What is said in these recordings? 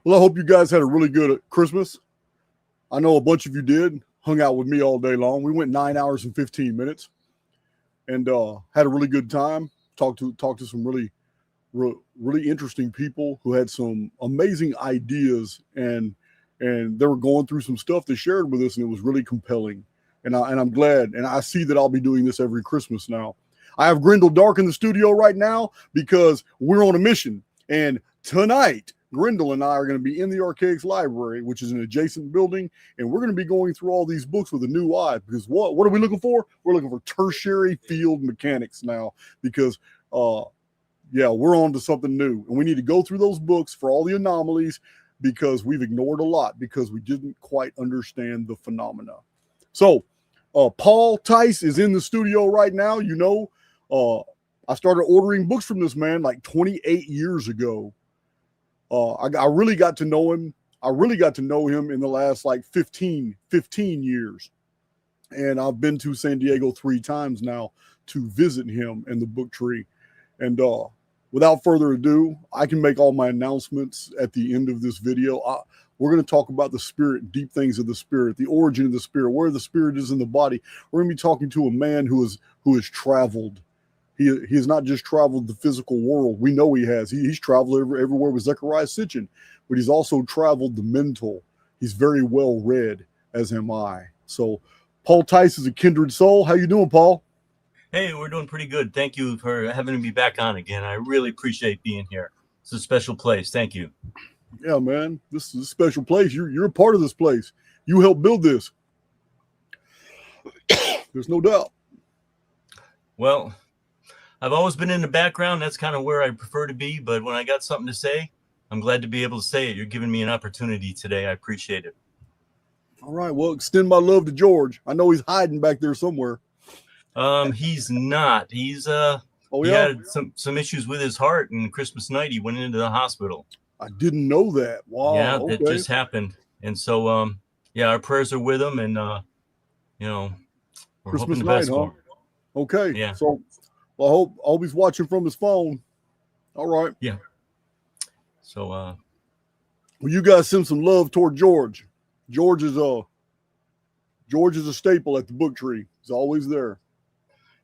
Well, I hope you guys had a really good Christmas. I know a bunch of you did. Hung out with me all day long. We went 9 hours and 15 minutes, and had a really good time. Talked to some really interesting people who had some amazing ideas, and they were going through some stuff they shared with us, and it was really compelling. And I'm glad, and I see that I'll be doing this every Christmas now. I have Grindle Dark in the studio right now because we're on a mission. And tonight, Grindle and I are going to be in the Archaix library, which is an adjacent building, and we're going to be going through all these books with a new eye. Because what are we looking for? We're looking for tertiary field mechanics now. Because yeah, we're on to something new, and we need to go through those books for all the anomalies because we've ignored a lot because we didn't quite understand the phenomena. So, Paul Tice is in the studio right now. You know, I started ordering books from this man like 28 years ago. I really got to know him. I really got to know him in the last like 15 years. And I've been to San Diego 3 times now to visit him and the book tree. And without further ado, I can make all my announcements at the end of this video. We're going to talk about the spirit, deep things of the spirit, the origin of the spirit, where the spirit is in the body. We're going to be talking to a man who has traveled. He has not just traveled the physical world. We know he has. He's traveled everywhere with Zechariah Sitchin, but he's also traveled the mental. He's very well read, as am I. So Paul Tice is a kindred soul. How you doing, Paul? Hey, we're doing pretty good. Thank you for having me back on again. I really appreciate being here. It's a special place. Thank you. Yeah, man. This is a special place. You're a part of this place. You helped build this. There's no doubt. Well, I've always been in the background. That's kind of where I prefer to be. But when I got something to say, I'm glad to be able to say it. You're giving me an opportunity today. I appreciate it. All right. Well, extend my love to George. I know he's hiding back there somewhere. He's not. He had some issues with his heart, and Christmas night he went into the hospital. I didn't know that. Wow. Yeah, okay. that just happened. And so yeah, our prayers are with him, and we're Christmas hoping the best night, for him. Okay. Yeah. So well, I hope he's watching from his phone. All right. Yeah. So well, you guys send some love toward George. George is a staple at the book tree. He's always there.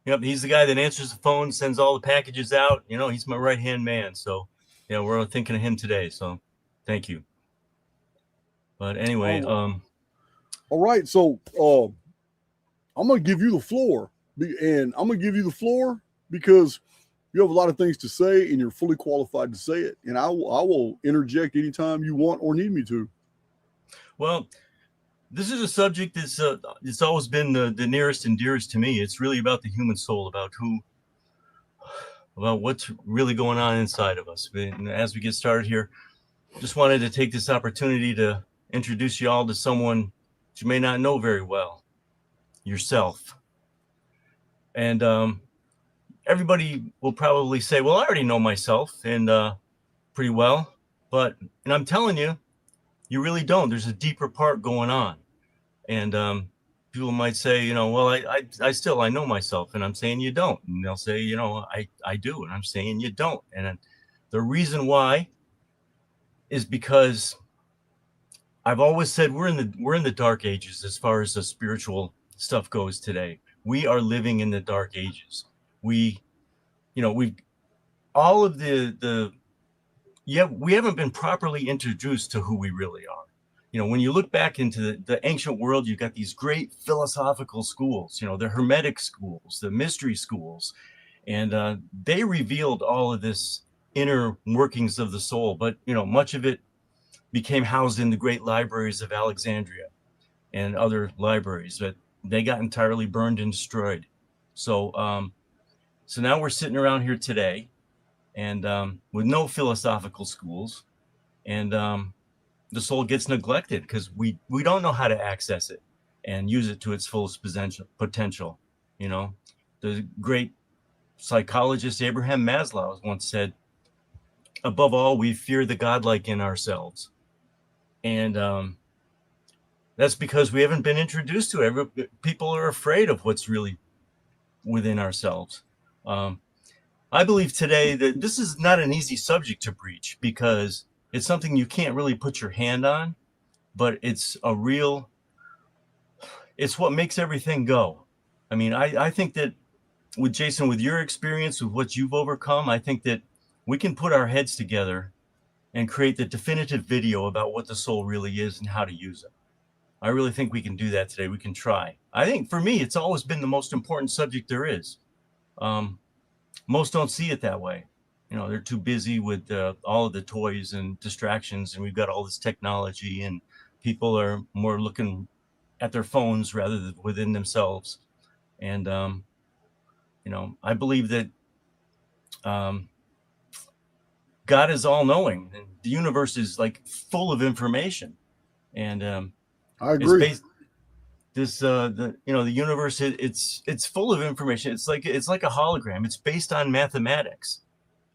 Yep, he's the guy that answers the phone, sends all the packages out. He's my right-hand man. So, yeah, we're thinking of him today. So, thank you. But anyway, all right. So, I'm going to give you the floor. And I'm going to give you the floor because you have a lot of things to say and you're fully qualified to say it. And I will interject anytime you want or need me to. Well, this is a subject that's it's always been the nearest and dearest to me. It's really about the human soul, about what's really going on inside of us. And as we get started here, just wanted to take this opportunity to introduce you all to someone that you may not know very well, yourself. And everybody will probably say, well, I already know myself and pretty well. And I'm telling you, you really don't. There's a deeper part going on. And people might say, well, I know myself. And I'm saying you don't. And they'll say, I do. And I'm saying you don't. And the reason why is because I've always said we're in the dark ages as far as the spiritual stuff goes today. We are living in the dark ages. We haven't been properly introduced to who we really are. When you look back into the ancient world, you've got these great philosophical schools, the Hermetic schools, the mystery schools, and they revealed all of this inner workings of the soul. But, much of it became housed in the great libraries of Alexandria and other libraries, but they got entirely burned and destroyed. So now we're sitting around here today and with no philosophical schools, and the soul gets neglected because we don't know how to access it and use it to its fullest potential. The great psychologist Abraham Maslow once said, above all, we fear the godlike in ourselves. And that's because we haven't been introduced to it. People are afraid of what's really within ourselves. I believe today that this is not an easy subject to breach because It's something you can't really put your hand on, but it's what makes everything go. I mean, I think that with Jason, with your experience, with what you've overcome, I think that we can put our heads together and create the definitive video about what the soul really is and how to use it. I really think we can do that today. We can try. I think for me, it's always been the most important subject there is. Most don't see it that way. You know, they're too busy with all of the toys and distractions, and we've got all this technology, and people are more looking at their phones rather than within themselves. And, you know, I believe that God is all knowing, and the universe is like full of information. And I agree. The universe, it's full of information. It's like a hologram. It's based on mathematics.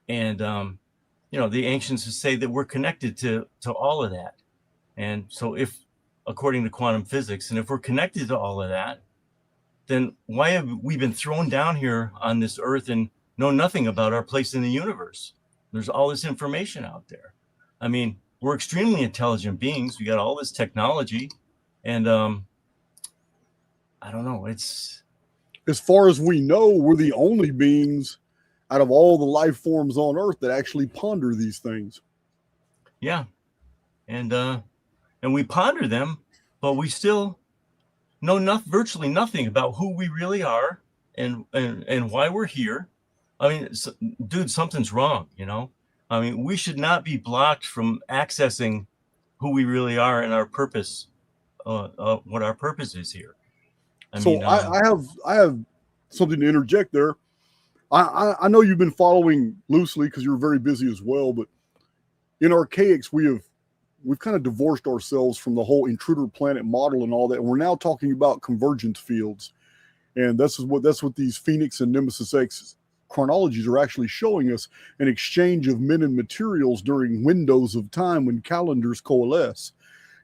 And you know, the ancients say that we're connected to all of that. And so if, according to quantum physics, and if we're connected to all of that, then why have we been thrown down here on this earth and know nothing about our place in the universe? There's all this information out there. I mean, we're extremely intelligent beings. We got all this technology, and I don't know. It's, as far as we know, we're the only beings out of all the life forms on Earth that actually ponder these things. Yeah, and we ponder them, but we still know virtually nothing about who we really are and why we're here. I mean, dude, something's wrong, you know? I mean, we should not be blocked from accessing who we really are and our purpose, what our purpose is here. I have something to interject there. I know you've been following loosely because you're very busy as well, but in Archaix, we've kind of divorced ourselves from the whole intruder planet model and all that. And we're now talking about convergence fields. And that's what these Phoenix and Nemesis X chronologies are actually showing us, an exchange of men and materials during windows of time when calendars coalesce.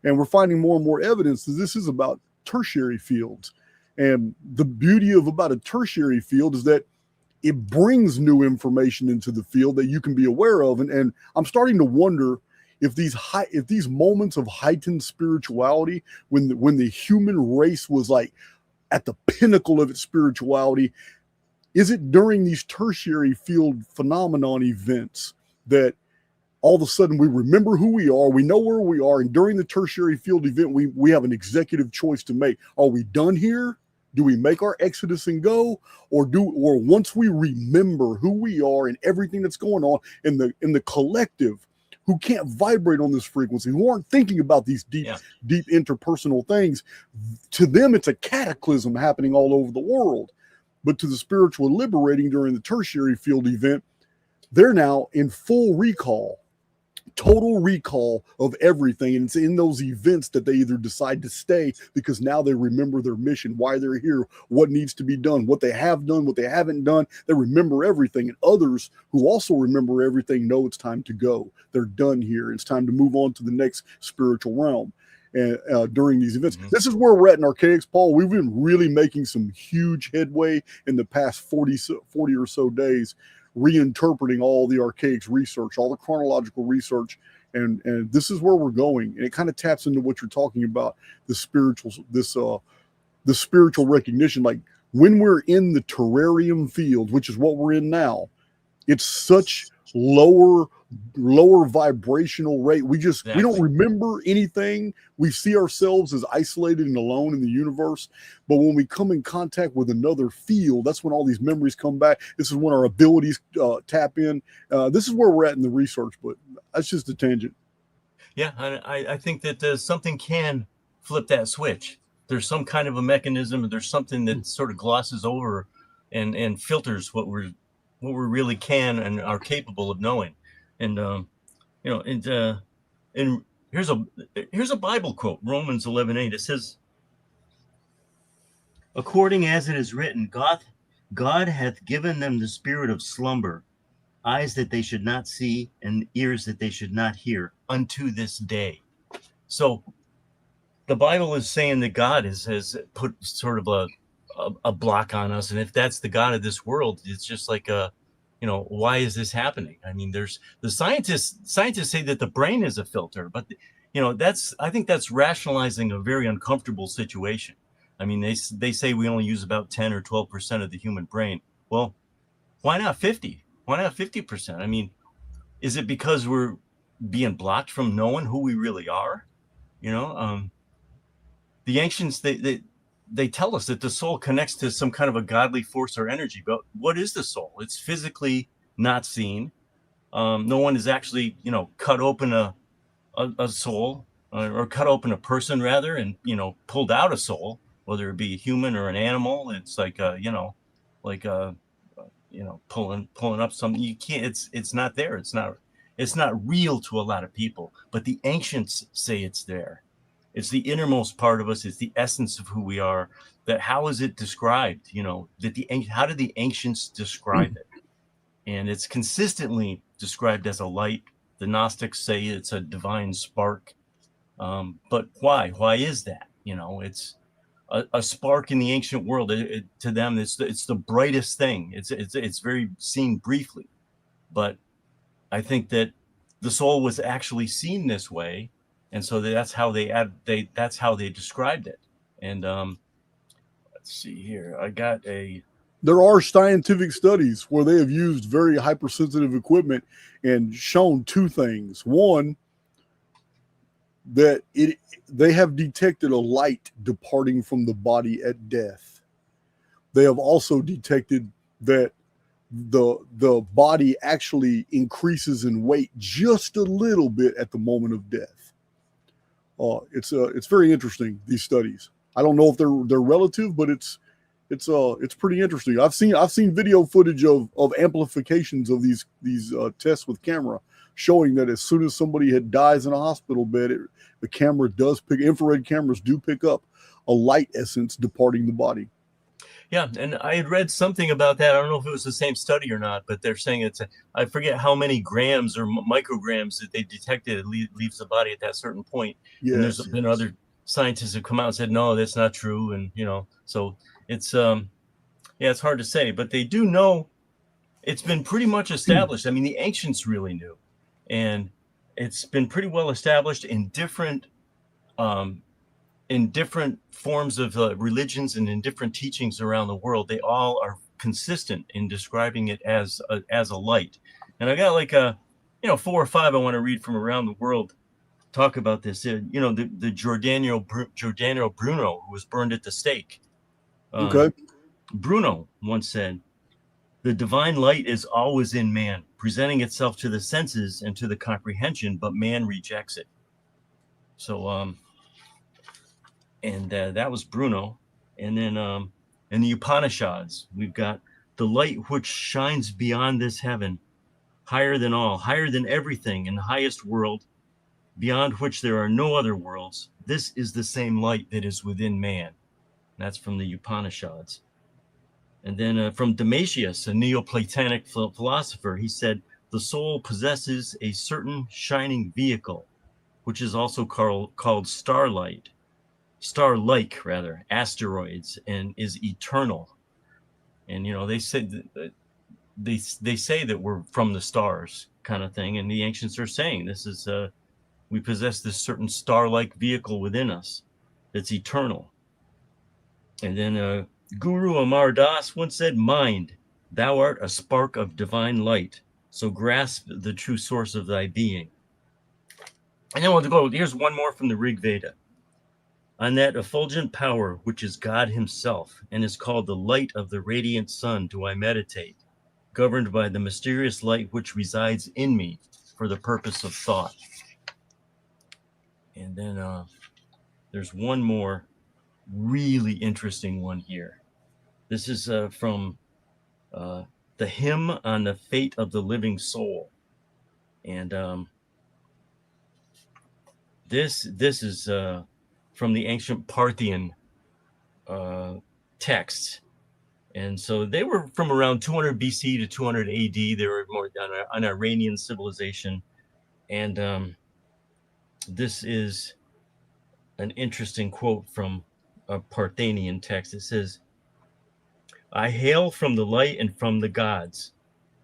And we're finding more and more evidence that this is about tertiary fields. And the beauty about a tertiary field is that it brings new information into the field that you can be aware of. And I'm starting to wonder if these moments of heightened spirituality, when the human race was like at the pinnacle of its spirituality, is it during these tertiary field phenomenon events that all of a sudden we remember who we are, we know where we are, and during the tertiary field event, we have an executive choice to make. Are we done here? Do we make our exodus and go, or once we remember who we are and everything that's going on in the collective, who can't vibrate on this frequency, who aren't thinking about these deep interpersonal things, to them it's a cataclysm happening all over the world. But to the spiritual liberating during the tertiary field event, they're now in full recall, total recall of everything. And it's in those events that they either decide to stay because now they remember their mission, why they're here, what needs to be done, what they have done, what they haven't done. They remember everything. And others who also remember everything know it's time to go. They're done here. It's time to move on to the next spiritual realm. And during these events, this is where we're at in Archaix, Paul. We've been really making some huge headway in the past 40 or so days, reinterpreting all the Archaix research, all the chronological research, and this is where we're going. And it kind of taps into what you're talking about, the spiritual recognition. Like when we're in the terrarium field, which is what we're in now, it's such lower vibrational rate. We don't remember anything. We see ourselves as isolated and alone in the universe. But when we come in contact with another field, that's when all these memories come back. This is when our abilities tap in. This is where we're at in the research, but that's just a tangent. Yeah, I think that something can flip that switch. There's some kind of a mechanism. There's something that sort of glosses over and filters what we really can and are capable of knowing. And you know, and here's a Bible quote, Romans 11:8. It says, "According as it is written, God hath given them the spirit of slumber, eyes that they should not see, and ears that they should not hear, unto this day." So the Bible is saying that God has put sort of a block on us, and if that's the God of this world, it's just like why is this happening? I mean, there's the scientists say that the brain is a filter, but I think that's rationalizing a very uncomfortable situation. I mean, they say we only use about 10 or 12% of the human brain. Well, why not 50? Why not 50%? I mean, is it because we're being blocked from knowing who we really are? The ancients, they tell us that the soul connects to some kind of a godly force or energy. But what is the soul? It's physically not seen. No one has actually, cut open a soul, or cut open a person rather, and pulled out a soul, whether it be a human or an animal. It's like like pulling up something. You can't. It's not there. It's not real to a lot of people. But the ancients say it's there. It's the innermost part of us. It's the essence of who we are. That how is it described? How do the ancients describe it? And it's consistently described as a light. The Gnostics say it's a divine spark. But why? Why is that? It's a spark in the ancient world. To them, it's the brightest thing. It's very seen briefly, but I think that the soul was actually seen this way, and so that's how they described it. And let's see here. There are scientific studies where they have used very hypersensitive equipment and shown two things. One, that they have detected a light departing from the body at death. They have also detected that the body actually increases in weight just a little bit at the moment of death. It's very interesting, these studies. I don't know if they're relative, but it's pretty interesting. I've seen video footage of amplifications of these tests with camera, showing that as soon as somebody dies in a hospital bed, the camera does infrared cameras do pick up a light essence departing the body. Yeah, and I had read something about that. I don't know if it was the same study or not, but they're saying I forget how many grams or micrograms that they detected leaves the body at that certain point. Yes, and there's been other scientists who come out and said, no, that's not true. And, so it's, it's hard to say, but they do know. It's been pretty much established. I mean, the ancients really knew, and it's been pretty well established in different forms of religions and in different teachings around the world. They all are consistent in describing it as a light. And I got like 4 or 5 I want to read from around the world talk about this. The Giordano Bruno, who was burned at the stake. Okay. Bruno once said, "The divine light is always in man, presenting itself to the senses and to the comprehension, but man rejects it." So, and that was Bruno. And then in the Upanishads, we've got the light which shines beyond this heaven, higher than all, higher than everything in the highest world, beyond which there are no other worlds. This is the same light that is within man. That's from the Upanishads. And then from Damasius, a Neoplatonic philosopher, he said, the soul possesses a certain shining vehicle, which is also called starlight, star-like rather, asteroids, and is eternal. And they said that they say that we're from the stars, kind of thing. And the ancients are saying this is we possess this certain star-like vehicle within us that's eternal. And then Guru Amar Das once said, "Mind, thou art a spark of divine light, so grasp the true source of thy being." And then we'll go, here's one more from the Rig Veda. On that effulgent power, which is God himself, and is called the light of the radiant sun, do I meditate, governed by the mysterious light which resides in me for the purpose of thought. And then there's one more really interesting one here. This is from the hymn on the fate of the living soul. And this is from the ancient Parthian texts. And so they were from around 200 BC to 200 AD. They were more an Iranian civilization. And this is an interesting quote from a Parthenian text. It says, "I hail from the light and from the gods,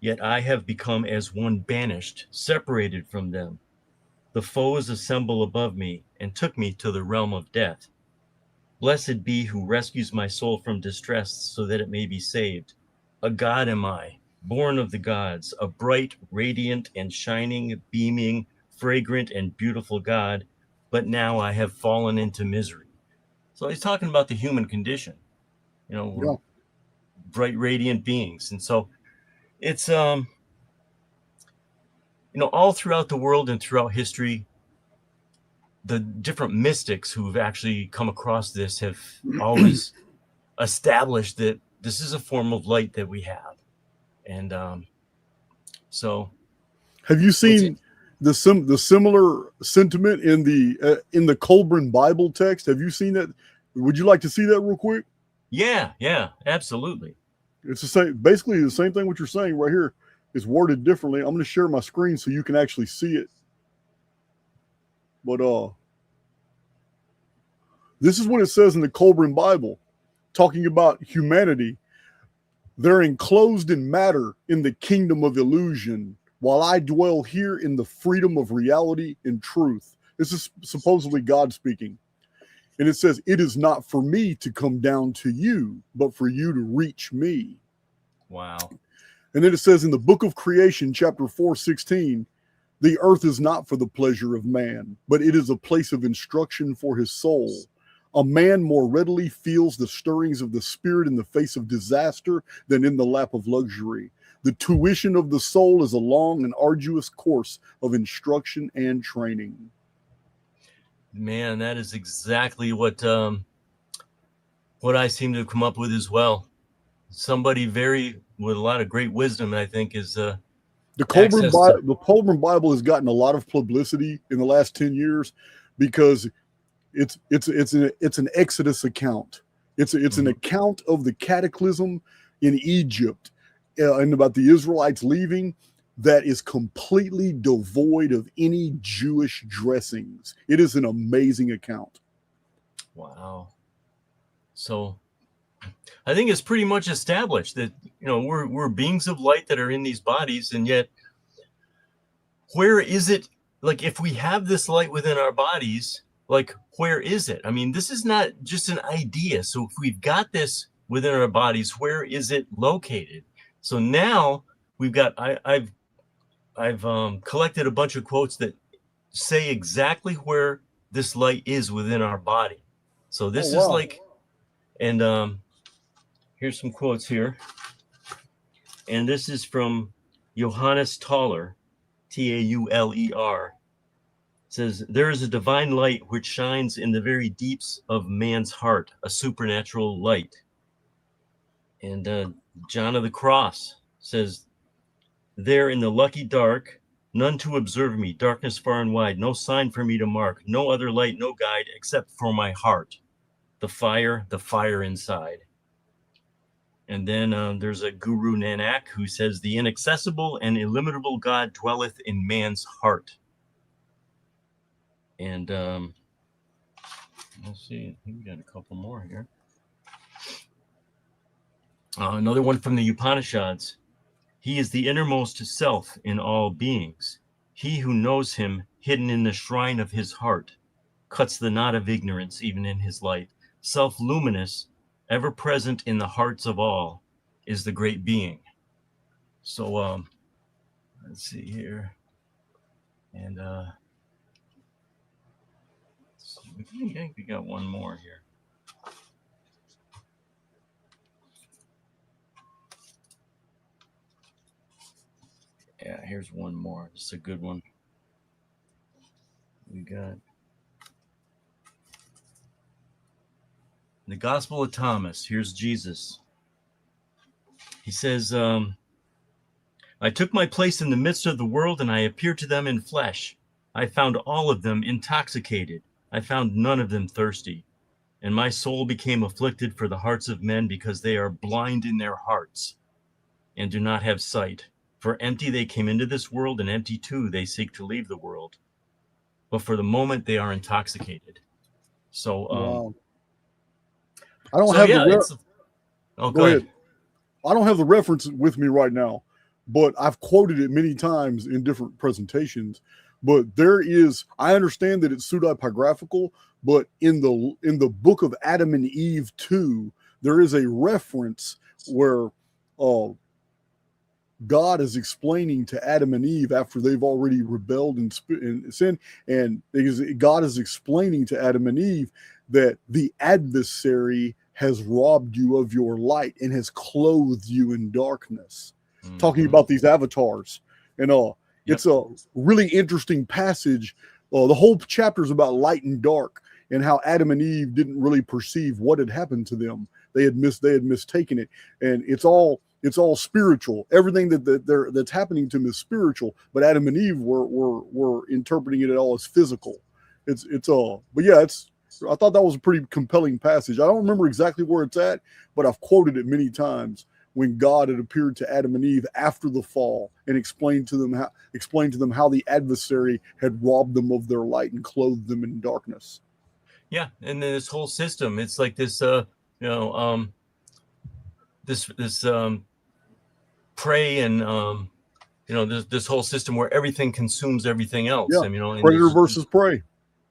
Yet I have become as one banished, separated from them. The foes assemble above me and took me to the realm of death. Blessed be who rescues my soul from distress so that it may be saved. A god am I, born of the gods, a bright, radiant, and shining, beaming, fragrant, and beautiful god, but now I have fallen into misery. So he's talking about the human condition. You know, we're bright, radiant beings. And so it's, you know, all throughout the world and throughout history, the different mystics who've actually come across this have always established that this is a form of light that we have. And so have you seen the similar sentiment in the Colburn Bible text? Have you seen that? Would you like to see that real quick? Yeah, absolutely. It's the same, basically the same thing what you're saying right here is worded differently. I'm going to share my screen so you can actually see it. But this is what it says in the Colburn Bible, talking about humanity. They're enclosed in matter in the kingdom of illusion, while I dwell here in the freedom of reality and truth. This is supposedly God speaking. And it says, it is not for me to come down to you, but for you to reach me. Wow. And then it says in the book of Creation, chapter 4:16, the earth is not for the pleasure of man, but it is a place of instruction for his soul. A man more readily feels the stirrings of the spirit in the face of disaster than in the lap of luxury. The tuition of the soul is a long and arduous course of instruction and training. Man, that is exactly what I seem to have come up with as well. Somebody with a lot of great wisdom, I think, is the Colburn Bible has gotten a lot of publicity in the last 10 years because it's an Exodus account. It's an account of the cataclysm in Egypt and about the Israelites leaving that is completely devoid of any Jewish dressings. It is an amazing account. Wow. So I think it's pretty much established that, you know, we're beings of light that are in these bodies, and yet where is it? Like, if we have this light within our bodies, like, where is it? I mean, this is not just an idea. So if we've got this within our bodies, where is it located? So now we've got, I've collected a bunch of quotes that say exactly where this light is within our body. So this is like, and here's some quotes here. And this is from Johannes Tauler, Tauler. Says, there is a divine light which shines in the very deeps of man's heart, a supernatural light. And John of the Cross says, there in the lucky dark, none to observe me, darkness far and wide, no sign for me to mark, no other light, no guide, except for my heart, the fire inside. And then there's a Guru Nanak who says, the inaccessible and illimitable God dwelleth in man's heart. And let's see, we got a couple more here. Another one from the Upanishads. He is the innermost self in all beings. He who knows him hidden in the shrine of his heart cuts the knot of ignorance even in his life. Self-luminous, ever present in the hearts of all, is the great being. So let's see here. And I think we got one more here. Yeah, here's one more. This is a good one. We got the Gospel of Thomas. Here's Jesus. He says, I took my place in the midst of the world, and I appeared to them in flesh. I found all of them intoxicated. I found none of them thirsty. And my soul became afflicted for the hearts of men, because they are blind in their hearts and do not have sight. For empty they came into this world, and empty too they seek to leave the world. But for the moment they are intoxicated. So, wow. I don't have go ahead. I don't have the reference with me right now, but I've quoted it many times in different presentations. But I understand that it's pseudepigraphical, but in the book of Adam and Eve 2, there is a reference where God is explaining to Adam and Eve after they've already rebelled and sin, and God is explaining to Adam and Eve that the adversary has robbed you of your light and has clothed you in darkness. Mm-hmm. Talking about these avatars, and it's a really interesting passage. The whole chapter is about light and dark, and how Adam and Eve didn't really perceive what had happened to them. They had mistaken it, and it's all spiritual. Everything that's happening to them is spiritual, but Adam and Eve were interpreting it all as physical. I thought that was a pretty compelling passage. I don't remember exactly where it's at, but I've quoted it many times when God had appeared to Adam and Eve after the fall and explained to them how the adversary had robbed them of their light and clothed them in darkness. Yeah, and then this whole system, it's like this, this prey and this whole system where everything consumes everything else. Yeah, predator versus prey.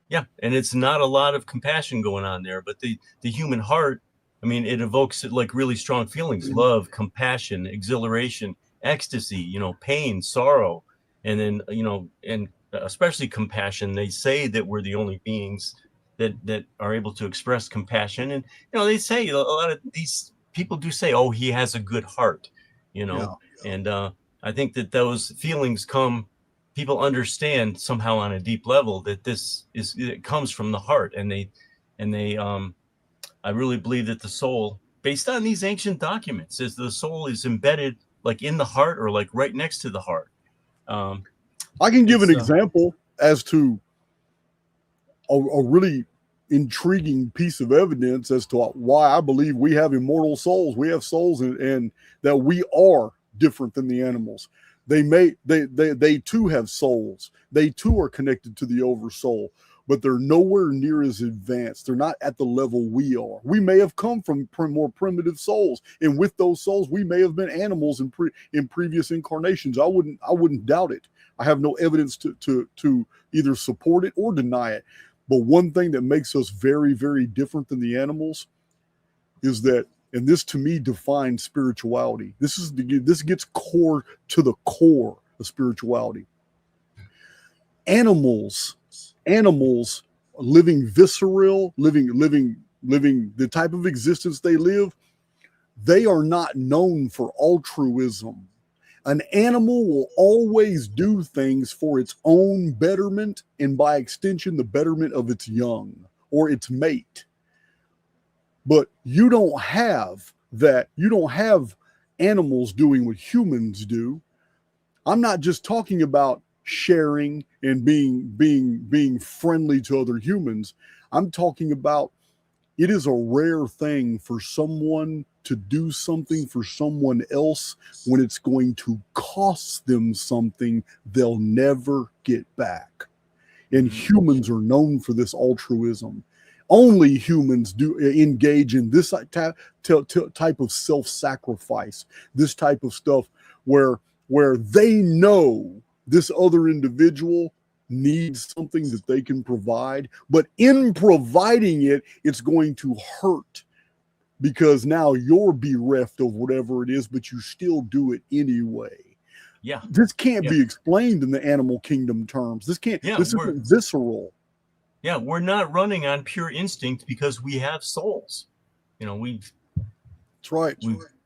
Yeah, and it's not a lot of compassion going on there, but the human heart, I mean, it evokes like really strong feelings: love, compassion, exhilaration, ecstasy, pain, sorrow, and then and especially compassion. They say that we're the only beings that are able to express compassion, and they say a lot of these people do say, "Oh, he has a good heart," and I think that those feelings people understand somehow on a deep level that it comes from the heart, and they I really believe that the soul, based on these ancient documents, is the soul is embedded like in the heart or like right next to the heart. I can give an example as to a really intriguing piece of evidence as to why I believe we have immortal souls. We have souls, and that we are different than the animals. They too have souls. They too are connected to the oversoul, but they're nowhere near as advanced. They're not at the level we are. We may have come from more primitive souls, and with those souls, we may have been animals in previous incarnations. I wouldn't doubt it. I have no evidence to either support it or deny it. But one thing that makes us very, very different than the animals is that, and this to me defines spirituality. This gets core to the core of spirituality. Animals living visceral, living the type of existence they live, they are not known for altruism. An animal will always do things for its own betterment, and by extension, the betterment of its young or its mate. But you don't have that. You don't have animals doing what humans do. I'm not just talking about sharing and being friendly to other humans. I'm talking about, it is a rare thing for someone to do something for someone else when it's going to cost them something they'll never get back. And humans are known for this altruism. Only humans do engage in this type of self-sacrifice, this type of stuff where they know this other individual needs something that they can provide, but in providing it, it's going to hurt because now you're bereft of whatever it is, but you still do it anyway. Yeah. This can't be explained in the animal kingdom terms. This isn't visceral. Yeah, we're not running on pure instinct because we have souls. That's right.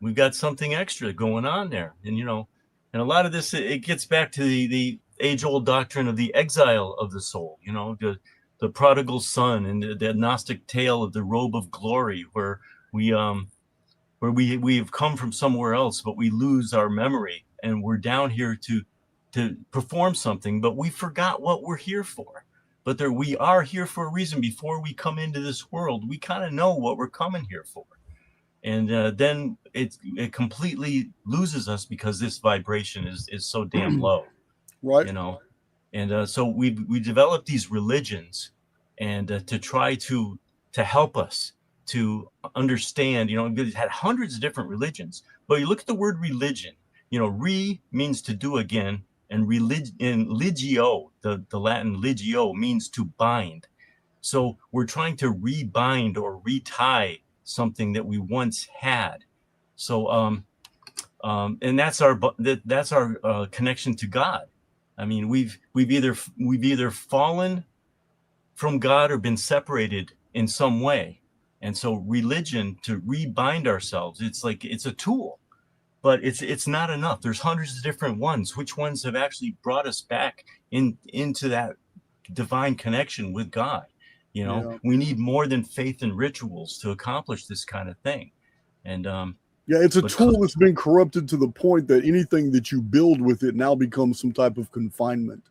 We've got something extra going on there. And and a lot of this, it gets back to the age-old doctrine of the exile of the soul, the prodigal son, and the Gnostic tale of the robe of glory, where we have come from somewhere else, but we lose our memory, and we're down here to perform something, but we forgot what we're here for. But we are here for a reason. Before we come into this world, we kind of know what we're coming here for. And then it completely loses us because this vibration is so damn low. Right. And so we developed these religions, and to try to help us to understand, it had hundreds of different religions, but you look at the word religion, Re means to do again, and ligio, the Latin ligio, means to bind. So we're trying to rebind or retie something that we once had. So and that's our connection to God. I mean, we've either fallen from God or been separated in some way. And so religion, to rebind ourselves, it's a tool, but it's not enough. There's hundreds of different ones. Which ones have actually brought us back into that divine connection with God? Yeah. We need more than faith and rituals to accomplish this kind of thing. And yeah, it's a tool that's been corrupted to the point that anything that you build with it now becomes some type of confinement.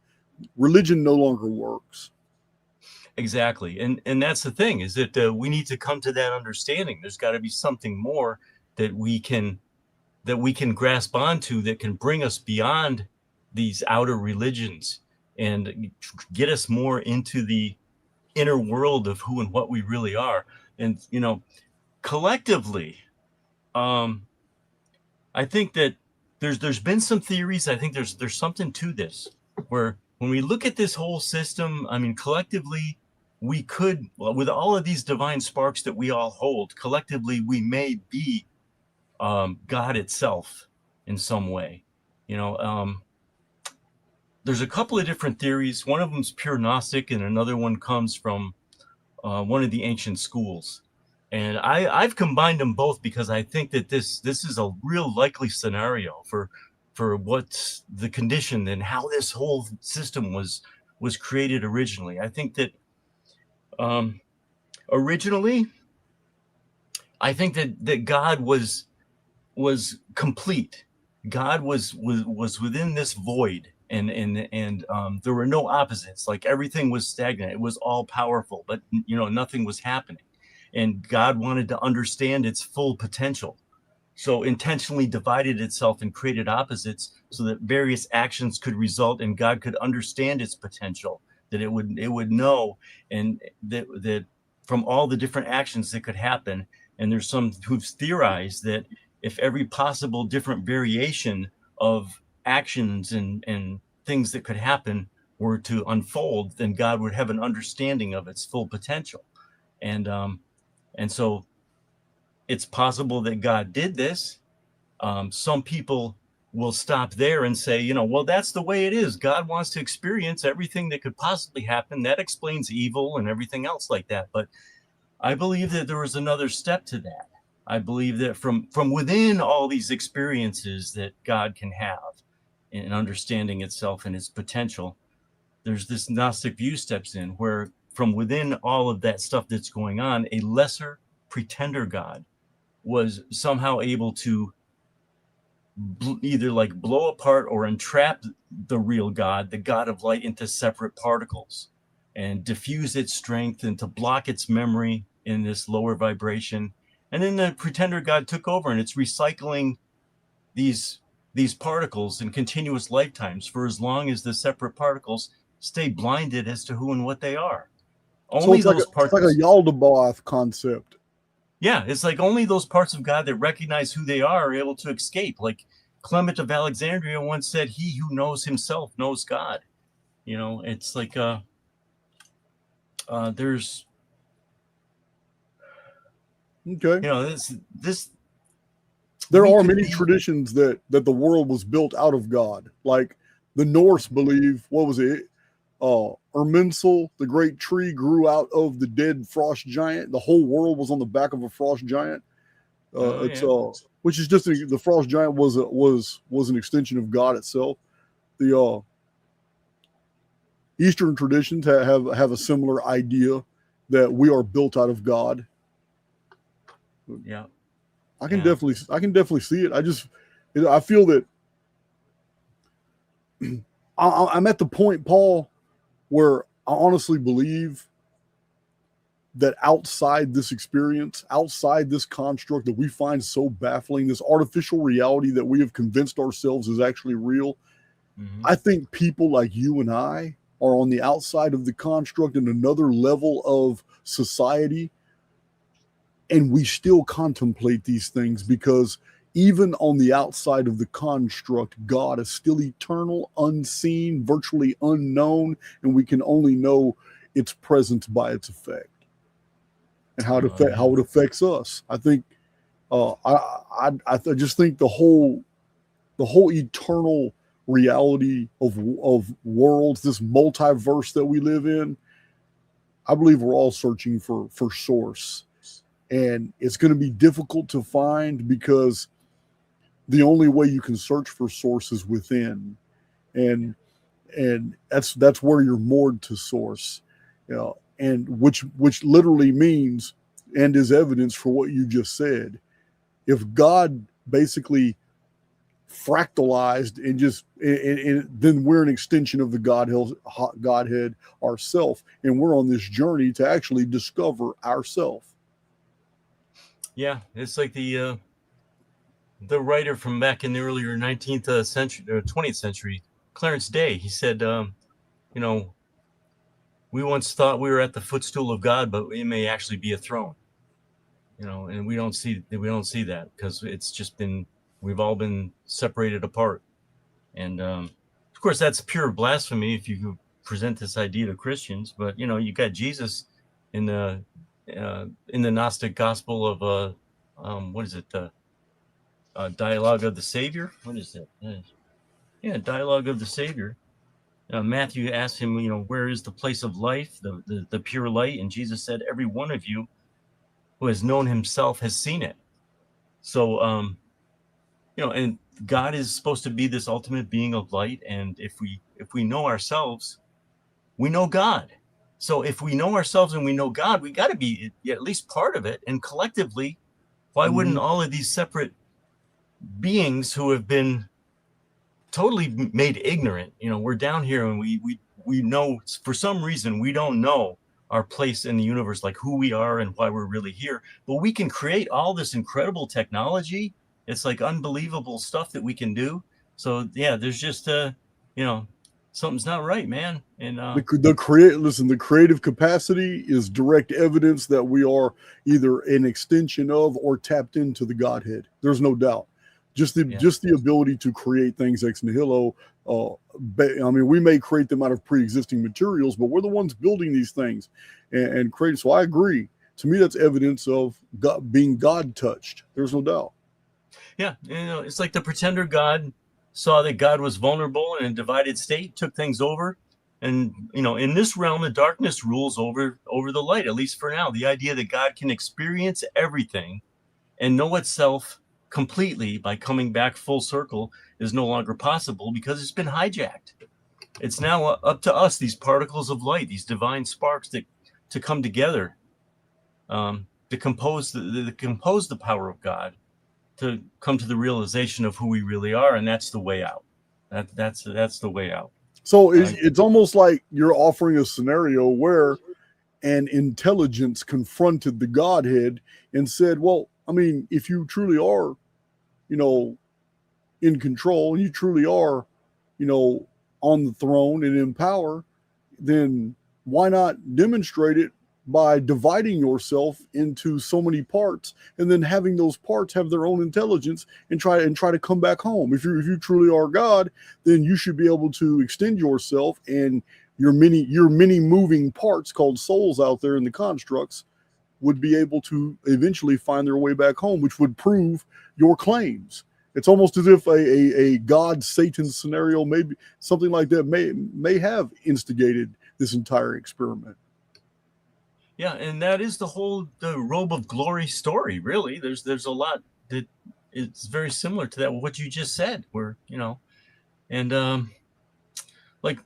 Religion no longer works. Exactly. And that's the thing, is that we need to come to that understanding. There's got to be something more that we can grasp onto, that can bring us beyond these outer religions and get us more into the inner world of who and what we really are. And collectively, I think that there's been some theories. I think there's something to this, where when we look at this whole system, I mean, collectively, we could, with all of these divine sparks that we all hold, collectively, we may be God itself in some way. There's a couple of different theories. One of them's pure Gnostic, and another one comes from one of the ancient schools. And I've combined them both because I think that this is a real likely scenario for what's the condition and how this whole system was created originally. I think that originally, I think that God was complete. God was within this void, and there were no opposites. Like, everything was stagnant. It was all powerful, but nothing was happening. And God wanted to understand its full potential, so intentionally divided itself and created opposites so that various actions could result, and God could understand its potential, that it would know, and that from all the different actions that could happen. And there's some who've theorized that if every possible different variation of actions and things that could happen were to unfold, then God would have an understanding of its full potential. And so it's possible that God did this. Some people will stop there and say, well, that's the way it is. God wants to experience everything that could possibly happen. That explains evil and everything else like that. But I believe that there was another step to that. I believe that from within all these experiences that God can have in understanding itself and its potential, there's this Gnostic view steps in, where from within all of that stuff that's going on, a lesser pretender God was somehow able to either blow apart or entrap the real God, the God of light, into separate particles and diffuse its strength and to block its memory in this lower vibration. And then the pretender God took over, and it's recycling these particles in continuous lifetimes for as long as the separate particles stay blinded as to who and what they are. Only so those parts. It's like a Yaldabaoth concept. Yeah, it's like only those parts of God that recognize who they are able to escape. Like Clement of Alexandria once said, "He who knows himself knows God." It's like there's okay. This. There are many traditions that the world was built out of God. Like the Norse believe, what was it? Erminsul, the great tree, grew out of the dead frost giant. The whole world was on the back of a frost giant. Which is just the frost giant was an extension of God itself. The Eastern traditions have a similar idea that we are built out of God. Yeah, I can definitely see it. I feel that I'm at the point, Paul, where I honestly believe that outside this experience, outside this construct that we find so baffling, this artificial reality that we have convinced ourselves is actually real, I think people like you and I are on the outside of the construct in another level of society, and we still contemplate these things, because even on the outside of the construct, God is still eternal, unseen, virtually unknown, and we can only know its presence by its effect and how it affects us. I think I just think the whole eternal reality of worlds, this multiverse that we live in, I believe we're all searching for source, and it's going to be difficult to find because the only way you can search for source is within, and that's where you're moored to source, and which literally means and is evidence for what you just said. If God basically fractalized and then we're an extension of the Godhead ourself, and we're on this journey to actually discover ourself. Yeah, it's like the writer from back in the earlier 19th century or 20th century, Clarence Day. He said, we once thought we were at the footstool of God, but it may actually be a throne. And we don't see that because it's just we've all been separated apart. And of course, that's pure blasphemy if you present this idea to Christians. But you got Jesus in the Gnostic Gospel of what is it? The Dialogue of the Savior. What is that? Yeah, Dialogue of the Savior. Matthew asked him, where is the place of life, the pure light? And Jesus said, every one of you who has known himself has seen it. So, and God is supposed to be this ultimate being of light. And if we know ourselves, we know God. So if we know ourselves and we know God, we got to be at least part of it. And collectively, why wouldn't all of these separate beings who have been totally made ignorant, we're down here and we know for some reason we don't know our place in the universe, like who we are and why we're really here, but we can create all this incredible technology. It's like unbelievable stuff that we can do. So yeah, there's just something's not right, man. And the creative capacity is direct evidence that we are either an extension of or tapped into the Godhead. There's no doubt. Just the ability to create things ex nihilo. We may create them out of pre-existing materials, but we're the ones building these things and creating. So I agree. To me, that's evidence of God being God touched. There's no doubt. Yeah, it's like the pretender God saw that God was vulnerable in a divided state, took things over, and in this realm, the darkness rules over the light. At least for now, the idea that God can experience everything and know itself completely by coming back full circle is no longer possible because it's been hijacked. It's now up to us, these particles of light, these divine sparks to come together, to compose the power of God, to come to the realization of who we really are, and that's the way out. That's the way out. So it's almost like you're offering a scenario where an intelligence confronted the Godhead and said, well, if you truly are, in control, and you truly are, on the throne and in power, then why not demonstrate it by dividing yourself into so many parts and then having those parts have their own intelligence and try to come back home. If you truly are God, then you should be able to extend yourself, and your many moving parts called souls out there in the constructs would be able to eventually find their way back home, which would prove your claims. It's almost as if a God Satan scenario, maybe something like that, may have instigated this entire experiment. Yeah, and that is the robe of glory story. Really, there's a lot that it's very similar to that, what you just said. Where and like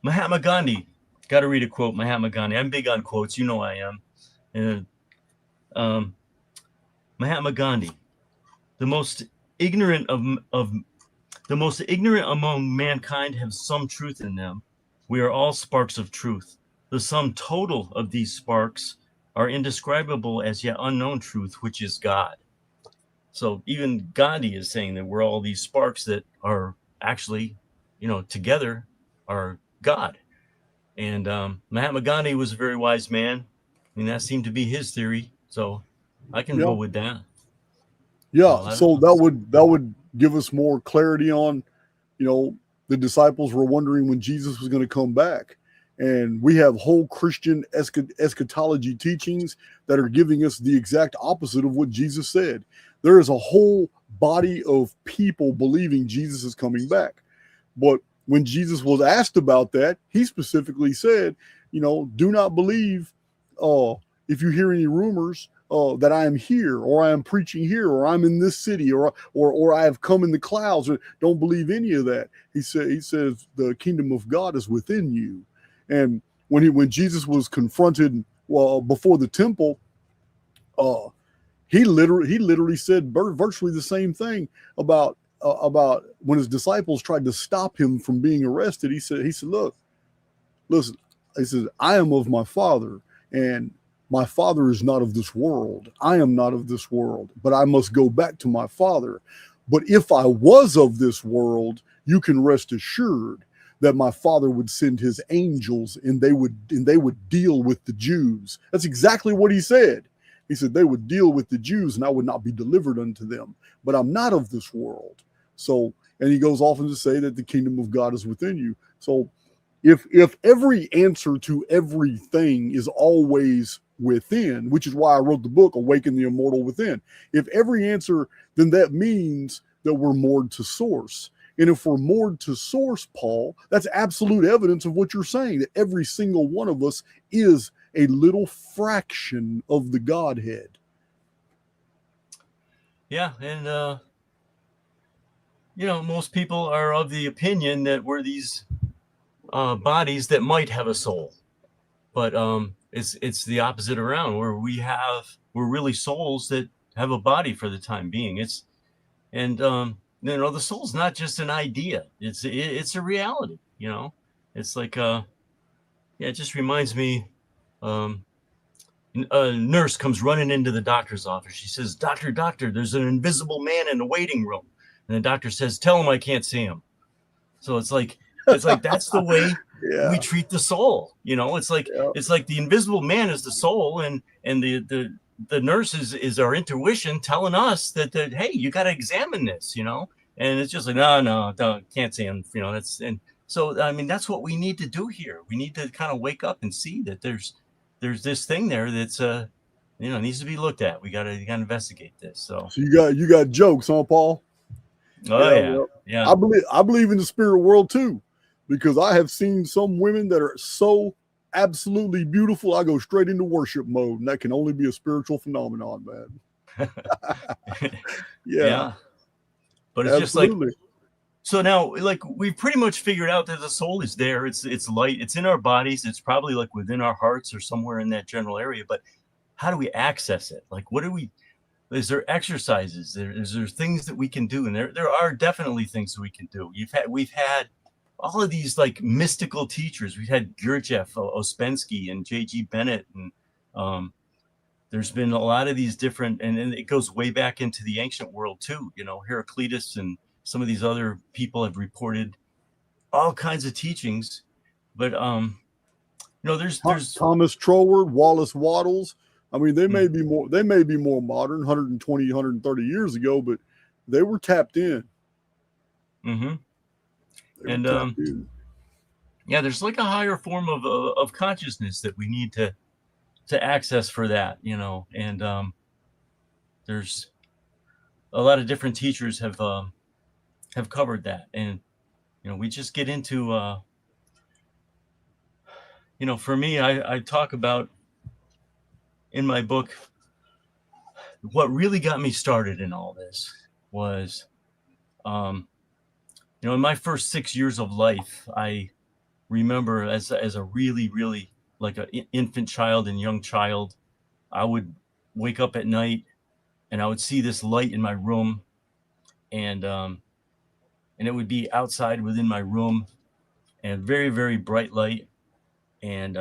Mahatma Gandhi. Got to read a quote. Mahatma Gandhi. I'm big on quotes. I am. And Mahatma Gandhi, the most ignorant among mankind have some truth in them. We are all sparks of truth. The sum total of these sparks are indescribable as yet unknown truth, which is God. So even Gandhi is saying that we're all these sparks that are actually, together are God. And Mahatma Gandhi was a very wise man. That seemed to be his theory. So I can go with that. Yeah, So I don't so know. that would give us more clarity on, the disciples were wondering when Jesus was going to come back. And we have whole Christian eschatology teachings that are giving us the exact opposite of what Jesus said. There is a whole body of people believing Jesus is coming back. But when Jesus was asked about that, he specifically said, do not believe uh, if you hear any rumors that I am here, or I am preaching here, or I'm in this city, or I have come in the clouds. Don't believe any of that. He says the kingdom of God is within you. And when Jesus was confronted before the temple, uh, he literally said virtually the same thing about when his disciples tried to stop him from being arrested. He said, look, listen, he says, I am of my Father, and my Father is not of this world. I am not of this world, but I must go back to my Father. But if I was of this world, you can rest assured that my Father would send his angels, and they would deal with the Jews. That's exactly what he said. He said they would deal with the Jews, and I would not be delivered unto them. But I'm not of this world. So, and he goes off to say that the kingdom of God is within you. So if every answer to everything is always within, which is why I wrote the book Awaken the Immortal Within, if every answer, then that means that we're moored to source. And if we're moored to source, Paul, that's absolute evidence of what you're saying, that every single one of us is a little fraction of the Godhead. Yeah, and most people are of the opinion that we're these bodies that might have a soul, but it's the opposite around, where we're really souls that have a body for the time being. The soul's not just an idea; it's a reality. It's like it just reminds me. A nurse comes running into the doctor's office. She says, Doctor, there's an invisible man in the waiting room. And the doctor says, tell him I can't see him. So it's like that's the way we Yeah. treat the soul. It's like Yeah. it's like the invisible man is the soul, and the nurse is our intuition telling us that hey, you got to examine this. And it's just like no, can't see him. And so I mean that's what we need to do here. We need to kind of wake up and see that there's this thing there that's needs to be looked at. You gotta investigate this. So you got jokes, huh, Paul? oh Yeah, yeah, well, yeah. I believe in the spirit world too, because I have seen some women that are so absolutely beautiful. I go straight into worship mode, and that can only be a spiritual phenomenon, man. Yeah, Yeah, but it's just like, absolutely. so now, like, we've pretty much figured out that the soul is there. It's light. It's in our bodies. It's probably like within our hearts or somewhere in that general area. But how do we access it? Like, what do we? Is there exercises? Is there things that we can do? And there are definitely things that we can do. We've had all of these like mystical teachers. We've had Gurdjieff, Ouspensky, and J.G. Bennett, and there's been a lot of these different, and it goes way back into the ancient world too. Heraclitus and some of these other people have reported all kinds of teachings. But there's Thomas Troward, Wallace Waddles. I mean, they mm, may be more. They may be more modern, 120, 130 years ago, but they were tapped in. mm-hmm. They were And tapped in. yeah, there's like a higher form of consciousness that we need to access for that, and there's a lot of different teachers have covered that, and we just get into for me, I talk about in my book what really got me started in all this was in my first 6 years of life, I remember as a really, really like an infant child and young child, I would wake up at night and I would see this light in my room, and it would be outside within my room, and very, very bright light. And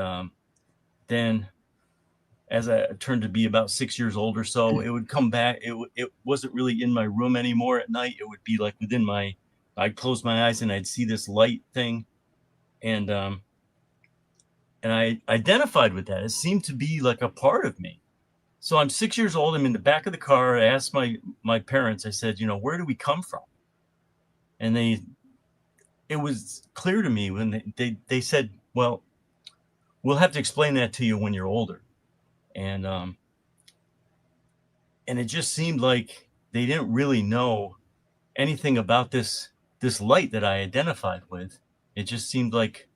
then as I turned to be about 6 years old or so, it would come back. It wasn't really in my room anymore at night. It would be like I'd close my eyes and I'd see this light thing. And I identified with that. It seemed to be like a part of me. So I'm 6 years old. I'm in the back of the car. I asked my parents, I said, where do we come from? And it was clear to me when they said, well, we'll have to explain that to you when you're older. And it just seemed like they didn't really know anything about this light that I identified with. It just seemed like,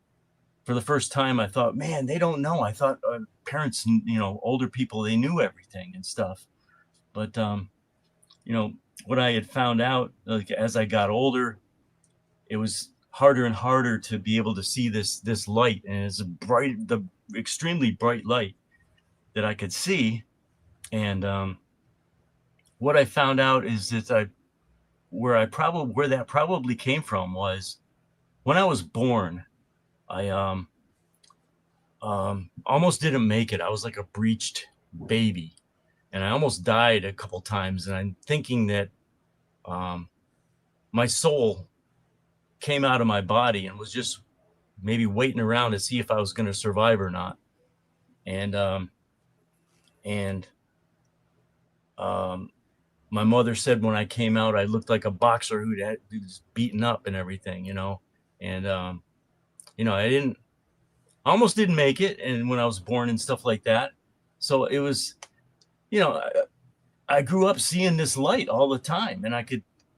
for the first time, I thought, man, they don't know. I thought parents, older people, they knew everything and stuff. But what I had found out, like, as I got older, it was harder and harder to be able to see this light, and it's the extremely bright light that I could see. And what I found out is that where that probably came from was when I was born. I almost didn't make it. I was like a breached baby, and I almost died a couple times. And I'm thinking that my soul came out of my body and was just maybe waiting around to see if I was going to survive or not. And my mother said when I came out, I looked like a boxer who was beaten up and everything, and I almost didn't make it, and when I was born and stuff like that. So it was, I grew up seeing this light all the time,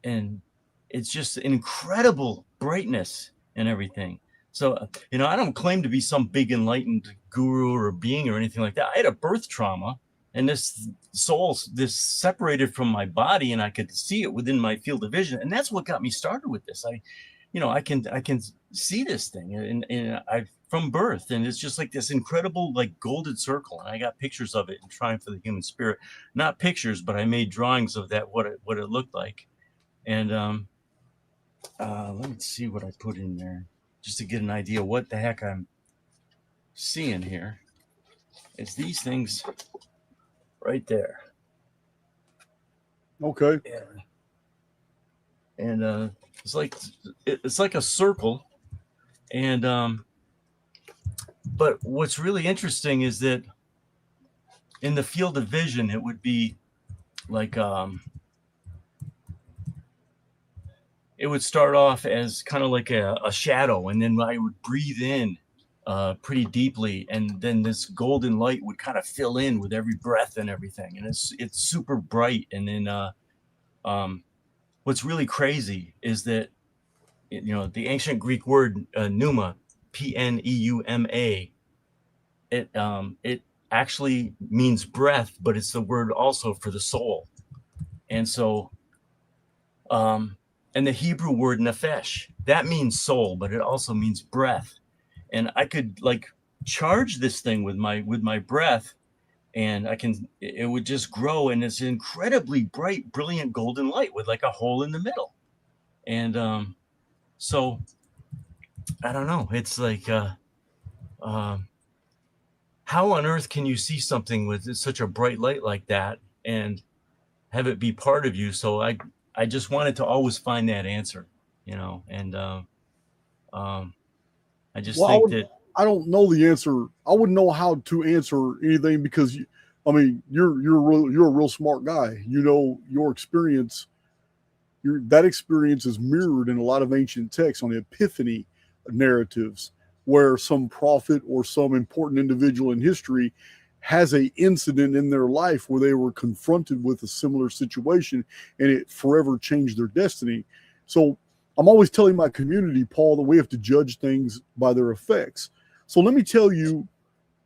and it's just an incredible brightness and everything. So, I don't claim to be some big enlightened guru or being or anything like that. I had a birth trauma, and this soul, this separated from my body, and I could see it within my field of vision. And that's what got me started with this. I can see this thing, and I from birth, and it's just like this incredible, like, golden circle. And I got pictures of it in Triumph of the Human Spirit, not pictures, but I made drawings of that, what it looked like. And let me see what I put in there just to get an idea what the heck I'm seeing here. It's these things right there. Okay. And it's like a circle. And but what's really interesting is that in the field of vision, it would be like it would start off as kind of like a shadow, and then I would breathe in pretty deeply, and then this golden light would kind of fill in with every breath and everything, and it's super bright. And then what's really crazy is that the ancient Greek word pneuma, Pneuma, it actually means breath, but it's the word also for the soul. And so and the Hebrew word nephesh, that means soul, but it also means breath. And I could, like, charge this thing with my breath, and it would just grow in this incredibly bright, brilliant golden light with like a hole in the middle. And so I don't know. It's like how on earth can you see something with such a bright light like that and have it be part of you? So I just wanted to always find that answer, and I just think that I don't know the answer. I wouldn't know how to answer anything because you're a real smart guy. Your experience, that experience is mirrored in a lot of ancient texts on the Epiphany narratives, where some prophet or some important individual in history has a incident in their life where they were confronted with a similar situation and it forever changed their destiny. So I'm always telling my community, Paul, that we have to judge things by their effects. So let me tell you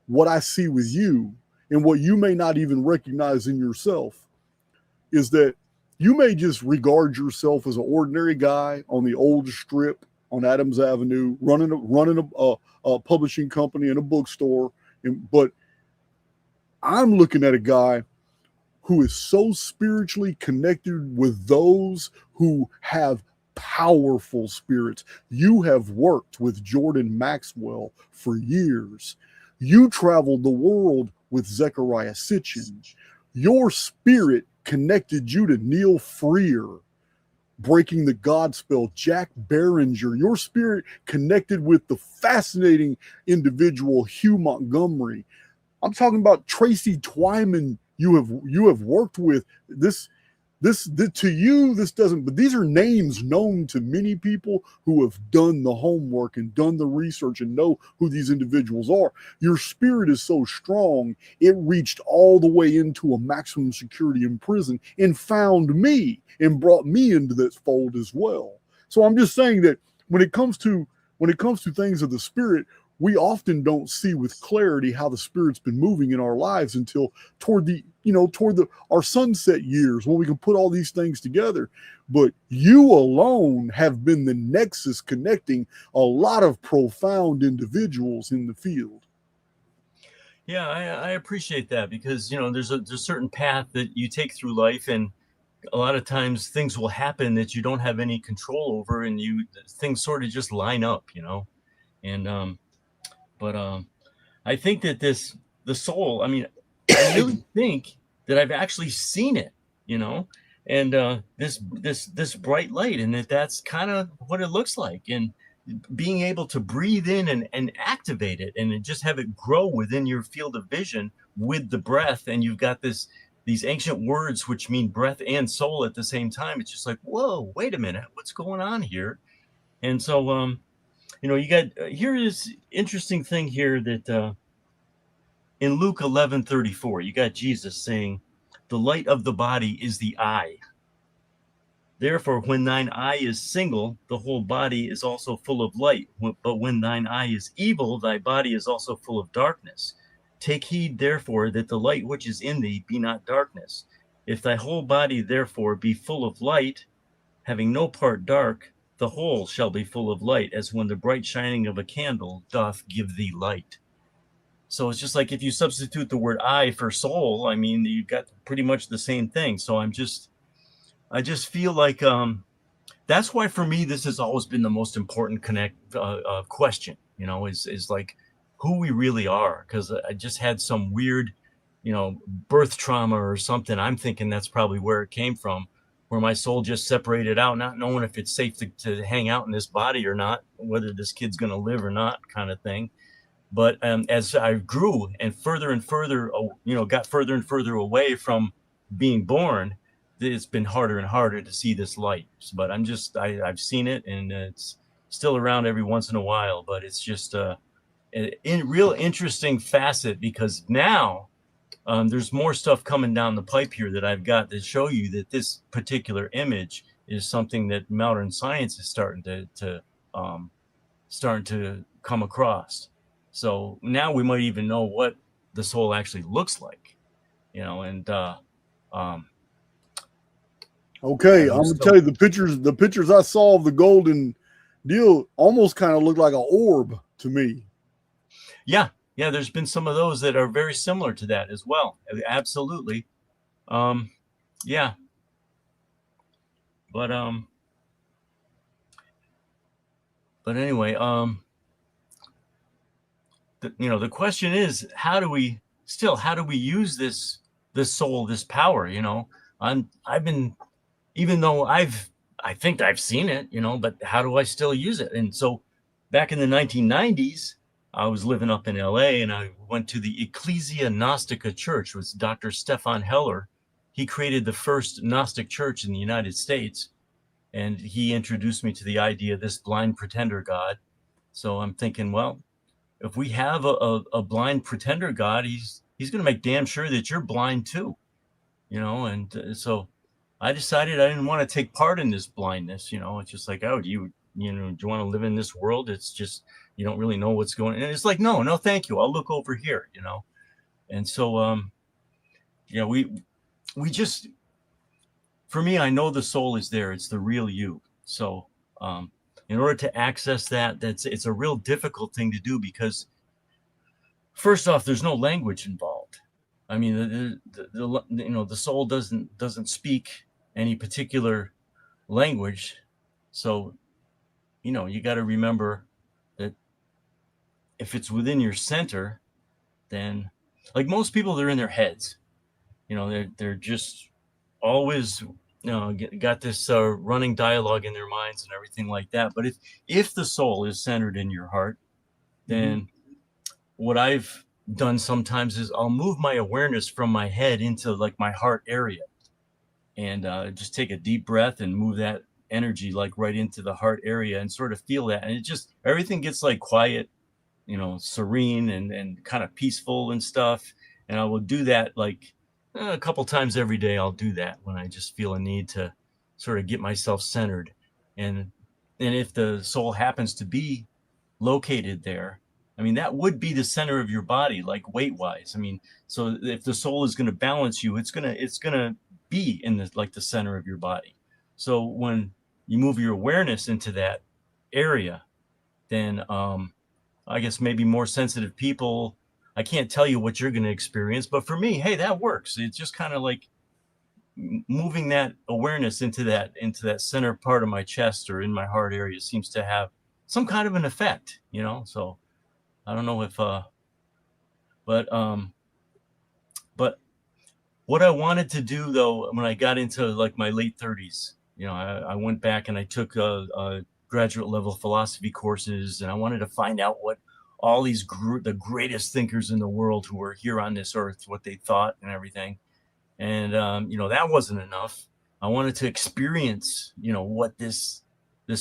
what I see with you, and what you may not even recognize in yourself is that you may just regard yourself as an ordinary guy on the old strip on Adams Avenue, running a publishing company and a bookstore. But I'm looking at a guy who is so spiritually connected with those who have powerful spirits. You have worked with Jordan Maxwell for years. You traveled the world with Zechariah Sitchin. Your spirit connected you to Neil Freer, breaking the God spell, Jack Barringer. Your spirit connected with the fascinating individual Hugh Montgomery. I'm talking about Tracy Twyman you have worked with this to you, this doesn't, but these are names known to many people who have done the homework and done the research and know who these individuals are. Your spirit is so strong, it reached all the way into a maximum security in prison and found me and brought me into this fold as well. So I'm just saying that when it comes to things of the spirit, we often don't see with clarity how the spirit's been moving in our lives until toward our sunset years when we can put all these things together. But you alone have been the nexus connecting a lot of profound individuals in the field. Yeah, I appreciate that, because there's a certain path that you take through life, and a lot of times things will happen that you don't have any control over, and things sort of just line up, and but I think that the soul, I mean, I really think that I've actually seen it, and this bright light, and that's kind of what it looks like. And being able to breathe in and activate it and just have it grow within your field of vision with the breath. And you've got these ancient words which mean breath and soul at the same time. It's just like, whoa, wait a minute, what's going on here? And so you got here is interesting thing here that in Luke 11:34, you got Jesus saying, the light of the body is the eye. Therefore, when thine eye is single, the whole body is also full of light. But when thine eye is evil, thy body is also full of darkness. Take heed, therefore, that the light which is in thee be not darkness. If thy whole body, therefore, be full of light, having no part dark, the whole shall be full of light, as when the bright shining of a candle doth give thee light. So it's just like if you substitute the word I for soul, I mean, you've got pretty much the same thing. So I just feel like that's why for me this has always been the most important question, is like who we really are. Because I just had some weird, birth trauma or something. I'm thinking that's probably where it came from, where my soul just separated out, not knowing if it's safe to hang out in this body or not, whether this kid's going to live or not, kind of thing. But as I grew and further, got further and further away from being born, it's been harder and harder to see this light. But I've seen it, and it's still around every once in a while. But it's just a real interesting facet, because now there's more stuff coming down the pipe here that I've got to show you that this particular image is something that modern science is starting to come across. So now we might even know what the soul actually looks like, and okay, I'm gonna tell you the pictures I saw of the golden deal almost kind of look like an orb to me. Yeah, there's been some of those that are very similar to that as well. Absolutely. Yeah. But anyway, the question is, how do we use this soul, this power? I've been, even though I think I've seen it, but how do I still use it? And so back in the 1990s, I was living up in LA, and I went to the Ecclesia Gnostica Church with Dr. Stefan Heller. He created the first Gnostic church in the United States, and he introduced me to the idea of this blind pretender God. So I'm thinking, well, if we have a blind pretender God, he's going to make damn sure that you're blind too, and so I decided I didn't want to take part in this blindness. It's just like, oh, do you want to live in this world? It's just, you don't really know what's going on. And it's like, no, thank you. I'll look over here, And so, we just, for me, I know the soul is there. It's the real you. So, in order to access that, it's a real difficult thing to do, because first off, there's no language involved. I mean, the soul doesn't speak any particular language. So, you got to remember that if it's within your center, then, like most people, they're in their heads. They're just always, got this running dialogue in their minds and everything like that. But if the soul is centered in your heart, then what I've done sometimes is I'll move my awareness from my head into like my heart area, and just take a deep breath and move that energy like right into the heart area and sort of feel that, and it just, everything gets like quiet, serene and kind of peaceful and stuff. And I will do that like a couple times every day. I'll do that when I just feel a need to sort of get myself centered. And if the soul happens to be located there, I mean, that would be the center of your body, like weight wise. I mean, so if the soul is going to balance you, it's going to be in the, like the center of your body. So when you move your awareness into that area, then I guess maybe more sensitive people, I can't tell you what you're going to experience, but for me, hey, that works. It's just kind of like moving that awareness into that center part of my chest or in my heart area seems to have some kind of an effect, So I don't know if but what I wanted to do though, when I got into like my late 30s, I went back and I took graduate level philosophy courses, and I wanted to find out what all these the greatest thinkers in the world who were here on this earth, what they thought and everything. And that wasn't enough. I wanted to experience what this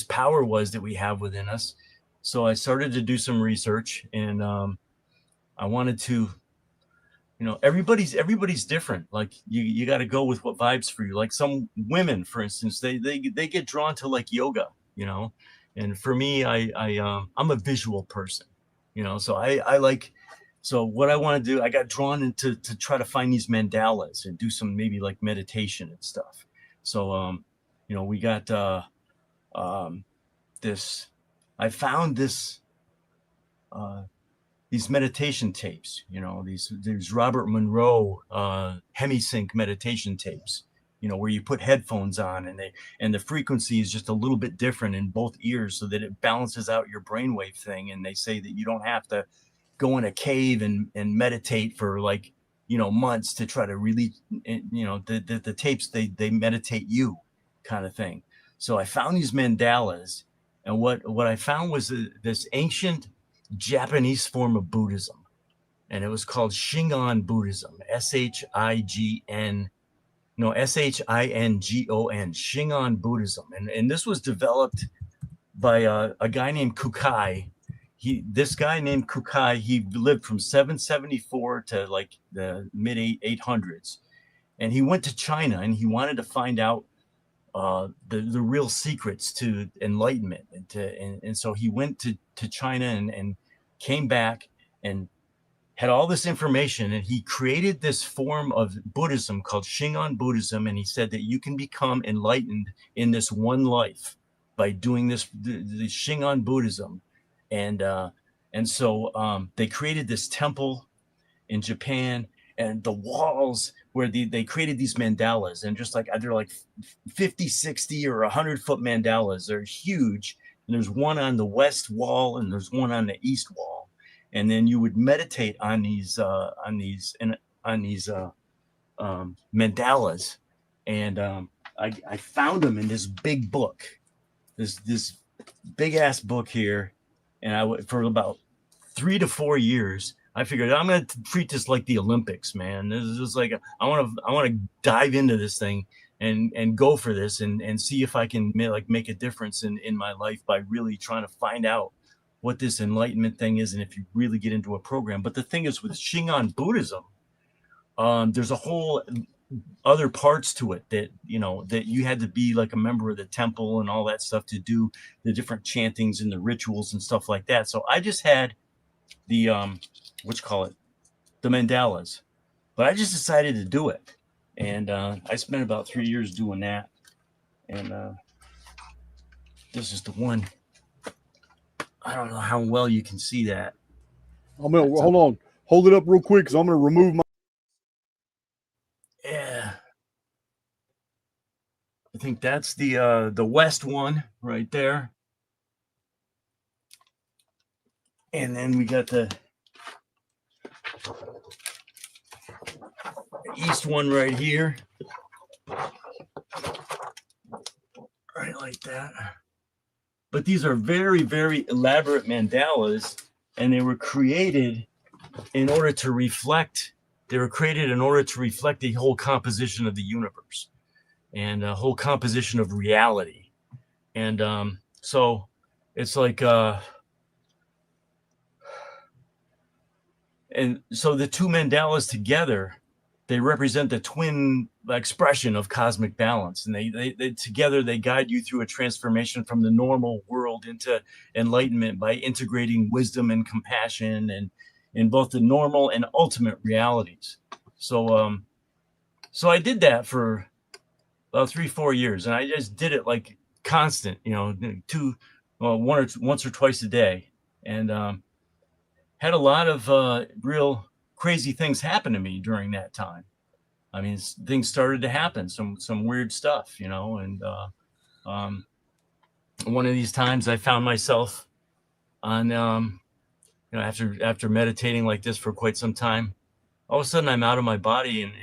power was that we have within us. So I started to do some research, and I wanted to, everybody's different. Like you got to go with what vibes for you. Like some women, for instance, they get drawn to like yoga, and for me, I'm a visual person, so I like. So what I want to do, I got drawn into to try to find these mandalas and do some maybe like meditation and stuff. So we got this. I found this these meditation tapes. These Robert Monroe hemisync meditation tapes. Where you put headphones on, and the frequency is just a little bit different in both ears, so that it balances out your brainwave thing. And they say that you don't have to go in a cave and meditate for like months to try to really the tapes, they meditate you, kind of thing. So I found these mandalas, and what I found was this ancient Japanese form of Buddhism, and it was called Shingon Buddhism, Shingon, Shingon Buddhism, and this was developed by a guy named Kukai. This guy named Kukai, he lived from 774 to like the mid 800s, and he went to China and he wanted to find out the real secrets to enlightenment, and so he went to China and came back and had all this information, and he created this form of Buddhism called Shingon Buddhism, and he said that you can become enlightened in this one life by doing the Shingon Buddhism. And so they created this temple in Japan, and the walls where they created these mandalas, and just like they're like 50, 60 or 100-foot mandalas. They're huge, and there's one on the west wall and there's one on the east wall. And then you would meditate on these mandalas, and I found them in this big book, this big ass book here. And for about 3 to 4 years, I figured I'm going to treat this like the Olympics, man. This is just like I want to dive into this thing and go for this and see if I can make a difference in my life by really trying to find out what this enlightenment thing is, and if you really get into a program. But the thing is, with Shingon Buddhism, there's a whole other parts to it that you had to be like a member of the temple and all that stuff to do the different chantings and the rituals and stuff like that. So I just had the the mandalas, but I just decided to do it, and I spent about 3 years doing that. And this is the one. I don't know how well you can see that. I'm gonna hold it up real quick, because I'm gonna remove my. Yeah, I think that's the west one right there, and then we got the east one right here, right like that. But these are very, very elaborate mandalas, and they were created in order to reflect, they were created in order to reflect the whole composition of the universe and a whole composition of reality. And so it's like, and so the two mandalas together, they represent the twin expression of cosmic balance. And they together, they guide you through a transformation from the normal world into enlightenment by integrating wisdom and compassion and in both the normal and ultimate realities. So, so I did that for about 3-4 years, and I just did it like constant, you know, once or twice a day, and had a lot of real crazy things happen to me during that time. I mean, things started to happen, some weird stuff, you know, and one of these times I found myself on, you know, after meditating like this for quite some time, all of a sudden I'm out of my body and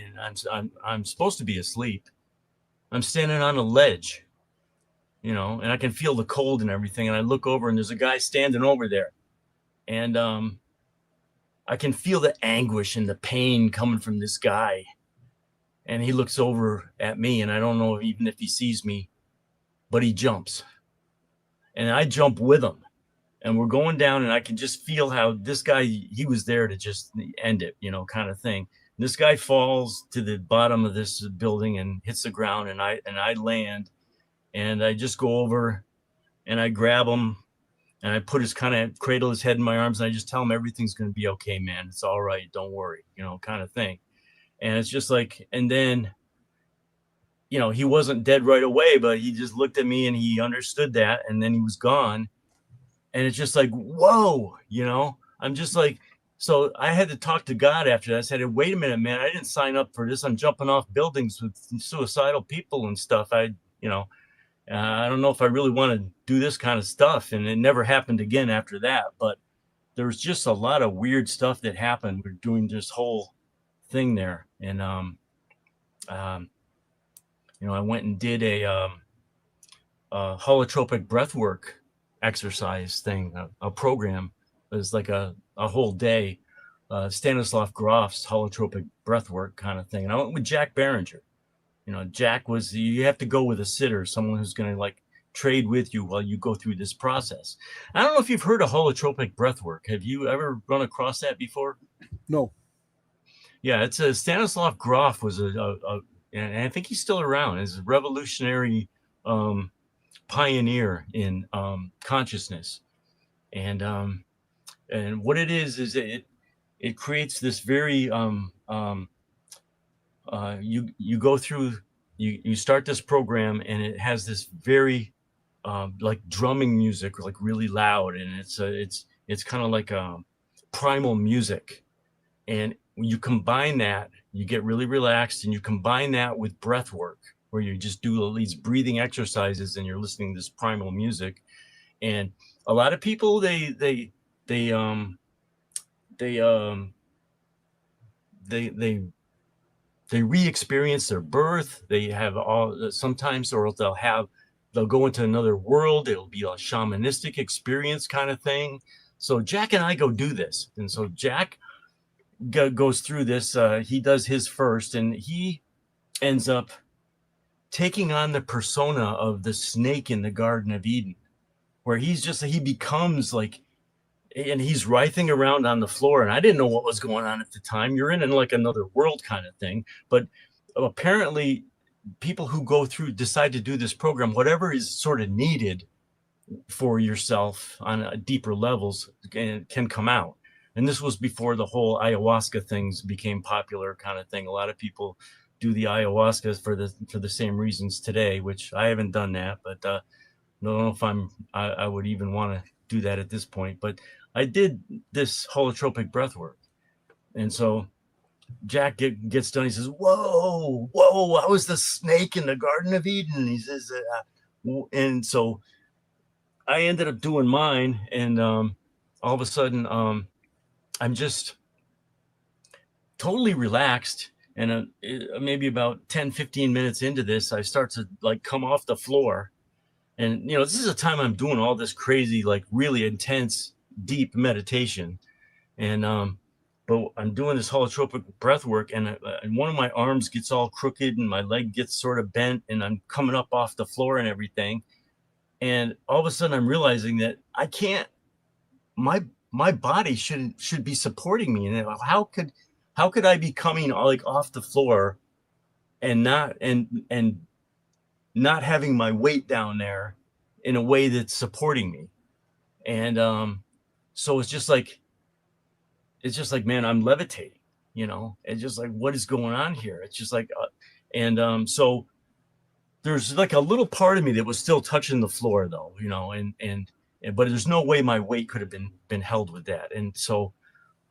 I'm supposed to be asleep. I'm standing on a ledge, you know, and I can feel the cold and everything. And I look over and there's a guy standing over there, and I can feel the anguish and the pain coming from this guy. And he looks over at me, and I don't know even if he sees me, but he jumps, and I jump with him. And we're going down, and I can just feel how this guy, he was there to just end it, you know, kind of thing. And this guy falls to the bottom of this building and hits the ground, and I land, and I just go over and I grab him, and I put cradle his head in my arms, and I just tell him everything's going to be okay, man. It's all right. Don't worry, you know, kind of thing. And it's just like, and then, you know, he wasn't dead right away, but he just looked at me and he understood that, and then he was gone. And it's just like, whoa, you know, I'm just like, so I had to talk to God after that. I said, wait a minute, man, I didn't sign up for this. I'm jumping off buildings with suicidal people and stuff. I don't know if I really want to do this kind of stuff. And it never happened again after that. But there was just a lot of weird stuff that happened. We're doing this whole thing there. And, you know, I went and did a holotropic breathwork exercise thing, a program. It was like a whole day, Stanislav Grof's holotropic breathwork kind of thing. And I went with Jack Barringer. You know, Jack was, you have to go with a sitter, someone who's going to like trade with you while you go through this process. I don't know if you've heard of holotropic breathwork. Have you ever run across that before? No. Yeah, it's a Stanislav Grof was and I think he's still around. Is a revolutionary pioneer in consciousness, and what it is it creates this very you go through, you start this program, and it has this very like drumming music, like really loud, and it's kind of like primal music, and when you combine that, you get really relaxed, and you combine that with breath work, where you just do all these breathing exercises and you're listening to this primal music. And a lot of people, they re-experience their birth. They have sometimes, or they'll go into another world. It'll be a shamanistic experience kind of thing. So Jack and I go do this. And so Jack goes through this. He does his first, and he ends up taking on the persona of the snake in the Garden of Eden, where he becomes like, and he's writhing around on the floor. And I didn't know what was going on at the time. You're in like another world kind of thing. But apparently people who go through, decide to do this program, whatever is sort of needed for yourself on deeper levels can come out. And this was before the whole ayahuasca things became popular kind of thing. A lot of people do the ayahuasca for the same reasons today, which I haven't done that, but I don't know if I would even want to do that at this point. But I did this holotropic breath work. And so Jack gets done. He says, whoa, I was the snake in the Garden of Eden. He says, and so I ended up doing mine. And all of a sudden, I'm just totally relaxed. And maybe about 10, 15 minutes into this, I start to like come off the floor. And, you know, this is a time I'm doing all this crazy, like really intense, deep meditation. And but I'm doing this holotropic breath work, and one of my arms gets all crooked and my leg gets sort of bent, and I'm coming up off the floor and everything. And all of a sudden I'm realizing that I can't, my body should be supporting me. And how could I be coming like off the floor and not having my weight down there in a way that's supporting me? And so it's just like, man, I'm levitating, it's just like, what is going on here? It's just like, so there's like a little part of me that was still touching the floor though, but there's no way my weight could have been held with that. And so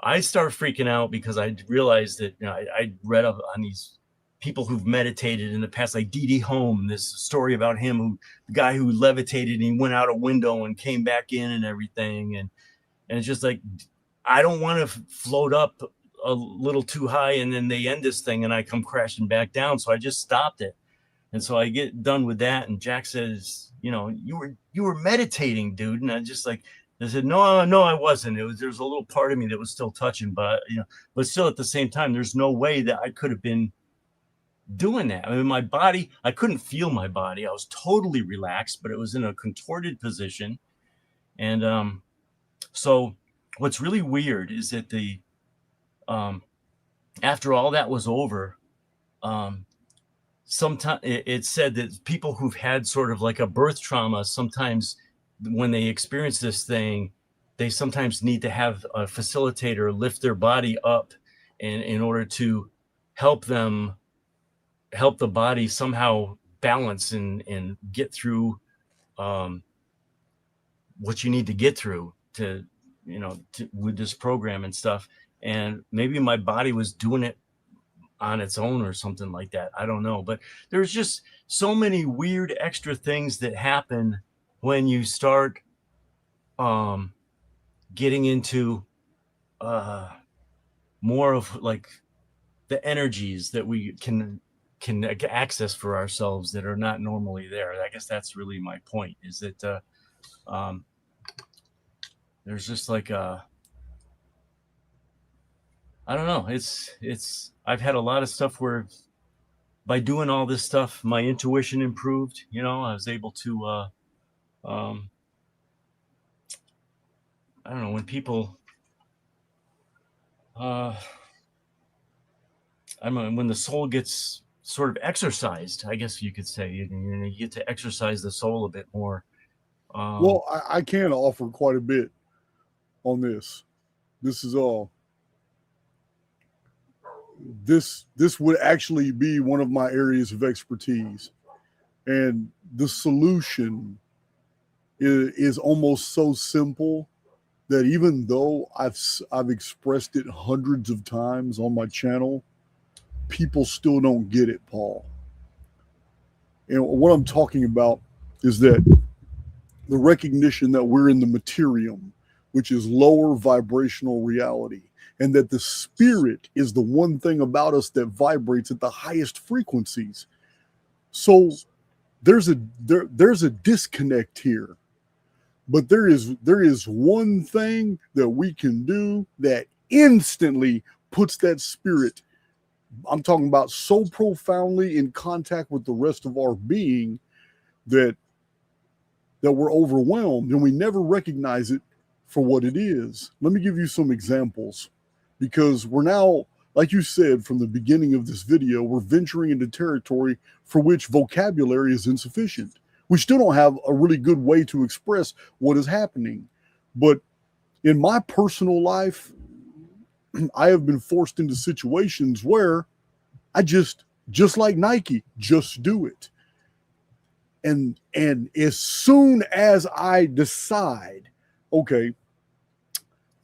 I started freaking out because I realized that, I read up on these people who've meditated in the past, like D.D. Home, this story about him, the guy who levitated and he went out a window and came back in and everything. And it's just like, I don't want to float up a little too high and then they end this thing and I come crashing back down. So I just stopped it. And so I get done with that. And Jack says, you were meditating, dude. And I said, no, I wasn't. There's a little part of me that was still touching, but still at the same time, there's no way that I could have been doing that. I mean, my body, I couldn't feel my body. I was totally relaxed, but it was in a contorted position. And so what's really weird is that after all that was over, sometimes it said that people who've had sort of like a birth trauma, sometimes when they experience this thing, they sometimes need to have a facilitator lift their body up and in order to help the body somehow balance and get through what you need to get through with this program and stuff. And maybe my body was doing it on its own or something like that. I don't know. But there's just so many weird extra things that happen when you start getting into more of like the energies that we can access for ourselves that are not normally there. I guess that's really my point, is that there's just like I don't know. I've had a lot of stuff where by doing all this stuff, my intuition improved. I was able to, I don't know, when people, I mean, when the soul gets sort of exercised, I guess you could say, you get to exercise the soul a bit more. Well, I can offer quite a bit on this. This is all. This would actually be one of my areas of expertise, and the solution is almost so simple that even though I've expressed it hundreds of times on my channel, people still don't get it, Paul. And what I'm talking about is that the recognition that we're in the materium, which is lower vibrational reality, and that the spirit is the one thing about us that vibrates at the highest frequencies. So there's a disconnect here. But there is one thing that we can do that instantly puts that spirit, I'm talking about so profoundly in contact with the rest of our being that we're overwhelmed and we never recognize it for what it is. Let me give you some examples, because we're now, like you said from the beginning of this video, we're venturing into territory for which vocabulary is insufficient. We still don't have a really good way to express what is happening. But in my personal life, I have been forced into situations where I just like Nike, just do it. And as soon as I decide, okay,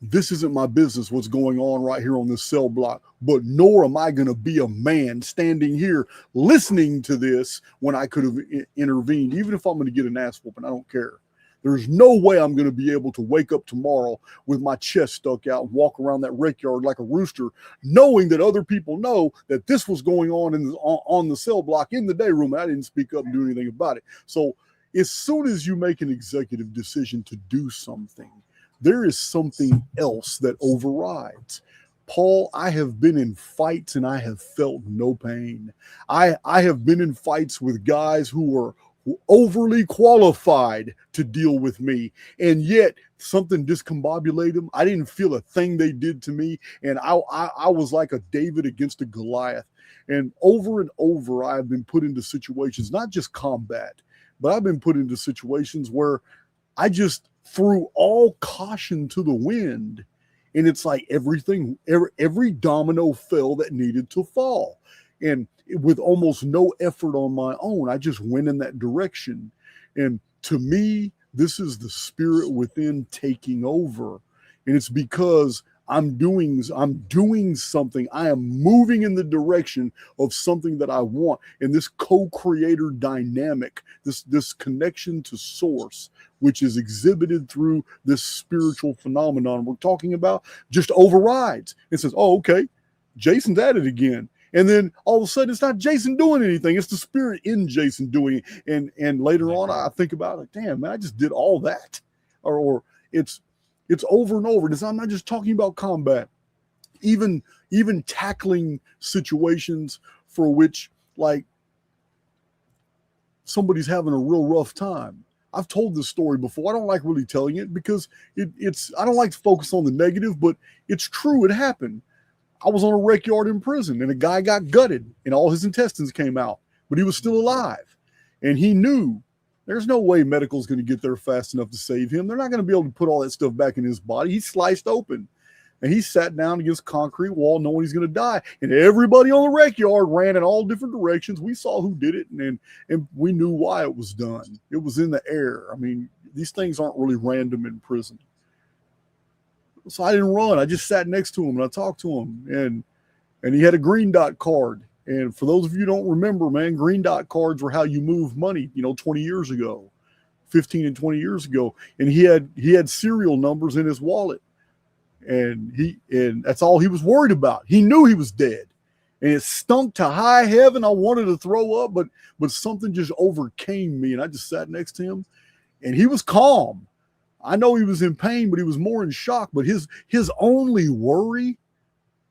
this isn't my business what's going on right here on this cell block, but nor am I going to be a man standing here listening to this when I could have intervened. Even if I'm going to get an ass whooping, I don't care. There's no way I'm going to be able to wake up tomorrow with my chest stuck out and walk around that rec yard like a rooster, knowing that other people know that this was going on on the cell block in the day room. And I didn't speak up and do anything about it. So as soon as you make an executive decision to do something, there is something else that overrides. Paul, I have been in fights and I have felt no pain. I have been in fights with guys who were overly qualified to deal with me, and yet something discombobulated them. I didn't feel a thing they did to me, and I was like a David against a Goliath. And over, I have been put into situations, not just combat, but I've been put into situations where I just threw all caution to the wind. And it's like every domino fell that needed to fall. And with almost no effort on my own, I just went in that direction. And to me, this is the spirit within taking over. And it's because I'm doing something. I am moving in the direction of something that I want. And this co-creator dynamic, this connection to source, which is exhibited through this spiritual phenomenon we're talking about, just overrides. It says, oh, okay, Jason's at it again. And then all of a sudden, it's not Jason doing anything. It's the spirit in Jason doing it. And later on, I think about it, like, damn, man, I just did all that. Or it's over and over. I'm not just talking about combat. Even tackling situations for which, like, somebody's having a real rough time. I've told this story before. I don't like really telling it because I don't like to focus on the negative, but it's true. It happened. I was on a rec yard in prison, and a guy got gutted, and all his intestines came out, but he was still alive. And he knew there's no way medical's going to get there fast enough to save him. They're not going to be able to put all that stuff back in his body. He's sliced open. And he sat down against a concrete wall knowing he's going to die. And everybody on the rec yard ran in all different directions. We saw who did it, and we knew why it was done. It was in the air. I mean, these things aren't really random in prison. So I didn't run. I just sat next to him, and I talked to him. And he had a green dot card. And for those of you who don't remember, man, green dot cards were how you move money, 20 years ago, 15 and 20 years ago. And he had serial numbers in his wallet. And that's all he was worried about. He knew he was dead, and it stunk to high heaven. I wanted to throw up, but something just overcame me, and I just sat next to him, and he was calm. I know he was in pain, but he was more in shock. But his only worry,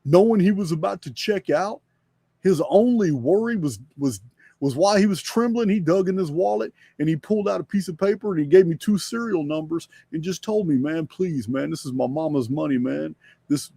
knowing he was about to check out, his only worry was while he was trembling, he dug in his wallet and he pulled out a piece of paper and he gave me 2 serial numbers and just told me, man, please, man, this is my mama's money, man.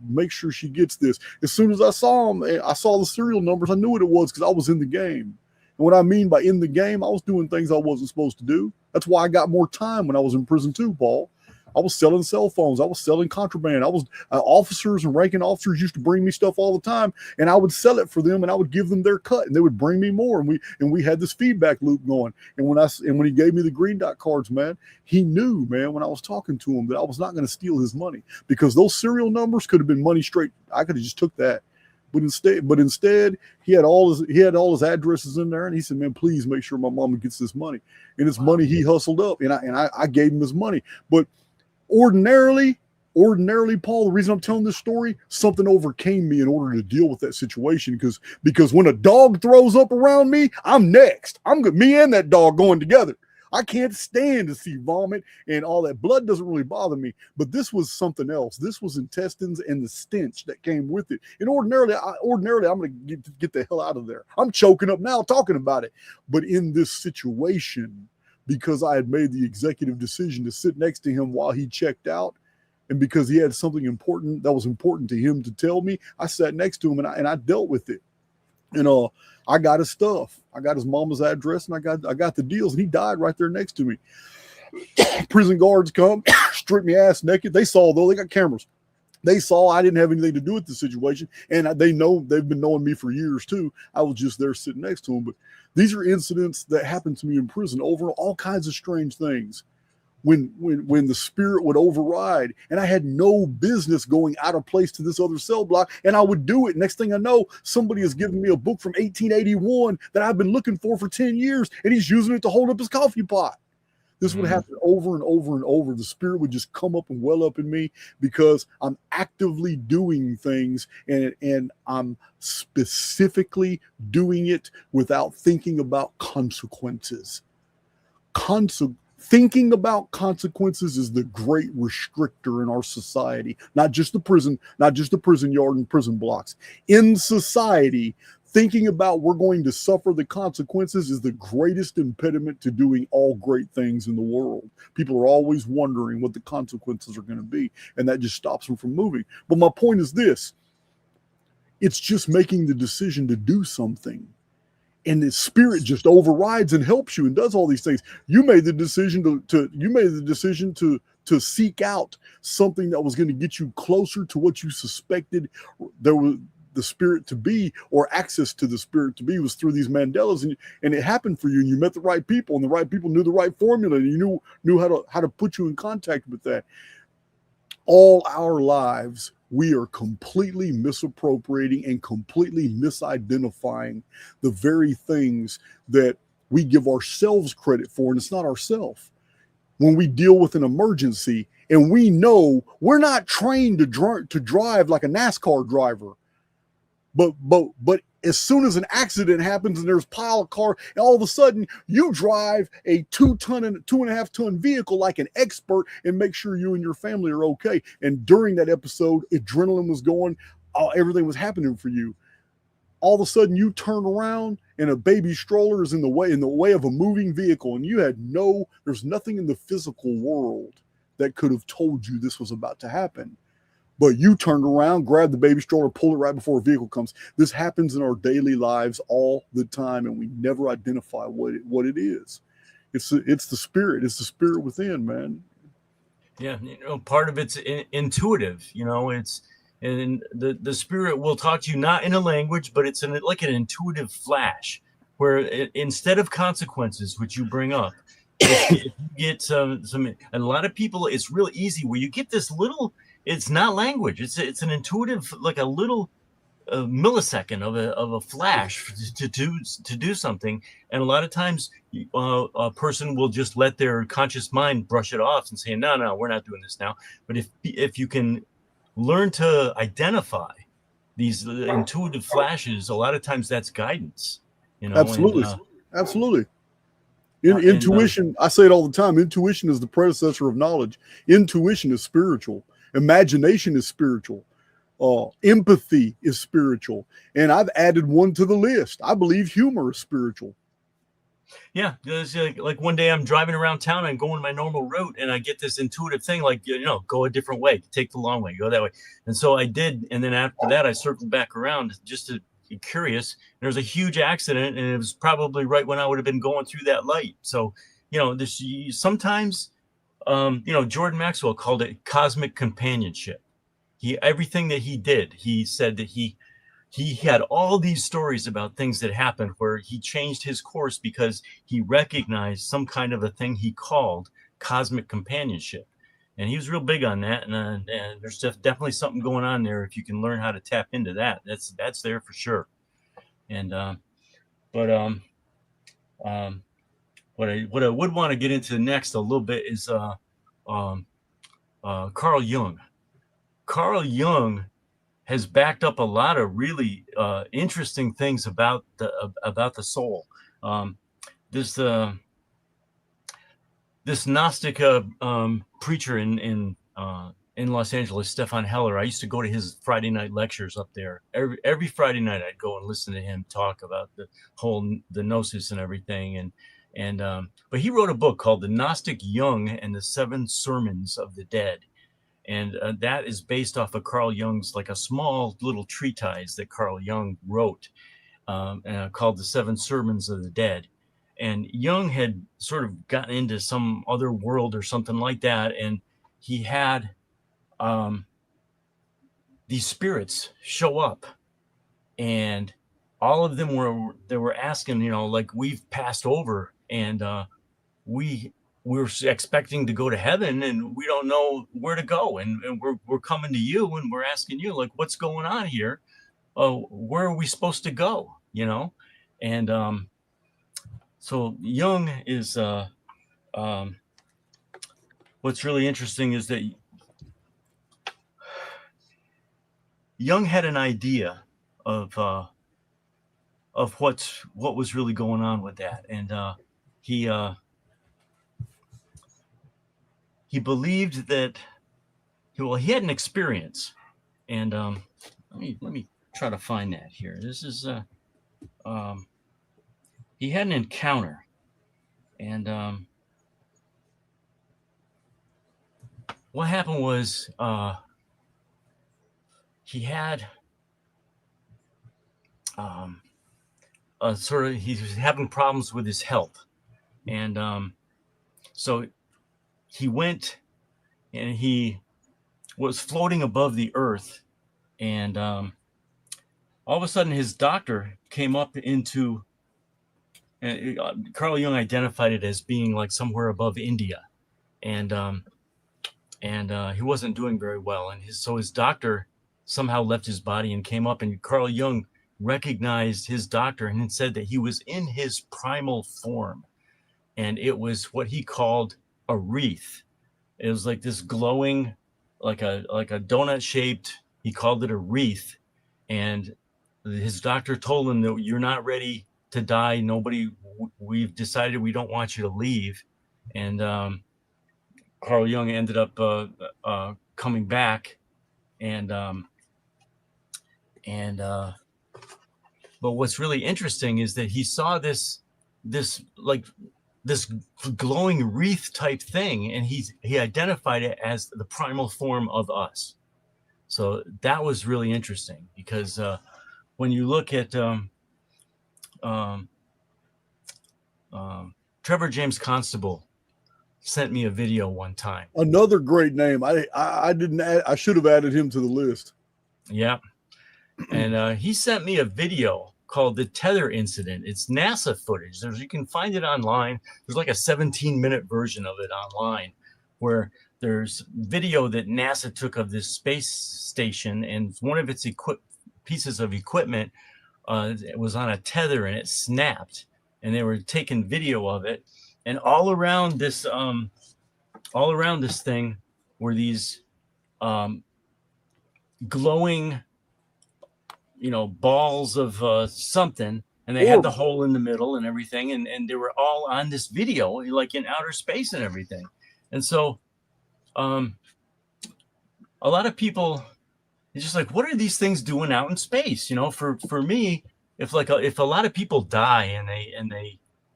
Make sure she gets this. As soon as I saw him, I saw the serial numbers. I knew what it was because I was in the game. And what I mean by in the game, I was doing things I wasn't supposed to do. That's why I got more time when I was in prison too, Paul. I was selling cell phones. I was selling contraband. Officers and ranking officers used to bring me stuff all the time, and I would sell it for them, and I would give them their cut, and they would bring me more, and we had this feedback loop going. And when he gave me the green dot cards, man, he knew, man, when I was talking to him that I was not going to steal his money, because those serial numbers could have been money straight. I could have just took that. But instead, he had all his addresses in there, and he said, "Man, please make sure my mama gets this money." And it's money he hustled up, and I gave him his money. But ordinarily, Paul, the reason I'm telling this story, something overcame me in order to deal with that situation. Because when a dog throws up around me, I'm next. Me and that dog going together. I can't stand to see vomit and all that. Blood doesn't really bother me, but this was something else. This was intestines and the stench that came with it. And ordinarily, I'm going to get the hell out of there. I'm choking up now talking about it. But in this situation, because I had made the executive decision to sit next to him while he checked out, and because he had something important that was important to him to tell me, I sat next to him and I dealt with it. And I got his stuff. I got his mama's address, and I got the deals, and he died right there next to me. Prison guards come, strip me ass naked. They saw, though, they got cameras. They saw I didn't have anything to do with the situation, and they've been knowing me for years too. I was just there sitting next to him. But these are incidents that happened to me in prison over all kinds of strange things. When the spirit would override, and I had no business going out of place to this other cell block, and I would do it. Next thing I know, somebody has given me a book from 1881 that I've been looking for 10 years, and he's using it to hold up his coffee pot. This would happen over and over and over. The spirit would just come up and well up in me because I'm actively doing things, and I'm specifically doing it without thinking about consequences. Thinking about consequences is the great restrictor in our society, not just the prison yard and prison blocks. In society, thinking about we're going to suffer the consequences is the greatest impediment to doing all great things in the world. People are always wondering what the consequences are going to be, and that just stops them from moving. But my point is this: it's just making the decision to do something. And the spirit just overrides and helps you and does all these things. You made the decision to seek out something that was going to get you closer to what you suspected there was the spirit to be, or access to the spirit to be, was through these Mandelas, and it happened for you, and you met the right people, and the right people knew the right formula, and you knew how to put you in contact with that. All our lives, we are completely misappropriating and completely misidentifying the very things that we give ourselves credit for, and it's not ourselves. When we deal with an emergency, and we know we're not trained to drive like a NASCAR driver, but as soon as an accident happens and there's a pile of car, and all of a sudden you drive a 2.5 ton vehicle like an expert and make sure you and your family are okay. And during that episode, adrenaline was going, everything was happening for you. All of a sudden you turn around and a baby stroller is in the way of a moving vehicle, and there's nothing in the physical world that could have told you this was about to happen. But you turned around, grabbed the baby stroller, pulled it right before a vehicle comes. This happens in our daily lives all the time, and we never identify what it is. It's the spirit. It's the spirit within, man. Yeah, part of it's intuitive. And the spirit will talk to you not in a language, but it's like an intuitive flash, where instead of consequences, which you bring up, if you get some, and a lot of people, it's real easy where you get this little. It's not language. It's an intuitive, like a little millisecond of a flash to do something. And a lot of times, a person will just let their conscious mind brush it off and say, "No, we're not doing this now." But if you can learn to identify these intuitive flashes, a lot of times that's guidance. Absolutely, absolutely. Intuition. I say it all the time. Intuition is the predecessor of knowledge. Intuition is spiritual. Imagination is spiritual. Empathy is spiritual. And I've added one to the list. I believe humor is spiritual. Yeah, like one day I'm driving around town and going my normal route, and I get this intuitive thing, like, go a different way, take the long way, go that way. And so I did, and then after that, I circled back around just to be curious. There was a huge accident, and it was probably right when I would have been going through that light. So, sometimes. Jordan Maxwell called it cosmic companionship. Everything that he did, he said that he had all these stories about things that happened where he changed his course because he recognized some kind of a thing he called cosmic companionship. And he was real big on that. And there's definitely something going on there. If you can learn how to tap into that, that's there for sure. And, what I would want to get into next a little bit is Carl Jung. Carl Jung has backed up a lot of really interesting things about the soul. This Gnostic preacher in Los Angeles, Stefan Heller. I used to go to his Friday night lectures up there. Every Friday night, I'd go and listen to him talk about the gnosis and everything. But he wrote a book called The Gnostic Jung and the Seven Sermons of the Dead. And that is based off of Carl Jung's, like a small little treatise that Carl Jung wrote called The Seven Sermons of the Dead. And Jung had sort of gotten into some other world or something like that. And he had these spirits show up. And all of them were asking, like, we've passed over. And we're expecting to go to heaven, and we don't know where to go. And we're coming to you, and we're asking you, like, what's going on here? Where are we supposed to go? And so Jung is what's really interesting is that Jung had an idea of what was really going on with that, and he he believed that, well, he had an experience, and let me try to find that here. This is he had an encounter, and what happened was he had he was having problems with his health, and so he went and he was floating above the earth, and all of a sudden his doctor came up into, and Carl Jung identified it as being like somewhere above India, and he wasn't doing very well, and so his doctor somehow left his body and came up, and Carl Jung recognized his doctor and said that he was in his primal form, and it was what he called a wreath. It was like this glowing, like a donut shaped, he called it a wreath, and his doctor told him that you're not ready to die. We've decided we don't want you to leave. And Carl Jung ended up coming back, but what's really interesting is that he saw this glowing wreath type thing, and he identified it as the primal form of us. So that was really interesting, because when you look at Trevor James Constable sent me a video one time. Another great name. I should have added him to the list. Yeah. And he sent me a video called The Tether Incident. It's NASA footage. You can find it online. There's like a 17-minute version of it online, where there's video that NASA took of this space station, and one of its pieces of equipment it was on a tether, and it snapped, and they were taking video of it, and all around this thing were these glowing, balls of something, and they had the hole in the middle and everything, and they were all on this video, like in outer space and everything. And so a lot of people, it's just like, what are these things doing out in space? For me, if a lot of people die and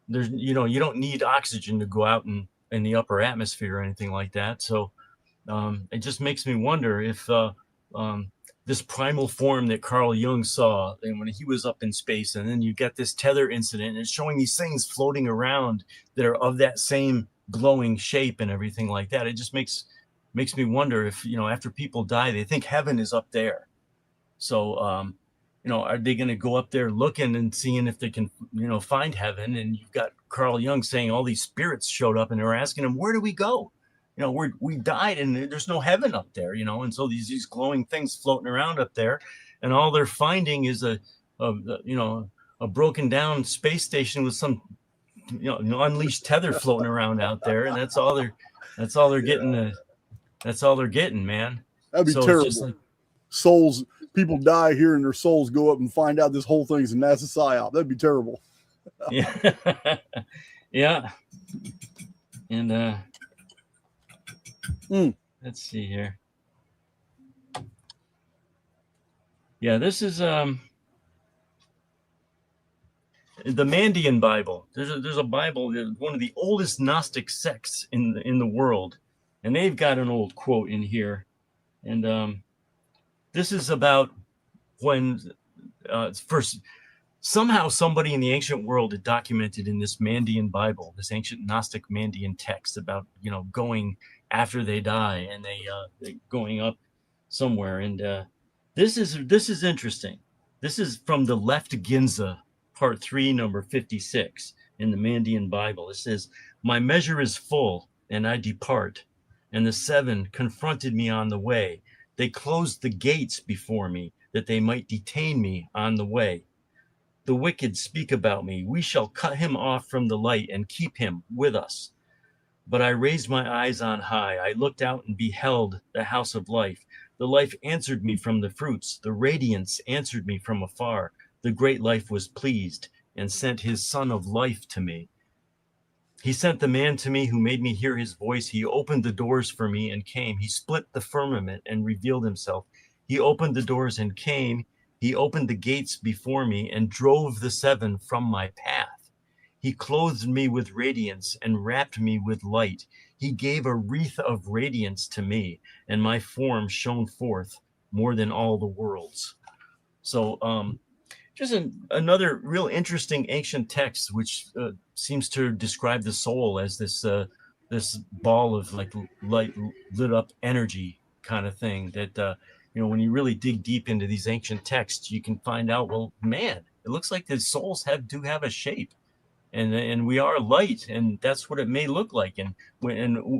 there's, you don't need oxygen to go out in the upper atmosphere or anything like that. So it just makes me wonder if this primal form that Carl Jung saw, and when he was up in space, and then you get this tether incident, and it's showing these things floating around that are of that same glowing shape and everything like that. It just makes me wonder if, after people die, they think heaven is up there. So, are they going to go up there looking and seeing if they can, find heaven? And you've got Carl Jung saying all these spirits showed up and they were asking him, where do we go? We died and there's no heaven up there, and so these glowing things floating around up there, and all they're finding is a broken down space station with some, unleashed tether floating around out there, and that's all they're getting. That's all they're getting, man. That'd be terrible. Like, souls, people die here, and their souls go up and find out this whole thing's a NASA psyop. That'd be terrible. Yeah, yeah, and let's see here. Yeah, this is the Mandean Bible. There's a Bible, one of the oldest Gnostic sects in the world, and they've got an old quote in here, and this is about when first somehow somebody in the ancient world had documented in this Mandean Bible, this ancient Gnostic Mandean text about going after they die, and they going up somewhere, and this is interesting. This is from the Left Ginza, part 3, number 56 in the Mandean Bible. It says, "My measure is full, and I depart, and the 7 confronted me on the way. They closed the gates before me, that they might detain me on the way. The wicked speak about me. We shall cut him off from the light and keep him with us. But I raised my eyes on high. I looked out and beheld the house of life. The life answered me from the fruits. The radiance answered me from afar. The great life was pleased and sent his son of life to me." He sent the man to me who made me hear his voice. He opened the doors for me and came. He split the firmament and revealed himself. He opened the doors and came. He opened the gates before me and drove the seven from my path. He clothed me with radiance and wrapped me with light. He gave a wreath of radiance to me, and my form shone forth more than all the worlds. So, just another real interesting ancient text, which seems to describe the soul as this this ball of like light, lit up energy kind of thing. That when you really dig deep into these ancient texts, you can find out, well, man, it looks like the souls do have a shape, and we are light, and that's what it may look like. And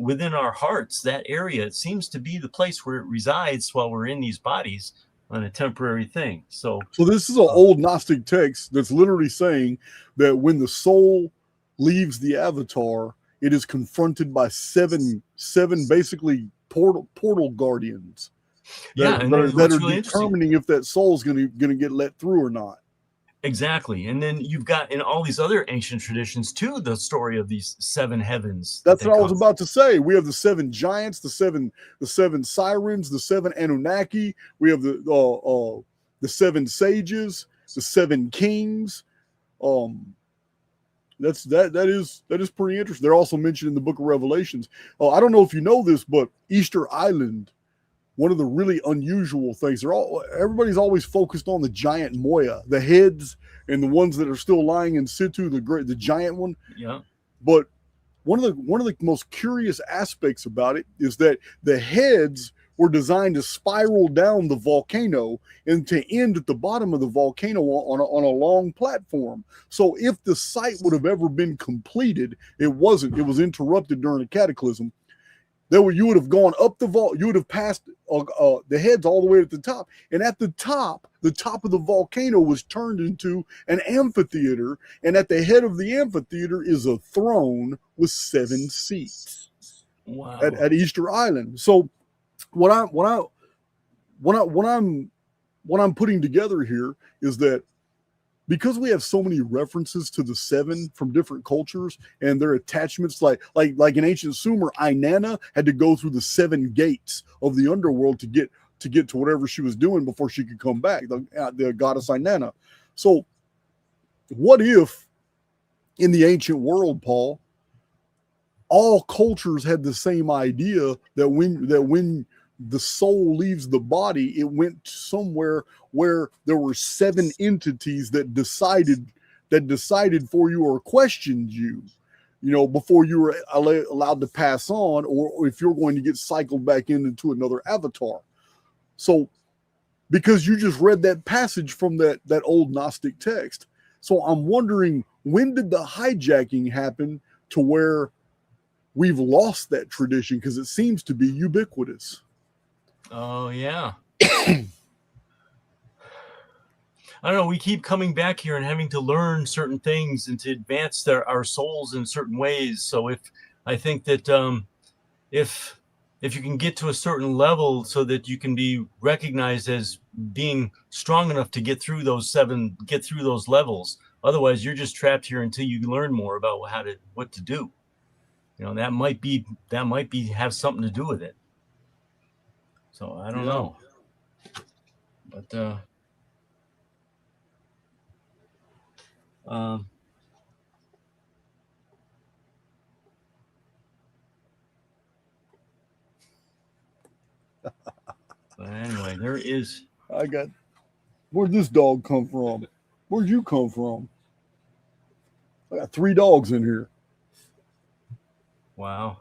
within our hearts, that area, it seems to be the place where it resides while we're in these bodies on a temporary thing. So this is an old Gnostic text that's literally saying that when the soul leaves the avatar, it is confronted by seven basically portal guardians. That are really determining if that soul is going to get let through or not. Exactly. And then you've got in all these other ancient traditions too, the story of these seven heavens. That's what I was about to say. We have the seven giants, the seven sirens, the seven Anunnaki. We have the seven sages, the seven kings. That is pretty interesting. They're also mentioned in the Book of Revelations. I don't know if you know this, but Easter Island, one of the really unusual things, everybody's always focused on the giant Moya, the heads, and the ones that are still lying in situ, the giant one. Yeah. But one of the most curious aspects about it is that the heads were designed to spiral down the volcano and to end at the bottom of the volcano on a long platform. So if the site would have ever been completed, it wasn't. It was interrupted during a cataclysm. You would have gone up the vault. You would have passed the heads all the way at the top. And at the top of the volcano was turned into an amphitheater. And at the head of the amphitheater is a throne with 7 seats. Wow. At Easter Island. So what I'm putting together here is that because we have so many references to the 7 from different cultures and their attachments, like in ancient Sumer, Inanna had to go through the 7 gates of the underworld to get to whatever she was doing before she could come back, the goddess Inanna. So what if in the ancient world, Paul, all cultures had the same idea that when the soul leaves the body, it went somewhere where there were 7 entities that decided for you or questioned you, before you were allowed to pass on, or if you're going to get cycled back into another avatar. So, because you just read that passage from that old Gnostic text. So I'm wondering, when did the hijacking happen to where we've lost that tradition? Because it seems to be ubiquitous. Oh, yeah. I don't know. We keep coming back here and having to learn certain things and to advance our souls in certain ways. So I think that if you can get to a certain level so that you can be recognized as being strong enough to get through those levels, otherwise you're just trapped here until you learn more about what to do. That might have something to do with it. So I don't know, but but anyway, there is. Where'd this dog come from? Where'd you come from? I got 3 dogs in here. Wow.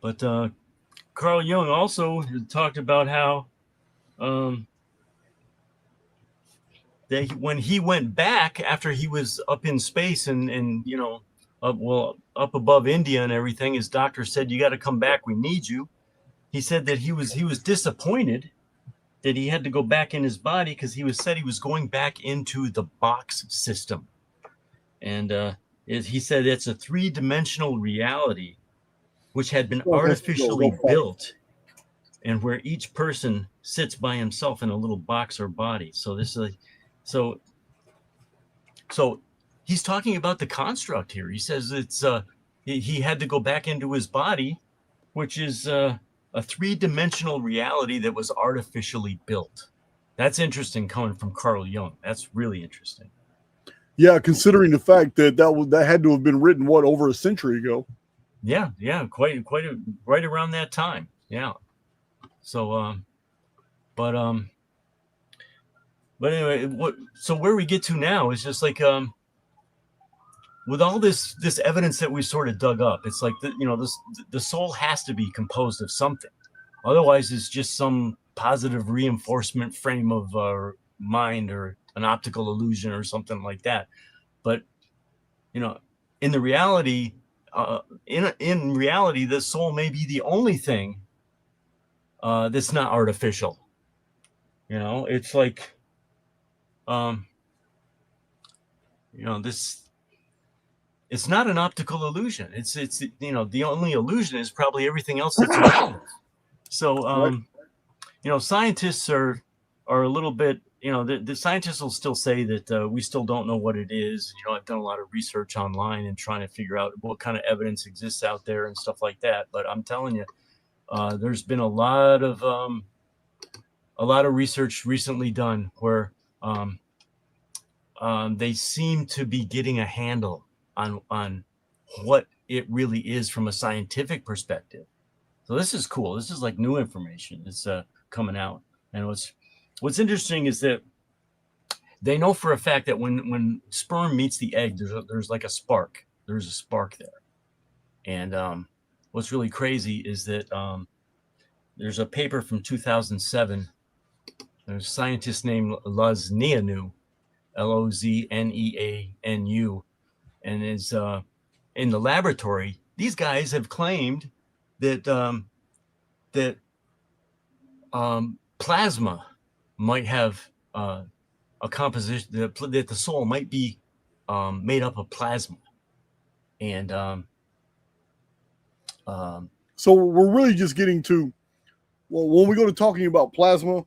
But Carl Jung also talked about how that when he went back after he was up in space and up above India and everything, his doctor said, "You got to come back. We need you." He said that he was disappointed that he had to go back in his body because he was going back into the box system, and he said it's a 3-dimensional reality which had been artificially built, and where each person sits by himself in a little box or body. So this is So he's talking about the construct here. He says it's he had to go back into his body, which is a three-dimensional reality that was artificially built. That's interesting coming from Carl Jung. That's really interesting. Yeah, considering the fact that that had to have been written over a century ago. Yeah, quite right around that time. Yeah. So, but anyway, so where we get to now is just like with all this evidence that we sort of dug up, it's like the soul has to be composed of something, otherwise it's just some positive reinforcement frame of our mind or an optical illusion or something like that. But in the reality, in reality, the soul may be the only thing that's not artificial. It's like this. It's not an optical illusion. It's the only illusion is probably everything else that's around. So scientists are a little bit, the scientists will still say that we still don't know what it is. I've done a lot of research online and trying to figure out what kind of evidence exists out there and stuff like that. But I'm telling you, there's been a lot of research recently done where they seem to be getting a handle on what it really is from a scientific perspective. So this is cool. This is like new information that's coming out. And what's interesting is that they know for a fact that when sperm meets the egg, there's like a spark. There's a spark there. And what's really crazy is that there's a paper from 2007. There's a scientist named Lozneanu, Lozneanu, and is in the laboratory. These guys have claimed that plasma might have a composition, that the soul might be made up of plasma. And so we're really just getting to, well, when we go to talking about plasma,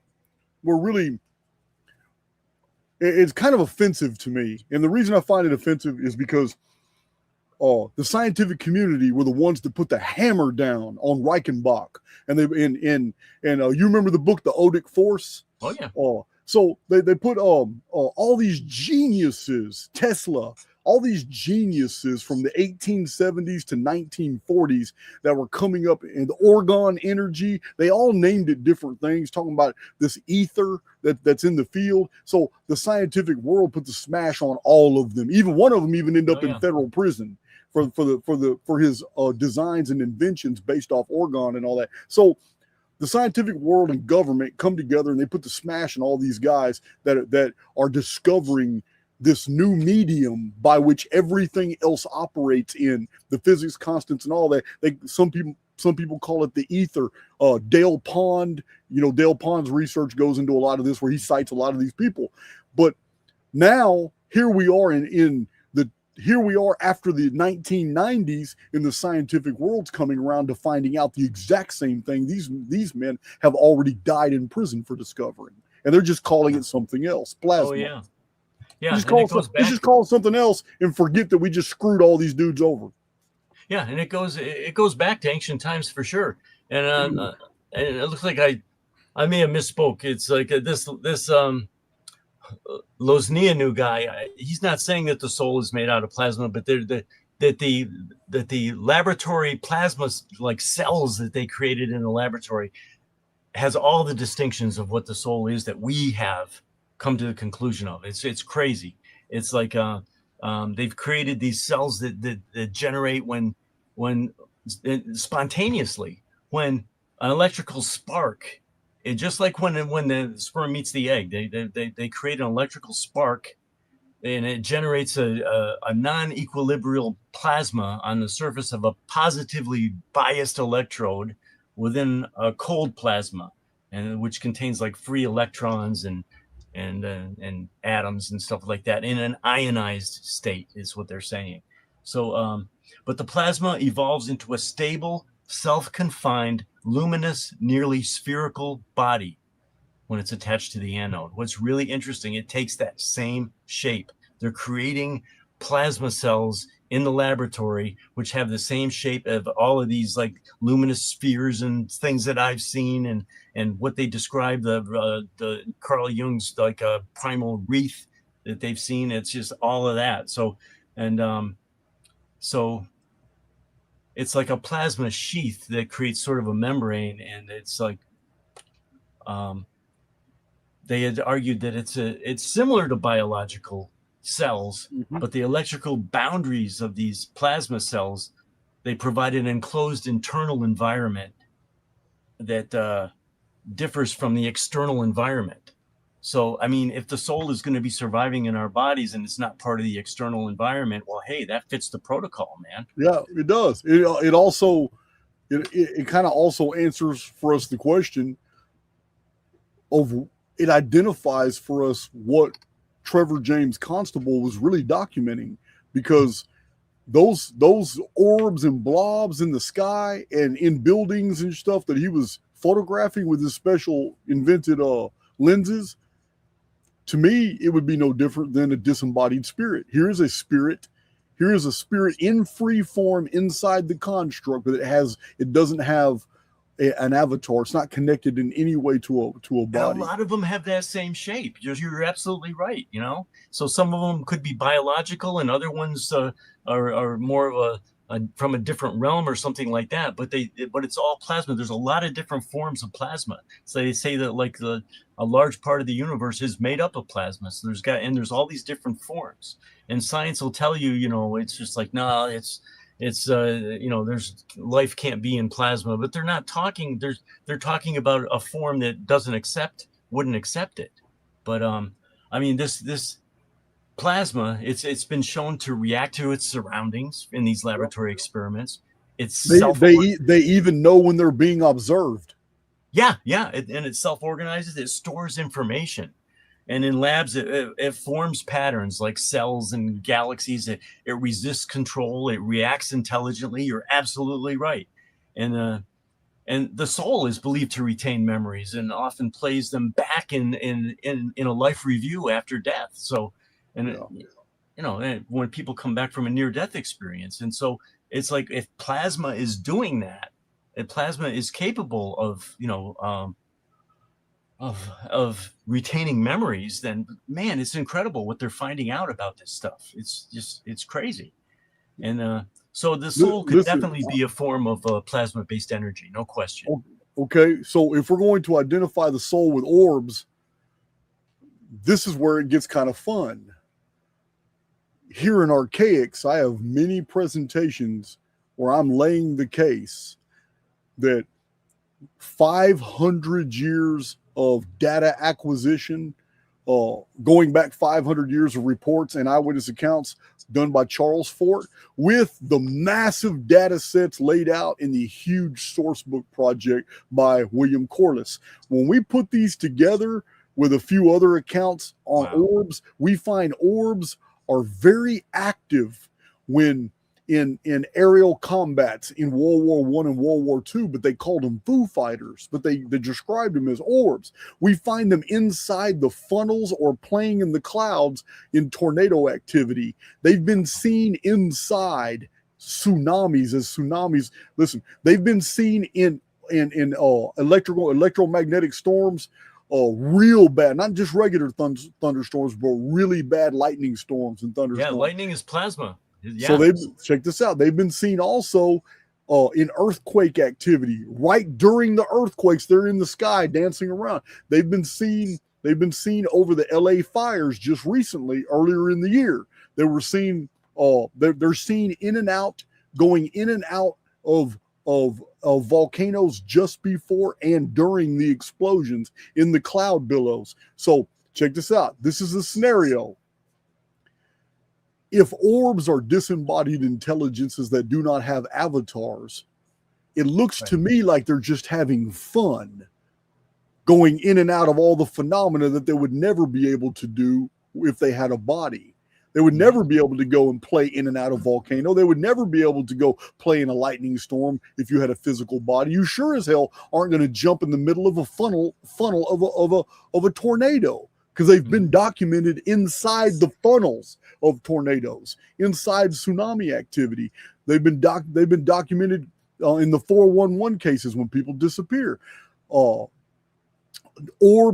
it's kind of offensive to me. And the reason I find it offensive is because the scientific community were the ones that put the hammer down on Reichenbach. And you remember the book, The Odic Force? Oh, yeah. So they put all these geniuses, Tesla, all these geniuses from the 1870s to 1940s that were coming up in the orgone energy. They all named it different things, talking about this ether that's in the field. So the scientific world put the smash on all of them. Even one of them even ended up in federal prison for his designs and inventions based off orgone and all that. So the scientific world and government come together and they put the smash on all these guys that are discovering this new medium by which everything else operates in, the physics constants and all that. Some people call it the ether. Dale Pond, Dale Pond's research goes into a lot of this, where he cites a lot of these people. But now here we are after the 1990s, and the scientific world's coming around to finding out the exact same thing. These men have already died in prison for discovering, and they're just calling it something else. Plasma. Oh yeah. Yeah, just call it something else and forget that we just screwed all these dudes over. Yeah, and it goes back to ancient times for sure. And it looks like I may have misspoke. It's like this Lozneanu guy. He's not saying that the soul is made out of plasma, but that the laboratory plasma, like cells that they created in the laboratory, has all the distinctions of what the soul is that we have come to the conclusion of. It's crazy. It's like they've created these cells that generate when spontaneously, when an electrical spark, just like when the sperm meets the egg, they create an electrical spark, and it generates a non-equilibrial plasma on the surface of a positively biased electrode within a cold plasma, and which contains like free electrons and atoms and stuff like that in an ionized state, is what they're saying. So, but the plasma evolves into a stable, self-confined, luminous, nearly spherical body when it's attached to the anode. What's really interesting, it takes that same shape They're creating plasma cells in the laboratory, which have the same shape of all of these like luminous spheres and things that I've seen, and what they describe the Carl Jung's like a primal wreath that they've seen. It's just all of that. So it's like a plasma sheath that creates sort of a membrane, and it's like they had argued that it's similar to biological cells, but the electrical boundaries of these plasma cells, they provide an enclosed internal environment that differs from the external environment. So, I mean, if the soul is going to be surviving in our bodies and it's not part of the external environment, well, hey, that fits the protocol, man. Yeah, it does. It also kind of also answers for us the question of, it identifies for us what Trevor James Constable was really documenting, because those orbs and blobs in the sky and in buildings and stuff that he was photographing with his special invented lenses, to me, it would be no different than a disembodied spirit. Here is a spirit in free form inside the construct, but it doesn't have an avatar. It's not connected in any way to a body. And a lot of them have that same shape. You're absolutely right. So some of them could be biological, and other ones are more of from a different realm or something like that. But it's all plasma. There's a lot of different forms of plasma. So they say that like a large part of the universe is made up of plasma. So there's all these different forms. And science will tell you, it's just like, no, it's there's life can't be in plasma, but they're not talking. They're talking about a form that wouldn't accept it. But I mean, this plasma, it's been shown to react to its surroundings in these laboratory experiments. They even know when they're being observed. Yeah, and it self-organizes. It stores information. And in labs, it forms patterns like cells and galaxies. It resists control. It reacts intelligently. You're absolutely right. And the soul is believed to retain memories and often plays them back in a life review after death. So, and when people come back from a near-death experience, and so it's like if plasma is doing that, if plasma is capable of retaining memories, then man, it's incredible what they're finding out about this stuff. It's crazy. And so the soul could definitely be a form of plasma-based energy, no question. Okay, so if we're going to identify the soul with orbs, this is where it gets kind of fun. Here in Archaix, I have many presentations where I'm laying the case that 500 years of data acquisition, going back 500 years of reports and eyewitness accounts done by Charles Fort, with the massive data sets laid out in the huge source book project by William Corliss. When we put these together with a few other accounts on orbs, we find orbs are very active when in aerial combats in World War I and World War II, but they called them Foo Fighters, but they described them as orbs. We find them inside the funnels or playing in the clouds in tornado activity. They've been seen inside tsunamis as tsunamis. Listen, they've been seen in electromagnetic storms, real bad, not just regular thunderstorms, but really bad lightning storms and thunderstorms. Yeah, lightning is plasma. Yeah. So check this out. They've been seen also in earthquake activity. Right during the earthquakes, they're in the sky dancing around. They've been seen over the LA fires just recently, earlier in the year. They were seen. They're seen going in and out of volcanoes just before and during the explosions in the cloud billows. So check this out. This is a scenario. If orbs are disembodied intelligences that do not have avatars, it looks to me like they're just having fun going in and out of all the phenomena that they would never be able to do if they had a body. They would never be able to go and play in and out of volcano. They would never be able to go play in a lightning storm if you had a physical body. You sure as hell aren't going to jump in the middle of a funnel of a tornado, because they've been documented inside the funnels of tornadoes, inside tsunami activity. They've been documented in the 411 cases when people disappear. Orbs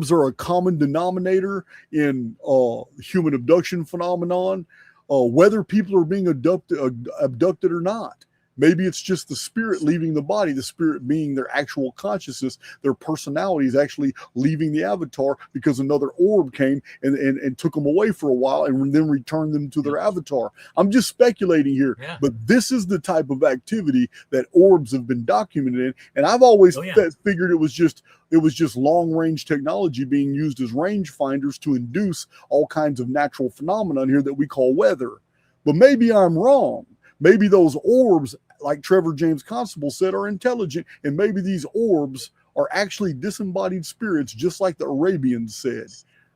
are a common denominator in human abduction phenomenon. Whether people are being abducted or not. Maybe it's just the spirit leaving the body, the spirit being their actual consciousness, their personality is actually leaving the avatar because another orb came and took them away for a while and then returned them to their avatar. I'm just speculating here, but this is the type of activity that orbs have been documented in. And I've always figured it was just long-range technology being used as rangefinders to induce all kinds of natural phenomena here that we call weather. But maybe I'm wrong. Maybe those orbs, like Trevor James Constable said, are intelligent, and maybe these orbs are actually disembodied spirits, just like the Arabians said.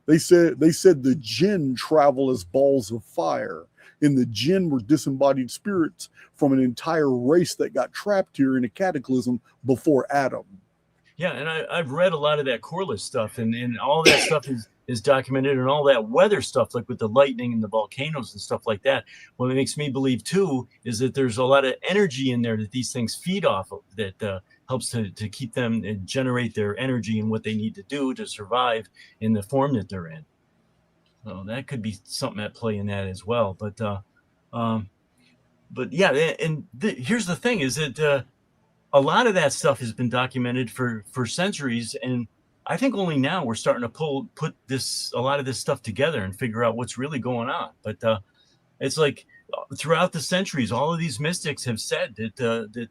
They said the jinn travel as balls of fire, and the jinn were disembodied spirits from an entire race that got trapped here in a cataclysm before Adam. Yeah, and I've read a lot of that coreless stuff, and all that stuff is documented, and all that weather stuff, like with the lightning and the volcanoes and stuff like that. What makes me believe too is that there's a lot of energy in there that these things feed off of that helps to keep them and generate their energy and what they need to do to survive in the form that they're in. So that could be something at play in that as well. But yeah, and here's the thing: is that a lot of that stuff has been documented for centuries, and I think only now we're starting to put a lot of this stuff together and figure out what's really going on. But it's like throughout the centuries, all of these mystics have said that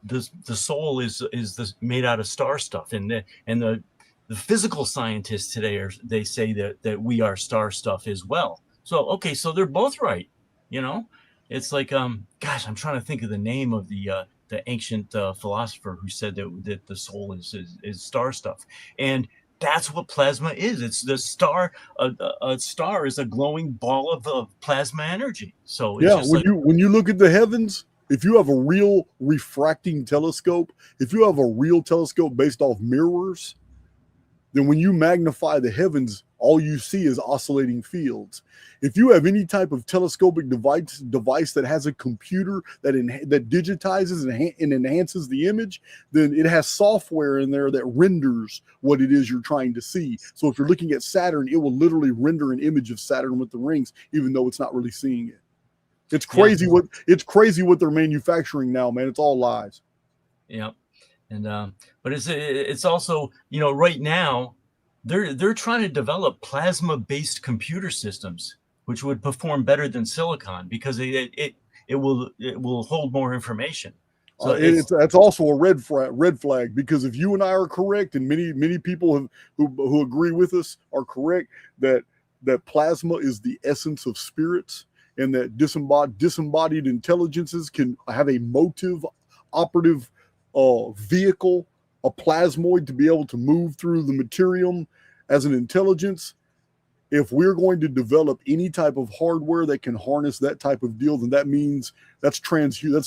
the soul is made out of star stuff, and the physical scientists today they say that we are star stuff as well. So okay, so they're both right, you know. It's like gosh, I'm trying to think of the name of the ancient philosopher who said that the soul is star stuff, and that's what plasma is. It's the star. A star is a glowing ball of plasma energy. So it's just when you look at the heavens, if you have a real refracting telescope, if you have a real telescope based off mirrors, then when you magnify the heavens, all you see is oscillating fields. If you have any type of telescopic device that has a computer that digitizes and enhances the image, then it has software in there that renders what it is you're trying to see. So if you're looking at Saturn, it will literally render an image of Saturn with the rings, even though it's not really seeing it. It's crazy what they're manufacturing now, man. It's all lies. Yeah. And but it's also, you know, right now they're trying to develop plasma-based computer systems which would perform better than silicon because it will hold more information. So that's also a red flag, because if you and I are correct, and many people who agree with us are correct, that plasma is the essence of spirits, and that disembodied intelligences can have a motive operative vehicle, a plasmoid, to be able to move through the materium as an intelligence. If we're going to develop any type of hardware that can harness that type of deal, then that means that's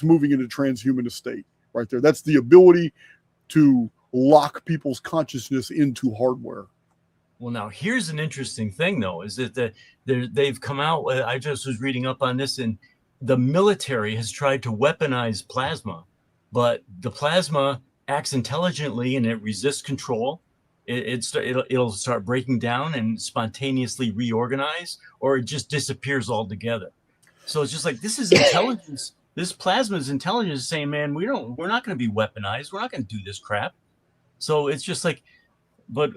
moving into transhuman state right there. That's the ability to lock people's consciousness into hardware. Well, now here's an interesting thing, though, is that they've come out. I just was reading up on this, and the military has tried to weaponize plasma, but the plasma acts intelligently and it resists control. It'll start breaking down and spontaneously reorganize, or it just disappears altogether. So it's just like, this is intelligence. This plasma is intelligence saying, man, we're not going to be weaponized. We're not going to do this crap. So it's just like, but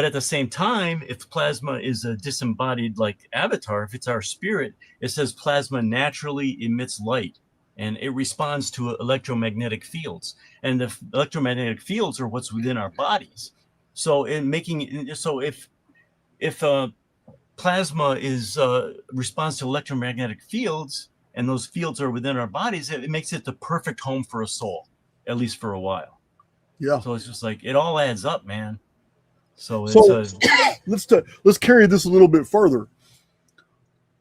at the same time, if plasma is a disembodied like avatar, if it's our spirit, it says plasma naturally emits light and it responds to electromagnetic fields, and the electromagnetic fields are what's within our bodies. So if plasma responds to electromagnetic fields, and those fields are within our bodies, it makes it the perfect home for a soul, at least for a while. Yeah. So it's just like, it all adds up, man. So let's carry this a little bit further.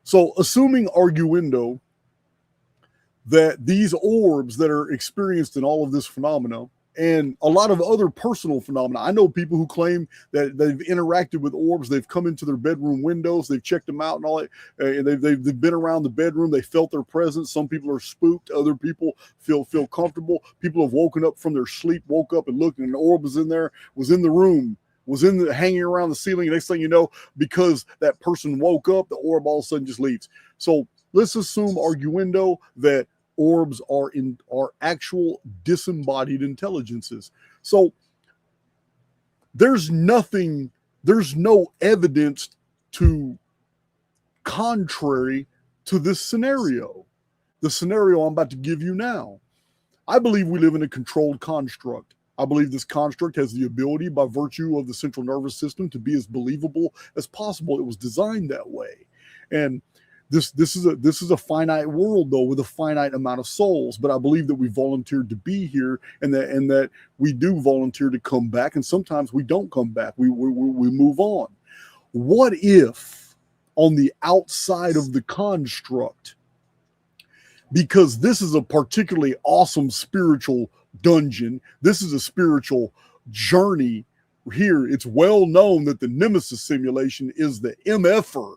So assuming arguendo that these orbs that are experienced in all of this phenomena and a lot of other personal phenomena. I know people who claim that they've interacted with orbs. They've come into their bedroom windows. They've checked them out and all that. And they've been around the bedroom. They felt their presence. Some people are spooked. Other people feel comfortable. People have woken up from their sleep, woke up and looked, and an orb was in there, was in the room, was hanging around the ceiling. And next thing you know, because that person woke up, the orb all of a sudden just leaves. So let's assume, arguendo, that orbs are actual disembodied intelligences. So there's no evidence to contrary to this scenario. The scenario I'm about to give you now. I believe we live in a controlled construct. I believe this construct has the ability, by virtue of the central nervous system, to be as believable as possible. It was designed that way. And this is a finite world, though, with a finite amount of souls. But I believe that we volunteered to be here, and that we do volunteer to come back. And sometimes we don't come back. We move on. What if on the outside of the construct, because this is a particularly awesome spiritual dungeon, this is a spiritual journey here. It's well known that the Nemesis simulation is the MFer.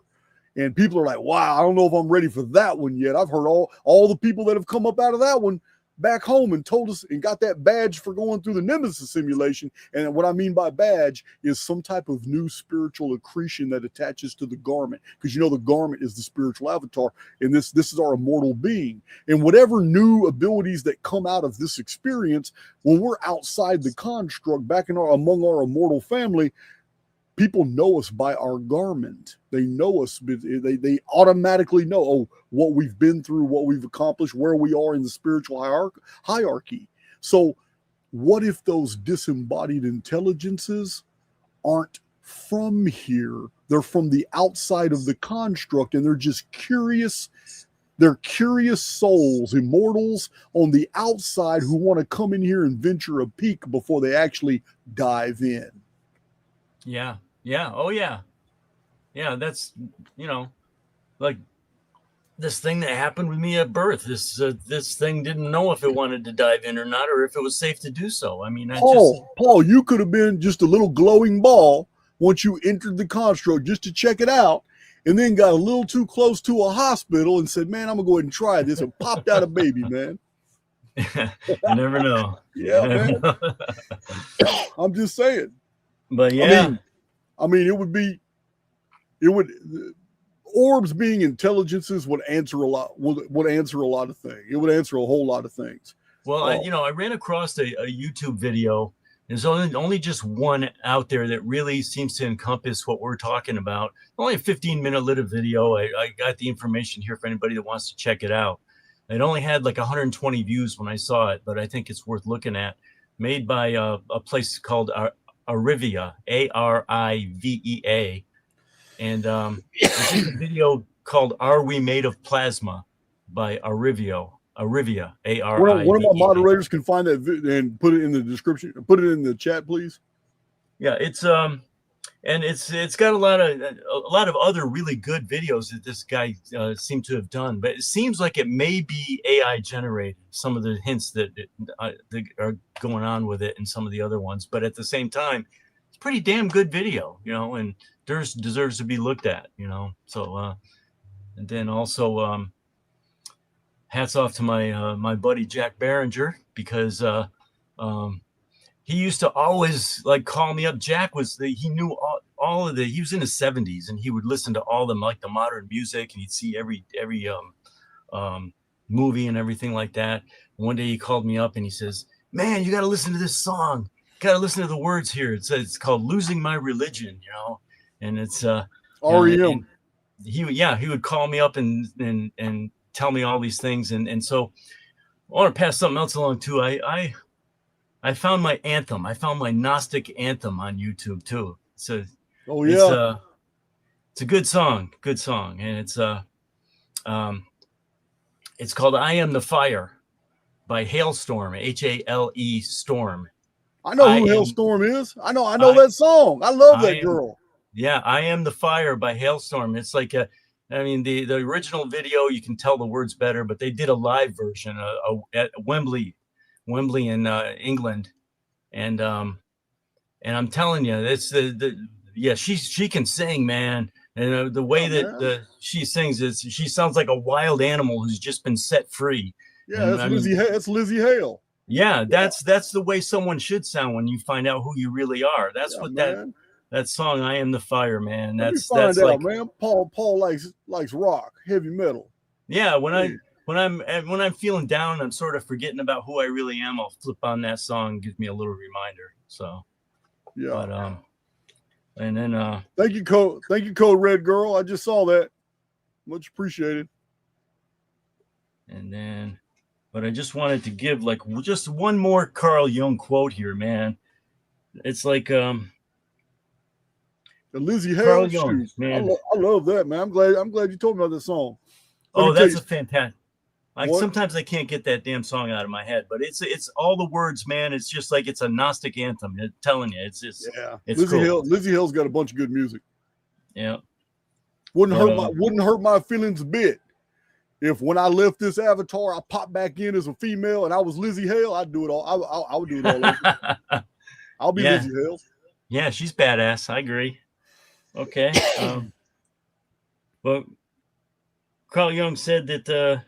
And people are like, wow, I don't know if I'm ready for that one yet. I've heard all the people that have come up out of that one back home and told us and got that badge for going through the Nemesis simulation. And what I mean by badge is some type of new spiritual accretion that attaches to the garment. Because the garment is the spiritual avatar. And this is our immortal being. And whatever new abilities that come out of this experience, when we're outside the construct, back among our immortal family, people know us by our garment. They know us. They automatically know, what we've been through, what we've accomplished, where we are in the spiritual hierarchy. So what if those disembodied intelligences aren't from here? They're from the outside of the construct, and they're just curious. They're curious souls, immortals on the outside who want to come in here and venture a peek before they actually dive in. Yeah. Oh, yeah. Yeah, that's, like this thing that happened with me at birth. This thing didn't know if it wanted to dive in or not, or if it was safe to do so. I mean, Paul, you could have been just a little glowing ball once you entered the construct just to check it out, and then got a little too close to a hospital and said, man, I'm going to go ahead and try this, and popped out a baby, man. You never know. Yeah, man. I'm just saying. But yeah. I mean, orbs being intelligences would answer a lot of things. It would answer a whole lot of things. Well, I ran across a YouTube video. There's only just one out there that really seems to encompass what we're talking about. Only a 15-minute little video. I got the information here for anybody that wants to check it out. It only had like 120 views when I saw it, but I think it's worth looking at. Made by a place called Archaix, Arivea, and it's a video called "Are We Made of Plasma" by Archaix, Arivea. One of my moderators can find that and put it in the description. Put it in the chat, please. Yeah, it's it's got a lot of other really good videos that this guy seemed to have done, but it seems like it may be AI generated. Some of the hints that are going on with it, and some of the other ones, but at the same time, it's pretty damn good video, and deserves to be looked at, So, and then also, hats off to my buddy Jack Barringer, because he used to always call me up. Jack he knew all of he was in his 70s, and he would listen to all the modern music, and he'd see every movie and everything like that. One day he called me up and he says, man, you got to listen to this song. Got to listen to the words here. It's called Losing My Religion, and it's REM. He would call me up and tell me all these things. And so I want to pass something else along too. I found my anthem. I found my Gnostic anthem on YouTube too. So, it's a good song, and it's called "I Am the Fire" by Hailstorm, Hale Storm. I know who Hailstorm is. I know that song. I love that girl. Yeah, "I Am the Fire" by Hailstorm. It's like the original video, you can tell the words better, but they did a live version at Wembley in England, And I'm telling you, it's yeah, she can sing, man. And the way that she sings is, she sounds like a wild animal who's just been set free. Yeah, And that's Lizzie Hale. Yeah, that's the way someone should sound when you find out who you really are. That's what that song, "I Am the Fire," man. That's out, like, man. Paul likes rock, heavy metal. Yeah, when I'm feeling down, I'm sort of forgetting about who I really am, I'll flip on that song, give me a little reminder. So yeah. But and then thank you, Code Red Girl. I just saw that. Much appreciated. And then, but I just wanted to give like just one more Carl Jung quote here, man. It's like the Lizzie Hale. Carl Jung, man. I love that, man. I'm glad you told me about this song. That's a fantastic. Sometimes I can't get that damn song out of my head, but it's all the words, man. It's just like it's a Gnostic anthem. I'm telling you, it's Lizzie Hale's got a bunch of good music. Yeah, wouldn't hurt my feelings a bit if when I left this avatar, I popped back in as a female and I was Lizzie Hale. I'd do it all. I would do it all over. I'll be Lizzie Hale. Yeah, she's badass. I agree. Okay, but Carl Jung said that.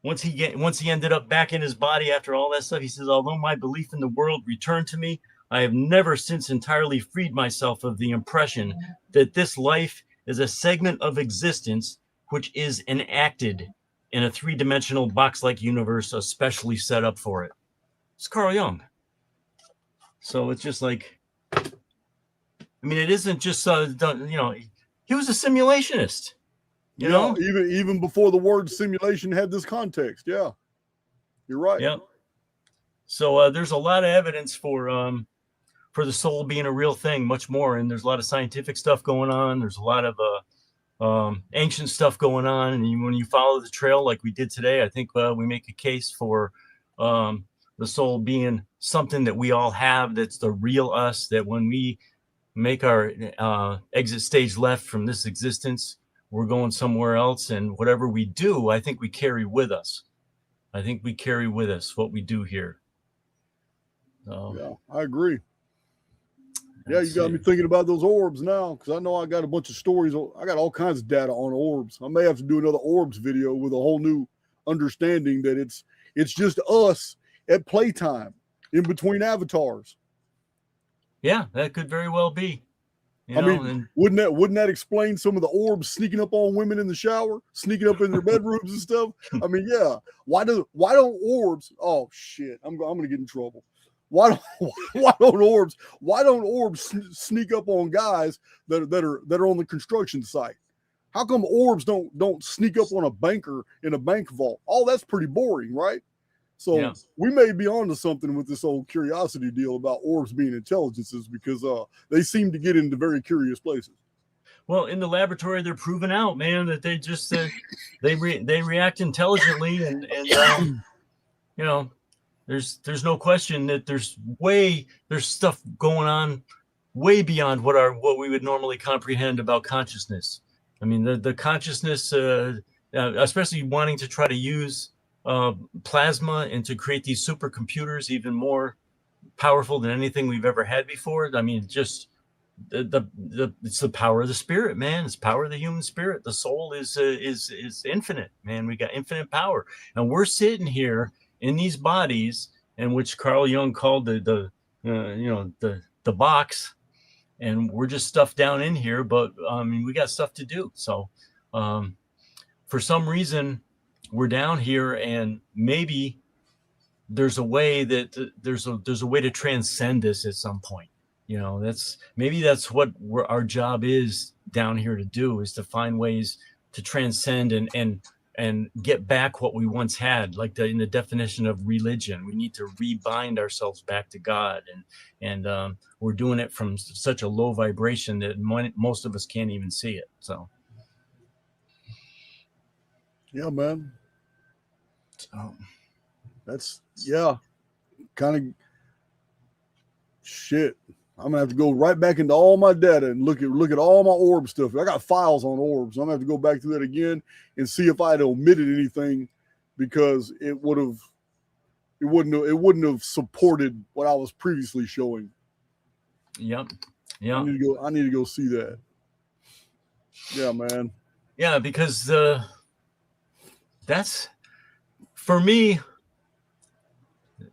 Once he ended up back in his body after all that stuff, he says, although my belief in the world returned to me, I have never since entirely freed myself of the impression that this life is a segment of existence which is enacted in a three-dimensional box-like universe especially set up for it. It's Carl Jung. So it's just like, I mean, it isn't just, he was a simulationist. You know, even before the word simulation had this context. Yeah, you're right. Yeah. So there's a lot of evidence for the soul being a real thing, much more. And there's a lot of scientific stuff going on. There's a lot of ancient stuff going on. And when you follow the trail like we did today, I think we make a case for the soul being something that we all have. That's the real us. That when we make our exit stage left from this existence, we're going somewhere else, and whatever we do, I think we carry with us. I think we carry with us what we do here. So, yeah, I agree. Yeah, you got me thinking about those orbs now, because I know I got a bunch of stories. I got all kinds of data on orbs. I may have to do another orbs video with a whole new understanding that it's just us at playtime in between avatars. Yeah, that could very well be. Wouldn't that explain some of the orbs sneaking up on women in the shower, sneaking up in their bedrooms and stuff? I mean, yeah. Why don't orbs? Oh shit! I'm gonna get in trouble. Why don't orbs sneak up on guys that are on the construction site? How come orbs don't sneak up on a banker in a bank vault? Oh, that's pretty boring, right? So we may be onto something with this old curiosity deal about orbs being intelligences, because they seem to get into very curious places. Well, in the laboratory, they're proving out, man, that they just they react intelligently, and there's no question that there's stuff going on way beyond what we would normally comprehend about consciousness. I mean, the consciousness, especially wanting to try to use plasma and to create these supercomputers even more powerful than anything we've ever had before. I mean, just it's the power of the spirit, man. It's the power of the human spirit. The soul is infinite, man. We got infinite power, and we're sitting here in these bodies, in which Carl Jung called the box, and we're just stuffed down in here. But I mean, we got stuff to do. So for some reason, we're down here, and maybe there's a way that there's a way to transcend this at some point. That's what our job is down here to do, is to find ways to transcend and get back what we once had. Like in the definition of religion, we need to rebind ourselves back to God, and we're doing it from such a low vibration that most of us can't even see it. So. Yeah, man. That's kind of shit. I'm gonna have to go right back into all my data and look at all my orb stuff. I got files on orbs. I'm gonna have to go back through that again and see if I had omitted anything, because it would have it wouldn't have supported what I was previously showing. Yep. I Yeah. need to go see that. Yeah, man. Yeah, because that's, for me,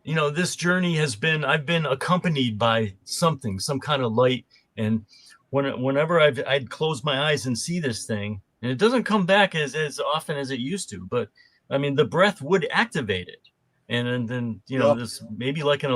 this journey I've been accompanied by something, some kind of light. And whenever I'd close my eyes and see this thing, and it doesn't come back as often as it used to, but I mean, the breath would activate it. And then, Yep. this maybe like an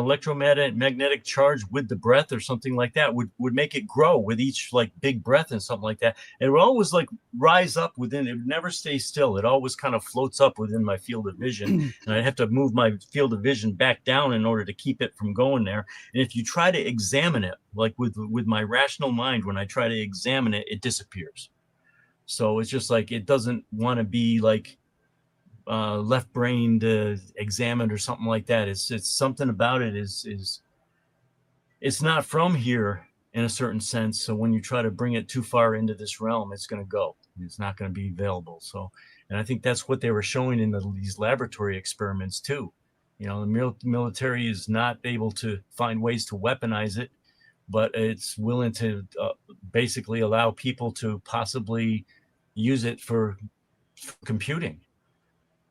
magnetic charge with the breath or something like that would make it grow with each like big breath and something like that. And it would always like rise up within, it would never stay still. It always kind of floats up within my field of vision. And I'd have to move my field of vision back down in order to keep it from going there. And if you try to examine it, like with my rational mind, when I try to examine it, it disappears. So it's just like, it doesn't want to be like, left brain examined or something like that. It's something about it is it's not from here in a certain sense. So when you try to bring it too far into this realm, it's going to go. It's not going to be available. So, and I think that's what they were showing in these laboratory experiments too. The military is not able to find ways to weaponize it, but it's willing to basically allow people to possibly use it for computing.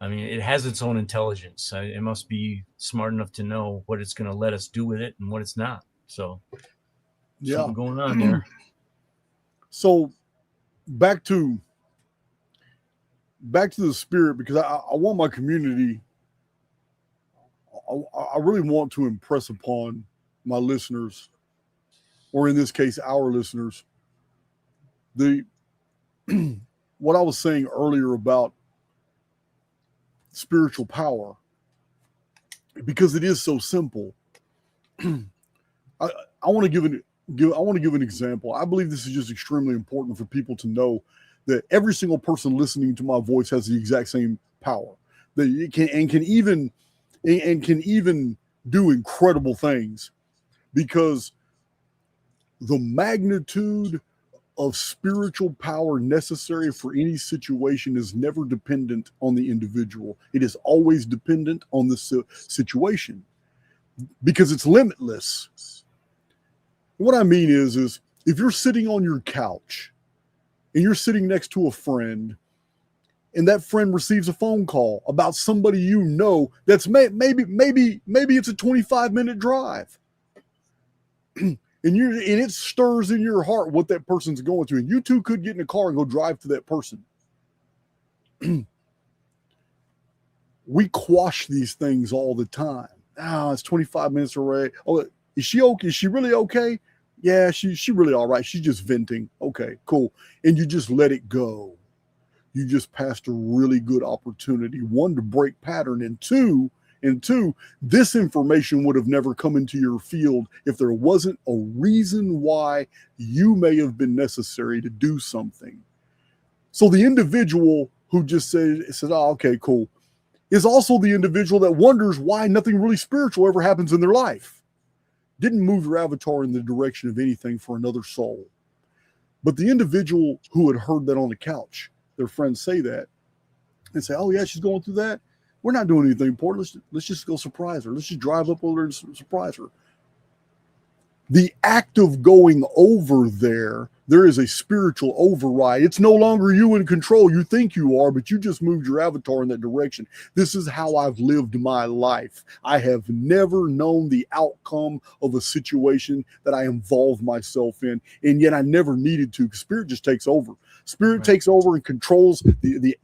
I mean, it has its own intelligence. It must be smart enough to know what it's going to let us do with it and what it's not. So, something going on there. So, back to the spirit, because I want my community. I really want to impress upon my listeners, or in this case, our listeners, what I was saying earlier about spiritual power, because it is so simple. I want to give an example. I believe this is just extremely important for people to know that every single person listening to my voice has the exact same power. That it can even do incredible things, because the magnitude of spiritual power necessary for any situation is never dependent on the individual. It is always dependent on the situation, because it's limitless. What I mean is if you're sitting on your couch and you're sitting next to a friend, and that friend receives a phone call about somebody that's maybe it's a 25-minute drive. And it stirs in your heart what that person's going through. And you two could get in a car and go drive to that person. We quash these things all the time. It's 25 minutes away. Oh, is she okay? Is she really okay? Yeah, she really all right. She's just venting. Okay, cool. And you just let it go. You just passed a really good opportunity. One, to break pattern, and two, this information would have never come into your field if there wasn't a reason why you may have been necessary to do something. So the individual who just said, oh, okay, cool, is also the individual that wonders why nothing really spiritual ever happens in their life. Didn't move your avatar in the direction of anything for another soul. But the individual who had heard that on the couch, their friends say that, and say, oh yeah, she's going through that. We're not doing anything important. Let's just go surprise her. Let's just drive up over there and surprise her. The act of going over there is a spiritual override. It's no longer you in control. You think you are, but you just moved your avatar in that direction. This is how I've lived my life. I have never known the outcome of a situation that I involved myself in, and yet I never needed to, because spirit just takes over. Spirit takes over and controls the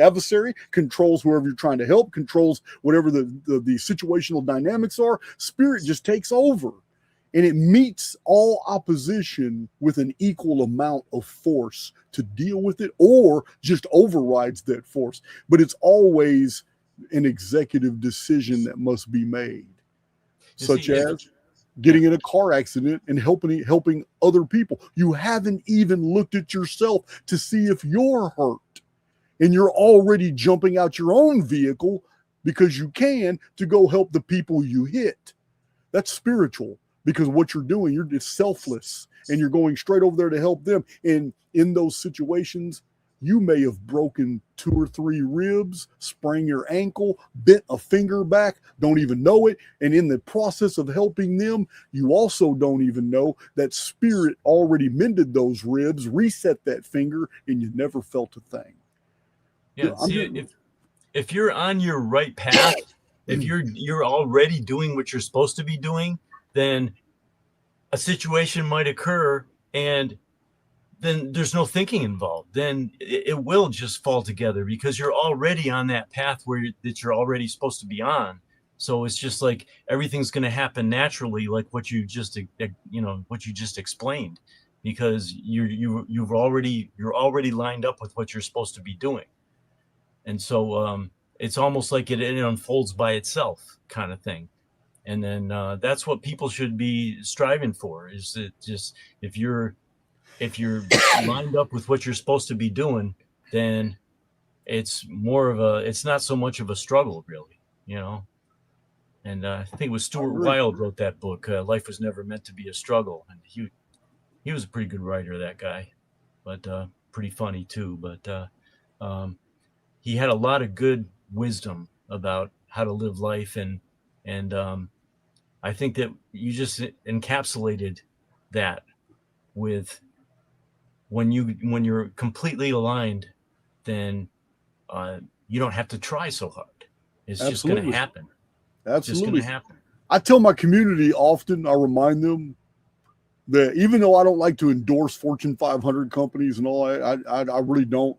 adversary, controls whoever you're trying to help, controls whatever the situational dynamics are. Spirit just takes over, and it meets all opposition with an equal amount of force to deal with it, or just overrides that force. But it's always an executive decision that must be made, such as getting in a car accident and helping other people. You haven't even looked at yourself to see if you're hurt, and you're already jumping out your own vehicle because you can, to go help the people you hit. That's spiritual, because what you're doing, you're just selfless, and you're going straight over there to help them. And in those situations, you may have broken 2 or 3 ribs, sprained your ankle, bent a finger back, don't even know it. And in the process of helping them, you also don't even know that spirit already mended those ribs, reset that finger, and you never felt a thing. Yeah. See, if you're on your right path, if you're already doing what you're supposed to be doing, then a situation might occur and then there's no thinking involved. Then it will just fall together because you're already on that path that you're already supposed to be on. So it's just like everything's going to happen naturally, like what you just explained, because you're already lined up with what you're supposed to be doing. And so it's almost like it unfolds by itself, kind of thing. And then that's what people should be striving for, is that just if you're lined up with what you're supposed to be doing, then it's not so much of a struggle, really, And I think it was Stuart Wilde wrote that book, Life Was Never Meant to Be a Struggle. And he was a pretty good writer, that guy, but pretty funny too. But he had a lot of good wisdom about how to live life. And I think that you just encapsulated that with when you're completely aligned, then you don't have to try so hard. It's just going to happen. Absolutely. It's just going to happen. I tell my community often, I remind them that even though I don't like to endorse Fortune 500 companies and all, I really don't.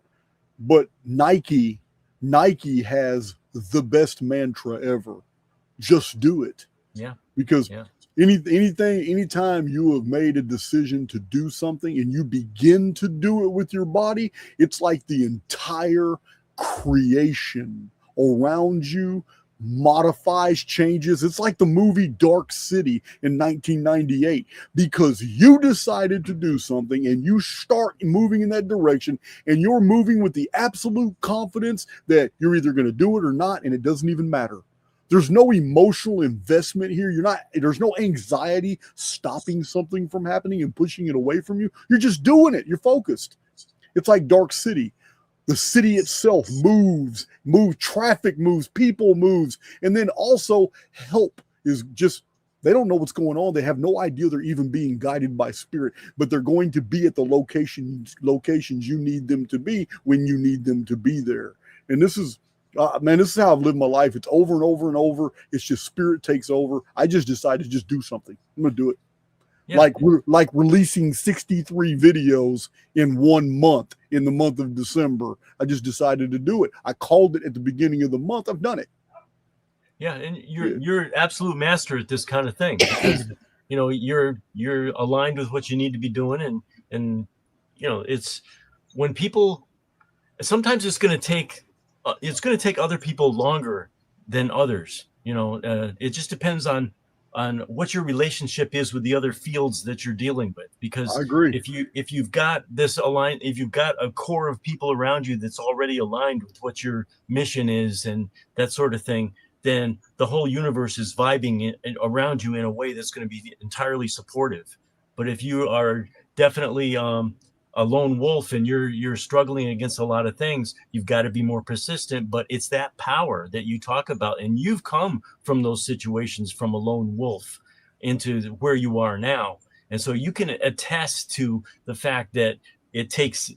But Nike has the best mantra ever. Just do it. Yeah. Because anytime you have made a decision to do something and you begin to do it with your body, it's like the entire creation around you modifies, changes. It's like the movie Dark City in 1998, because you decided to do something and you start moving in that direction, and you're moving with the absolute confidence that you're either going to do it or not, and it doesn't even matter. There's no emotional investment here. There's no anxiety stopping something from happening and pushing it away from you. You're just doing it. You're focused. It's like Dark City. The city itself moves, traffic moves, people moves. And then also help is just, they don't know what's going on. They have no idea they're even being guided by spirit, but they're going to be at the locations you need them to be when you need them to be there. And this is, this is how I've lived my life. It's over and over and over. It's just spirit takes over. I just decided to just do something. I'm going to do it. Yeah. Like releasing 63 videos in 1 month, in the month of December. I just decided to do it. I called it at the beginning of the month. I've done it. Yeah, and you're absolute master at this kind of thing, because you're aligned with what you need to be doing, and it's when people, sometimes it's going to take other people longer than others. It just depends on what your relationship is with the other fields that you're dealing with. Because I agree. If you've got if you've got a core of people around you that's already aligned with what your mission is and that sort of thing, then the whole universe is vibing around you in a way that's going to be entirely supportive. But if you are definitely a lone wolf and you're struggling against a lot of things, you've got to be more persistent. But it's that power that you talk about, and you've come from those situations, from a lone wolf into where you are now. And so you can attest to the fact that it takes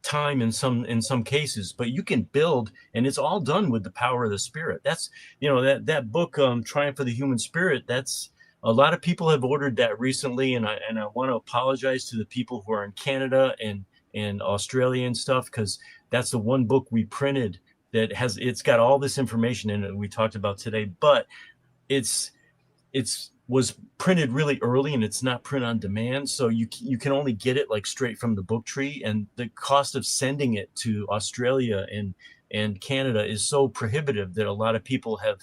time in some cases, but you can build, and it's all done with the power of the spirit. That's that book, Triumph of the Human Spirit, that's a lot of people have ordered that recently, and I want to apologize to the people who are in Canada and Australia and stuff, because that's the one book we printed that it's got all this information in it we talked about today, but it's was printed really early, and it's not print on demand, so you can only get it like straight from the book tree, and the cost of sending it to Australia and Canada is so prohibitive that a lot of people have,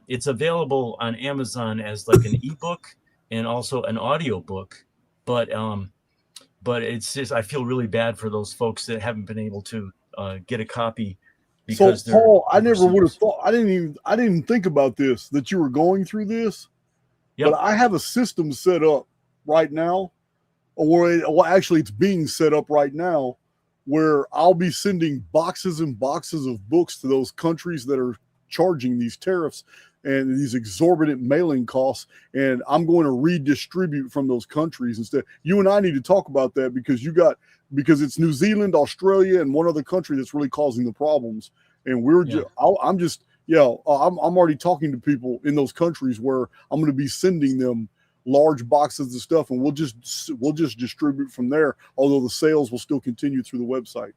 it's available on Amazon as like an ebook and also an audio book, but it's just, I feel really bad for those folks that haven't been able to get a copy. Because so Paul, I never would have thought, I didn't even think about this, that you were going through this. Yep. But I have a system set up right now, or actually it's being set up right now, where I'll be sending boxes and boxes of books to those countries that are charging these tariffs and these exorbitant mailing costs, and I'm going to redistribute from those countries instead. You and I need to talk about that because it's New Zealand, Australia, and one other country that's really causing the problems. And I'm already talking to people in those countries where I'm going to be sending them large boxes of stuff, and we'll just distribute from there, although the sales will still continue through the website.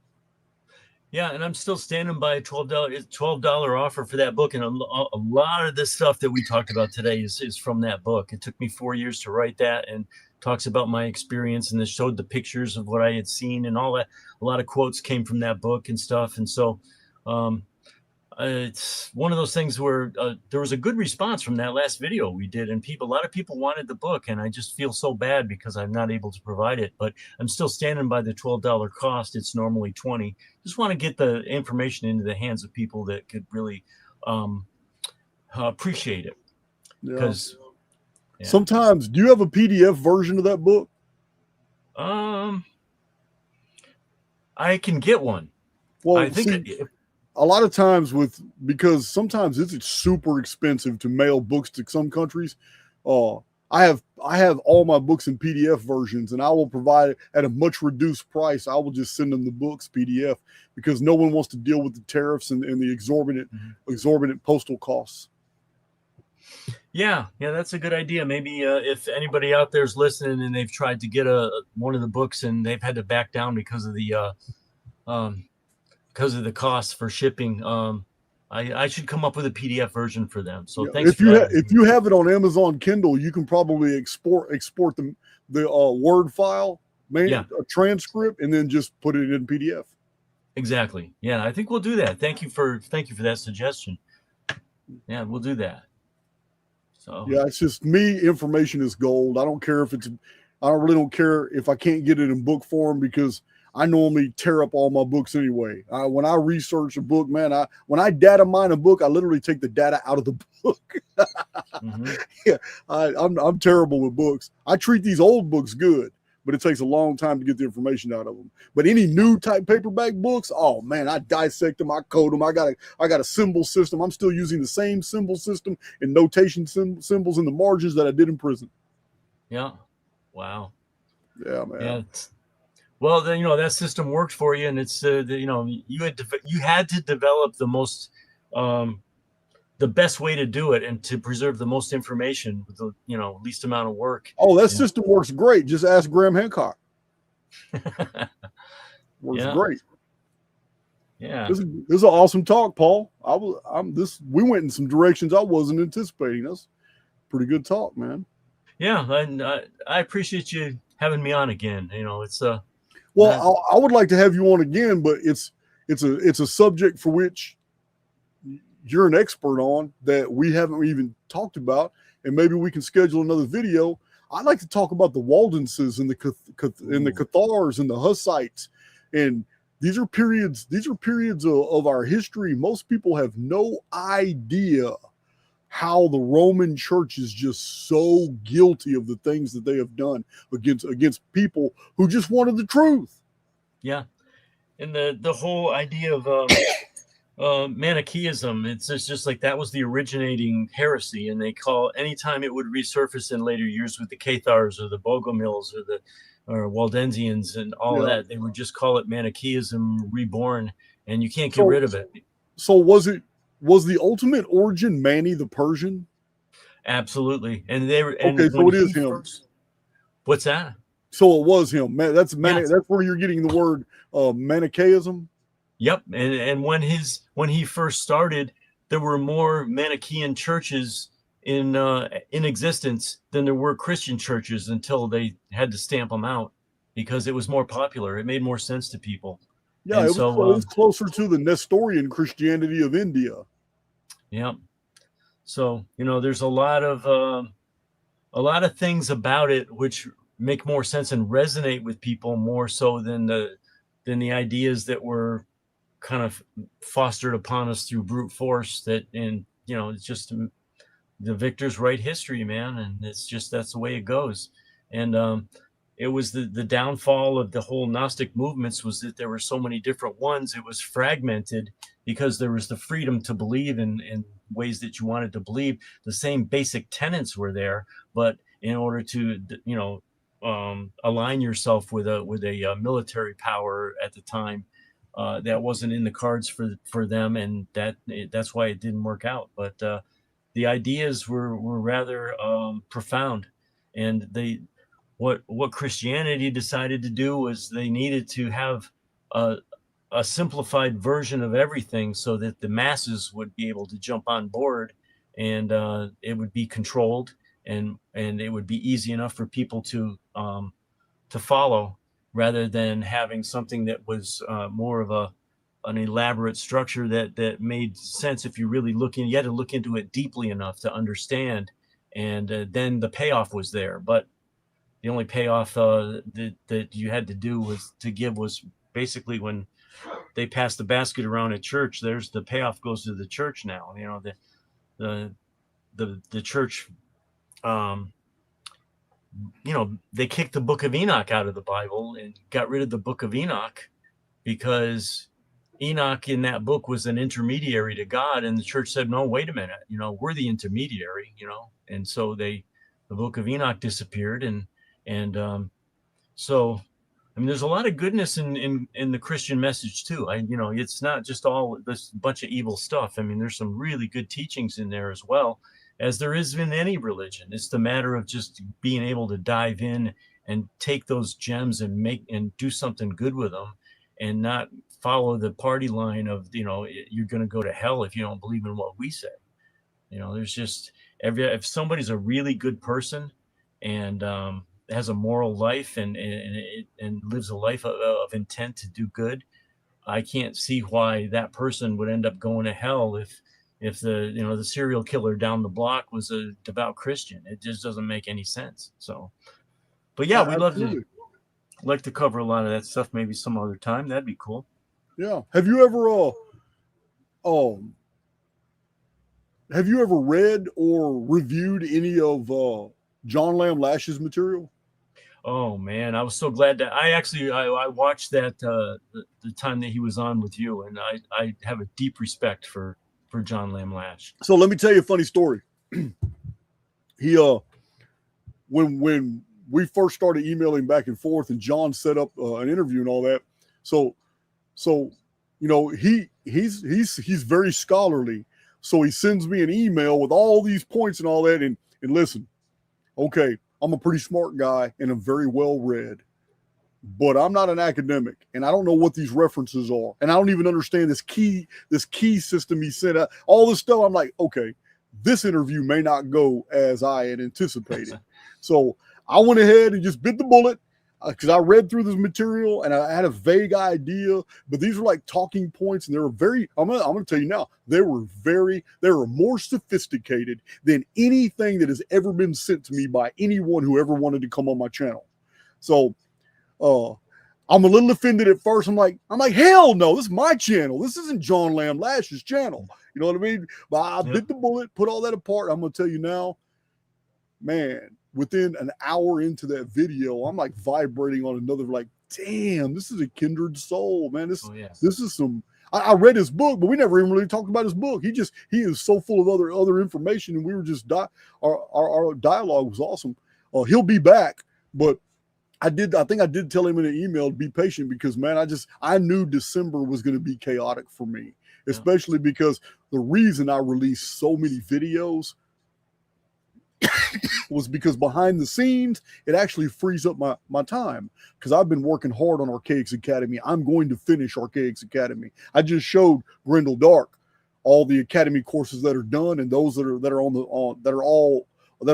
Yeah, and I'm still standing by $12 offer for that book, and a lot of the stuff that we talked about today is from that book. It took me 4 years to write that, and talks about my experience, and it showed the pictures of what I had seen and all that. A lot of quotes came from that book and stuff, and so it's one of those things where there was a good response from that last video we did, and a lot of people wanted the book, and I just feel so bad because I'm not able to provide it, but I'm still standing by the $12 cost. It's normally $20. Just want to get the information into the hands of people that could really appreciate it. Because sometimes, do you have a PDF version of that book? I can get one. Well, I think a lot of times because sometimes it's super expensive to mail books to some countries. I have all my books in PDF versions, and I will provide it at a much reduced price. I will just send them the books PDF because no one wants to deal with the tariffs and the exorbitant postal costs. Yeah, that's a good idea. Maybe if anybody out there is listening and they've tried to get one of the books and they've had to back down because of the cost for shipping, I should come up with a PDF version for them. So thanks. If you have it on Amazon Kindle, you can probably export the Word file, a transcript, and then just put it in PDF. Exactly. Yeah, I think we'll do that. Thank you for that suggestion. Yeah, we'll do that. So yeah, it's just me. Information is gold. I really don't care if I can't get it in book form because I normally tear up all my books anyway. When I research a book, man, when I data mine a book, I literally take the data out of the book. Yeah, I'm terrible with books. I treat these old books good, but it takes a long time to get the information out of them. But any new type paperback books, oh man, I dissect them, I code them. I got a symbol system. I'm still using the same symbol system and notation symbols in the margins that I did in prison. Yeah. Wow. Yeah, man. Yeah. Well, then that system worked for you, and it's you had to develop the most the best way to do it and to preserve the most information with the least amount of work. Oh, that system works great. Just ask Graham Hancock. Works great. Yeah, this is an awesome talk, Paul. We went in some directions I wasn't anticipating. That's pretty good talk, man. Yeah, and I appreciate you having me on again. It's well, I would like to have you on again, but it's a subject for which you're an expert on that we haven't even talked about, and maybe we can schedule another video. I'd like to talk about the Waldenses and the Cathars and the Hussites, and these are periods of our history. Most people have no idea how the Roman Church is just so guilty of the things that they have done against people who just wanted the truth. Yeah, and the whole idea of Manichaeism, it's just like that was the originating heresy, and they call anytime it would resurface in later years with the Cathars or the Bogomils or Waldensians and all of that, they would just call it Manichaeism reborn, and you can't get rid of it. So was the ultimate origin Mani the Persian? Absolutely. And so it is him. What's that? So it was him. That's where you're getting the word Manichaeism. Yep. And when he first started, there were more Manichaean churches in existence than there were Christian churches until they had to stamp them out because it was more popular. It made more sense to people. Yeah, it was closer to the Nestorian Christianity of India. Yeah. So, there's a lot of things about it which make more sense and resonate with people more so than the ideas that were kind of fostered upon us through brute force it's just the victors write history, man. And it's just, that's the way it goes. And it was the downfall of the whole Gnostic movements was that there were so many different ones. It was fragmented because there was the freedom to believe in ways that you wanted to believe. The same basic tenets were there, but in order to, align yourself with a military power at the time, that wasn't in the cards for them, and that's why it didn't work out. But the ideas were rather profound, and what Christianity decided to do was they needed to have a simplified version of everything so that the masses would be able to jump on board, and it would be controlled, and it would be easy enough for people to follow, rather than having something that was more of an elaborate structure that made sense. If you really you had to look into it deeply enough to understand, and then the payoff was there. But the only payoff that you had to do was basically when they pass the basket around at church. There's the payoff goes to the church now. The church, they kicked the Book of Enoch out of the Bible and got rid of the Book of Enoch because Enoch in that book was an intermediary to God, and the church said, no, wait a minute, we're the intermediary, and so the Book of Enoch disappeared, and so, I mean, there's a lot of goodness in the Christian message too. It's not just all this bunch of evil stuff. I mean, there's some really good teachings in there as well, as there is in any religion. It's the matter of just being able to dive in and take those gems and do something good with them, and not follow the party line of, you're going to go to hell if you don't believe in what we say. There's just if somebody's a really good person and has a moral life and lives a life of intent to do good, I can't see why that person would end up going to hell if the serial killer down the block was a devout Christian. It just doesn't make any sense. So, but yeah, we'd like to cover a lot of that stuff maybe some other time. That'd be cool. Yeah. Have you ever read or reviewed any of John Lamb Lash's material? Oh man, I was so glad that I watched that the time that he was on with you, and I have a deep respect for John Lamb Lash. So let me tell you a funny story. He when we first started emailing back and forth, and John set up an interview and all that. So he's very scholarly. So he sends me an email with all these points and all that, and listen, okay, I'm a pretty smart guy and I'm very well read, but I'm not an academic, and I don't know what these references are, and I don't even understand this key system he sent out. All this stuff, I'm like, okay, this interview may not go as I had anticipated. So I went ahead and just bit the bullet, because I read through this material and I had a vague idea, but these were like talking points, and they were very, I'm going to tell you now, they were more sophisticated than anything that has ever been sent to me by anyone who ever wanted to come on my channel. So I'm a little offended at first. I'm like, hell no, this is my channel. This isn't John Lamb Lash's channel. You know what I mean? But I bit the bullet, put all that apart. I'm going to tell you now, man, within an hour into that video, I'm like vibrating on another, like, damn, this is a kindred soul, man. This is some, I read his book, but we never even really talked about his book. He is so full of other information, and we were just, our dialogue was awesome. He'll be back, but I think I did tell him in an email to be patient, because, man, I knew December was going to be chaotic for me, especially because the reason I released so many videos was because behind the scenes, it actually frees up my time, because I've been working hard on Archaix Academy. I'm going to finish Archaix Academy. I just showed Grendel Dark all the Academy courses that are done, and those that are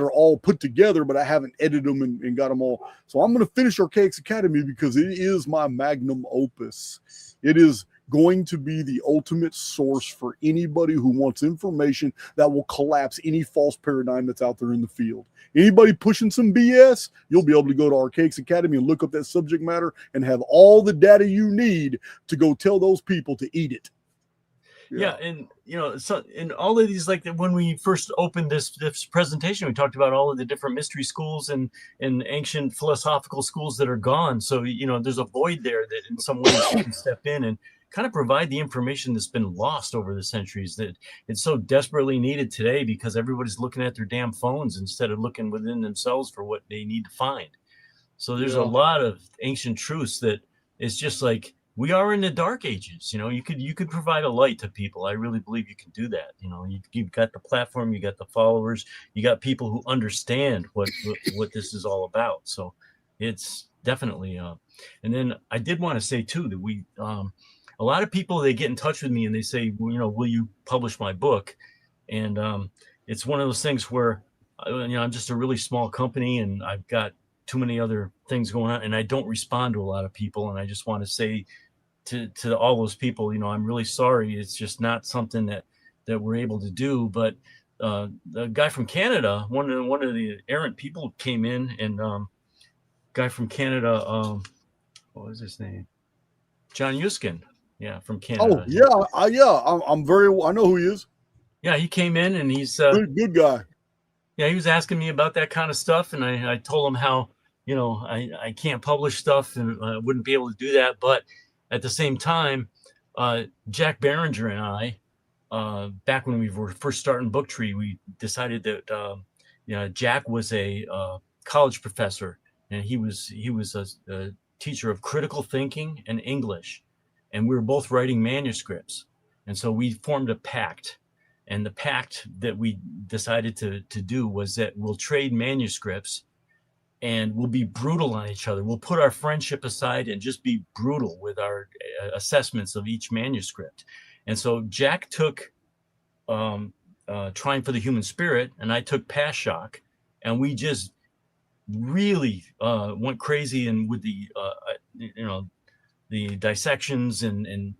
all put together, but I haven't edited them and got them all. So I'm going to finish Archaix Academy, because it is my magnum opus. It is going to be the ultimate source for anybody who wants information that will collapse any false paradigm that's out there in the field. Anybody pushing some BS, you'll be able to go to Archaix Academy and look up that subject matter and have all the data you need to go tell those people to eat it. Yeah, and so in all of these, like when we first opened this presentation, we talked about all of the different mystery schools and ancient philosophical schools that are gone. So there's a void there that in some ways you can step in and kind of provide the information that's been lost over the centuries that it's so desperately needed today because everybody's looking at their damn phones instead of looking within themselves for what they need to find. So there's a lot of ancient truths that it's just like we are in the dark ages. You could provide a light to people. I really believe you can do that. You've got the platform, you got the followers, you got people who understand what this is all about. So it's definitely and then I did want to say too that we a lot of people, they get in touch with me and they say, well, will you publish my book? And it's one of those things where I'm just a really small company and I've got too many other things going on and I don't respond to a lot of people. And I just want to say to all those people, I'm really sorry. It's just not something that we're able to do. But the guy from Canada, one of the errant people came in and guy from Canada, what was his name? John Yuskin. Yeah. From Canada. Oh yeah. I know who he is. Yeah. He came in and he's good guy. Yeah. He was asking me about that kind of stuff. And I told him how, I can't publish stuff and I wouldn't be able to do that. But at the same time, Jack Barringer and I, back when we were first starting Booktree, we decided that Jack was a college professor and he was a teacher of critical thinking and English, and we were both writing manuscripts, and so we formed a pact. And the pact that we decided to do was that we'll trade manuscripts and we'll be brutal on each other. We'll put our friendship aside and just be brutal with our assessments of each manuscript. And so Jack took Trying for the Human Spirit, and I took Past Shock, and we just really went crazy and with the dissections and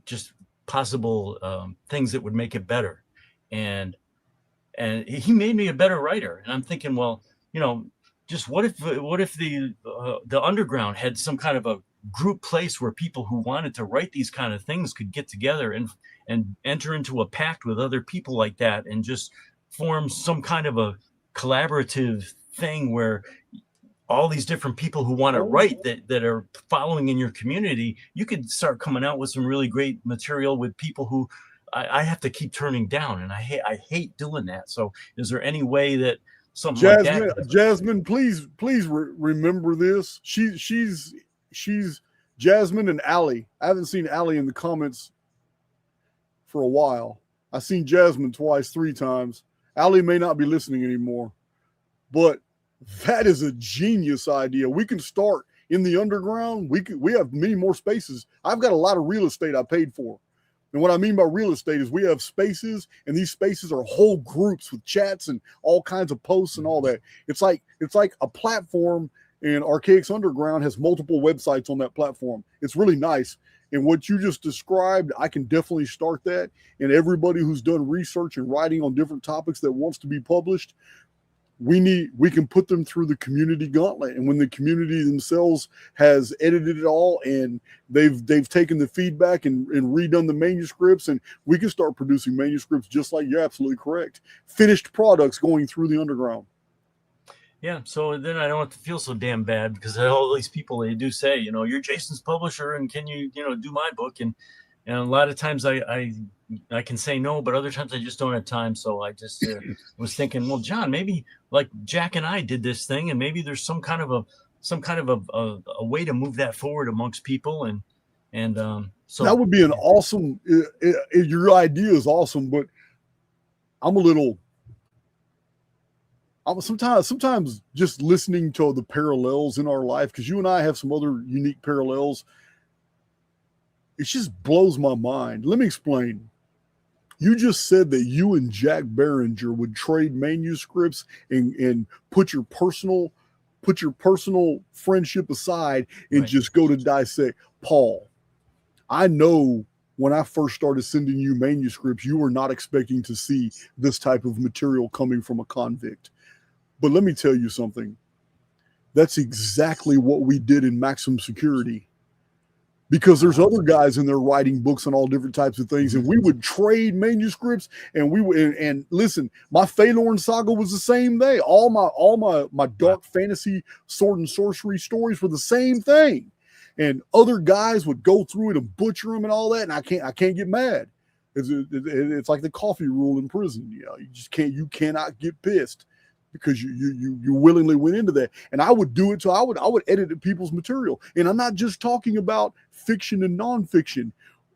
just possible things that would make it better. And he made me a better writer. And I'm thinking, well, just what if the underground had some kind of a group place where people who wanted to write these kind of things could get together and enter into a pact with other people like that and just form some kind of a collaborative thing where all these different people who want to write that are following in your community, you could start coming out with some really great material with people who I have to keep turning down, and I hate doing that. So is there any way that something like that? Jasmine, please remember this. She's Jasmine and Allie. I haven't seen Allie in the comments for a while. I've seen Jasmine twice, 3 times. Allie may not be listening anymore, but that is a genius idea. We can start in the underground. We have many more spaces. I've got a lot of real estate I paid for. And what I mean by real estate is we have spaces, and these spaces are whole groups with chats and all kinds of posts and all that. It's like a platform, and Archaix Underground has multiple websites on that platform. It's really nice. And what you just described, I can definitely start that. And everybody who's done research and writing on different topics that wants to be published, we can put them through the community gauntlet. And when the community themselves has edited it all and they've taken the feedback and redone the manuscripts, and we can start producing manuscripts just like you're absolutely correct. Finished products going through the underground. Yeah, so then I don't have to feel so damn bad because all these people, they do say, you're Jason's publisher and can you, do my book? And a lot of times I can say no, but other times I just don't have time. So I just was thinking, well, John, maybe like Jack and I did this thing, and maybe there's some kind of a way to move that forward amongst people, and so that would be an awesome. Your idea is awesome, but sometimes just listening to the parallels in our life, because you and I have some other unique parallels. It just blows my mind. Let me explain. You just said that you and Jack Barringer would trade manuscripts and put your personal friendship aside and just go to dissect. Paul, I know when I first started sending you manuscripts, you were not expecting to see this type of material coming from a convict. But let me tell you something. That's exactly what we did in maximum security. because there's other guys in there writing books on all different types of things, and we would trade manuscripts, and we would and listen, my Phalorn saga was the same thing. All my dark fantasy sword and sorcery stories were the same thing, and other guys would go through it and butcher them and all that, and I can't get mad. It's like the coffee rule in prison. You know, you cannot get pissed because you willingly went into that. And I would do it. So I would edit people's material. And I'm not just talking about fiction and nonfiction.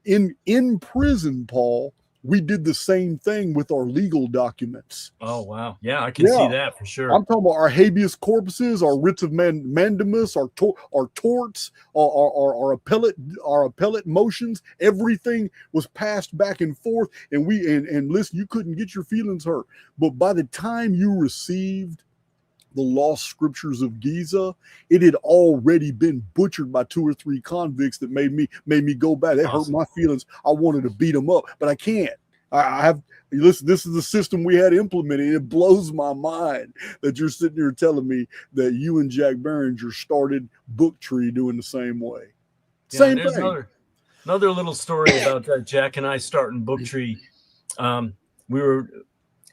In prison, Paul, we did the same thing with our legal documents. Oh, wow. Yeah, I can see that for sure. I'm talking about our habeas corpuses, our writs of mandamus, our torts, our appellate motions. Everything was passed back and forth. And and listen, you couldn't get your feelings hurt. But by the time you received the lost scriptures of Giza, it had already been butchered by 2 or 3 convicts that made me go back. That hurt my feelings. I wanted to beat them up, but I can't. Listen, this is the system we had implemented. It blows my mind that you're sitting here telling me that you and Jack Behringer started Booktree doing the same way. Same thing. Another little story about Jack and I starting Booktree.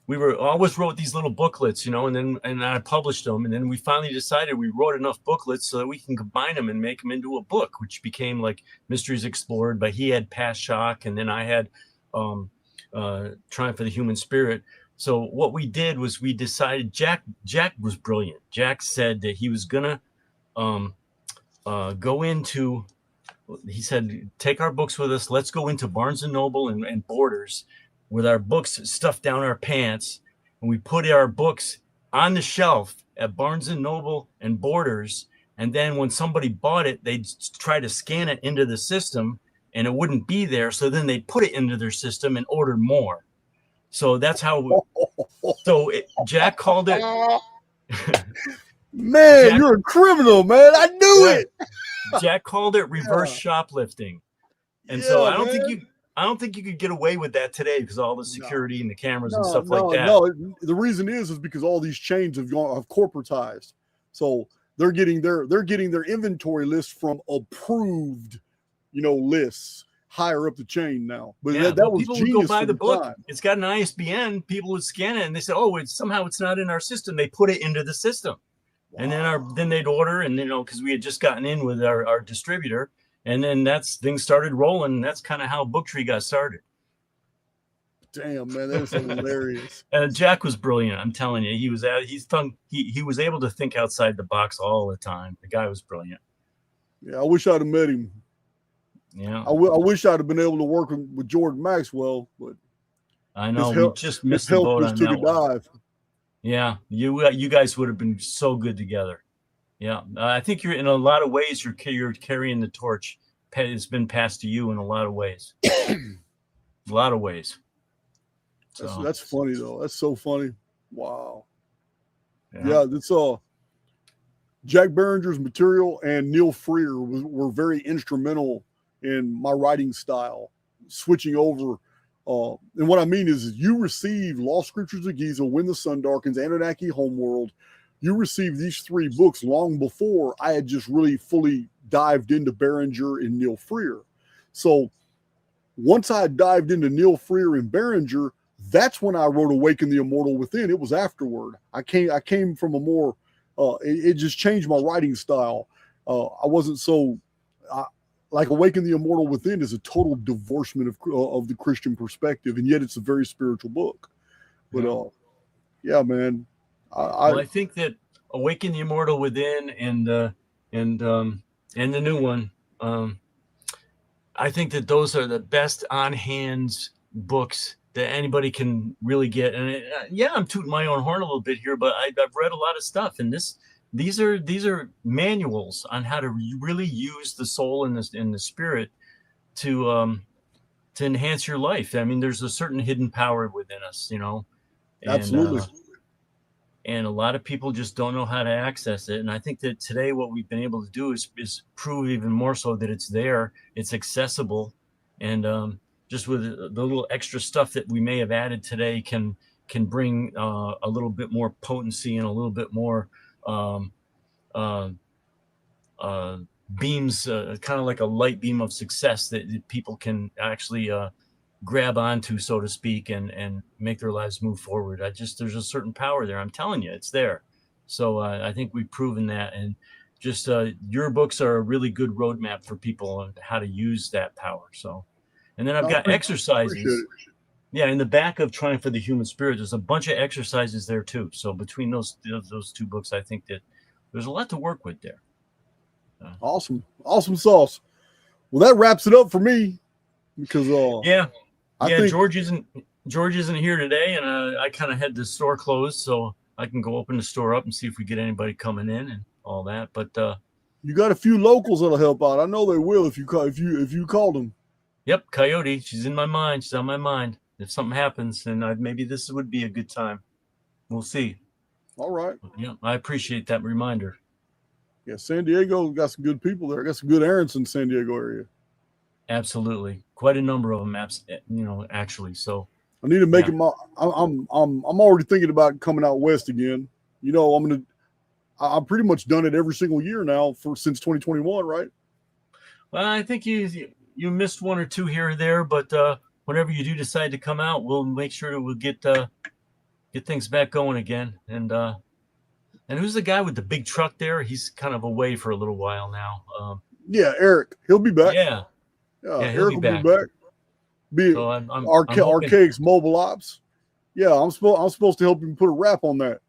We were always wrote these little booklets, you know, and I published them, and then we finally decided we wrote enough booklets so that we can combine them and make them into a book, which became like Mysteries Explored. But he had Past Shock, and then I had Triumph of the Human Spirit. So what we did was we decided Jack was brilliant. Jack said that he was gonna go into. He said, take our books with us. Let's go into Barnes and Noble and Borders with our books stuffed down our pants, and we put our books on the shelf at Barnes and Noble and Borders. And then when somebody bought it, they'd try to scan it into the system, and it wouldn't be there. So then they'd put it into their system and order more. So that's how. Jack called it. Man, you're a criminal, man. I knew it. Jack called it reverse shoplifting, and so I don't think you could get away with that today because all the security and the cameras and stuff like that. No, the reason is because all these chains have corporatized, so they're getting their inventory list from approved, lists higher up the chain now. But that was people genius. Would go buy the book. Time. It's got an ISBN. People would scan it and they said, "Oh, somehow it's not in our system." They put it into the system, and then they'd order, and because we had just gotten in with our distributor. And then things started rolling. And that's kind of how Booktree got started. Damn, man, that was hilarious. And Jack was brilliant. I'm telling you, he was able to think outside the box all the time. The guy was brilliant. Yeah, I wish I'd have met him. Yeah, I wish I'd have been able to work with Jordan Maxwell, but I know we just missed the boat on that one. Dive. Yeah, you guys would have been so good together. Yeah, I think you're in a lot of ways. You're carrying the torch. It's been passed to you in a lot of ways. A lot of ways. So. That's funny though. That's so funny. Wow. Yeah, that's Jack Behringer's material and Neil Freer were very instrumental in my writing style, switching over. And what I mean is you receive Lost Scriptures of Giza, When the Sun Darkens, Anunnaki Homeworld. You received these 3 books long before I had just really fully dived into Behringer and Neil Freer. So once I dived into Neil Freer and Behringer, that's when I wrote Awaken the Immortal Within. It was afterward. I came from a more, it just changed my writing style. I wasn't so, like Awaken the Immortal Within is a total divorcement of the Christian perspective, and yet it's a very spiritual book. But yeah, man. I think that Awaken the Immortal Within and the new one, I think that those are the best on hands books that anybody can really get. And I'm tooting my own horn a little bit here, but I've read a lot of stuff, and these are manuals on how to really use the soul and the spirit to enhance your life. I mean, there's a certain hidden power within us, Absolutely. And a lot of people just don't know how to access it. And I think that today what we've been able to do is prove even more so that it's there, it's accessible. And just with the little extra stuff that we may have added today can bring a little bit more potency and a little bit more beams, kind of like a light beam of success that people can actually grab onto, so to speak, and make their lives move forward. There's a certain power there. I'm telling you, it's there. So I think we've proven that. And just your books are a really good roadmap for people on how to use that power. So, and then I've got exercises. Yeah, in the back of Trying for the Human Spirit, there's a bunch of exercises there too. So between those two books, I think that there's a lot to work with there. Awesome sauce. Well, that wraps it up for me because I think George isn't here today, and I kind of had the store closed, so I can go open the store up and see if we get anybody coming in and all that. But you got a few locals that'll help out. I know they will if you called them. Yep, Coyote. She's in my mind. She's on my mind. If something happens, then maybe this would be a good time. We'll see. All right. Yeah, I appreciate that reminder. Yeah, San Diego got some good people there. Got some good errands in San Diego area. Absolutely, quite a number of them. Actually. So I need to make it my. I'm already thinking about coming out west again. You know, I've pretty much done it every single year now since 2021, right? Well, I think you missed one or two here or there, but whenever you do decide to come out, we'll make sure that we'll get things back going again. And who's the guy with the big truck there? He's kind of away for a little while now. Yeah, Eric. He'll be back. Yeah, Eric will be back. So I'm Archaix Mobile Ops. Yeah, I'm supposed to help him put a wrap on that.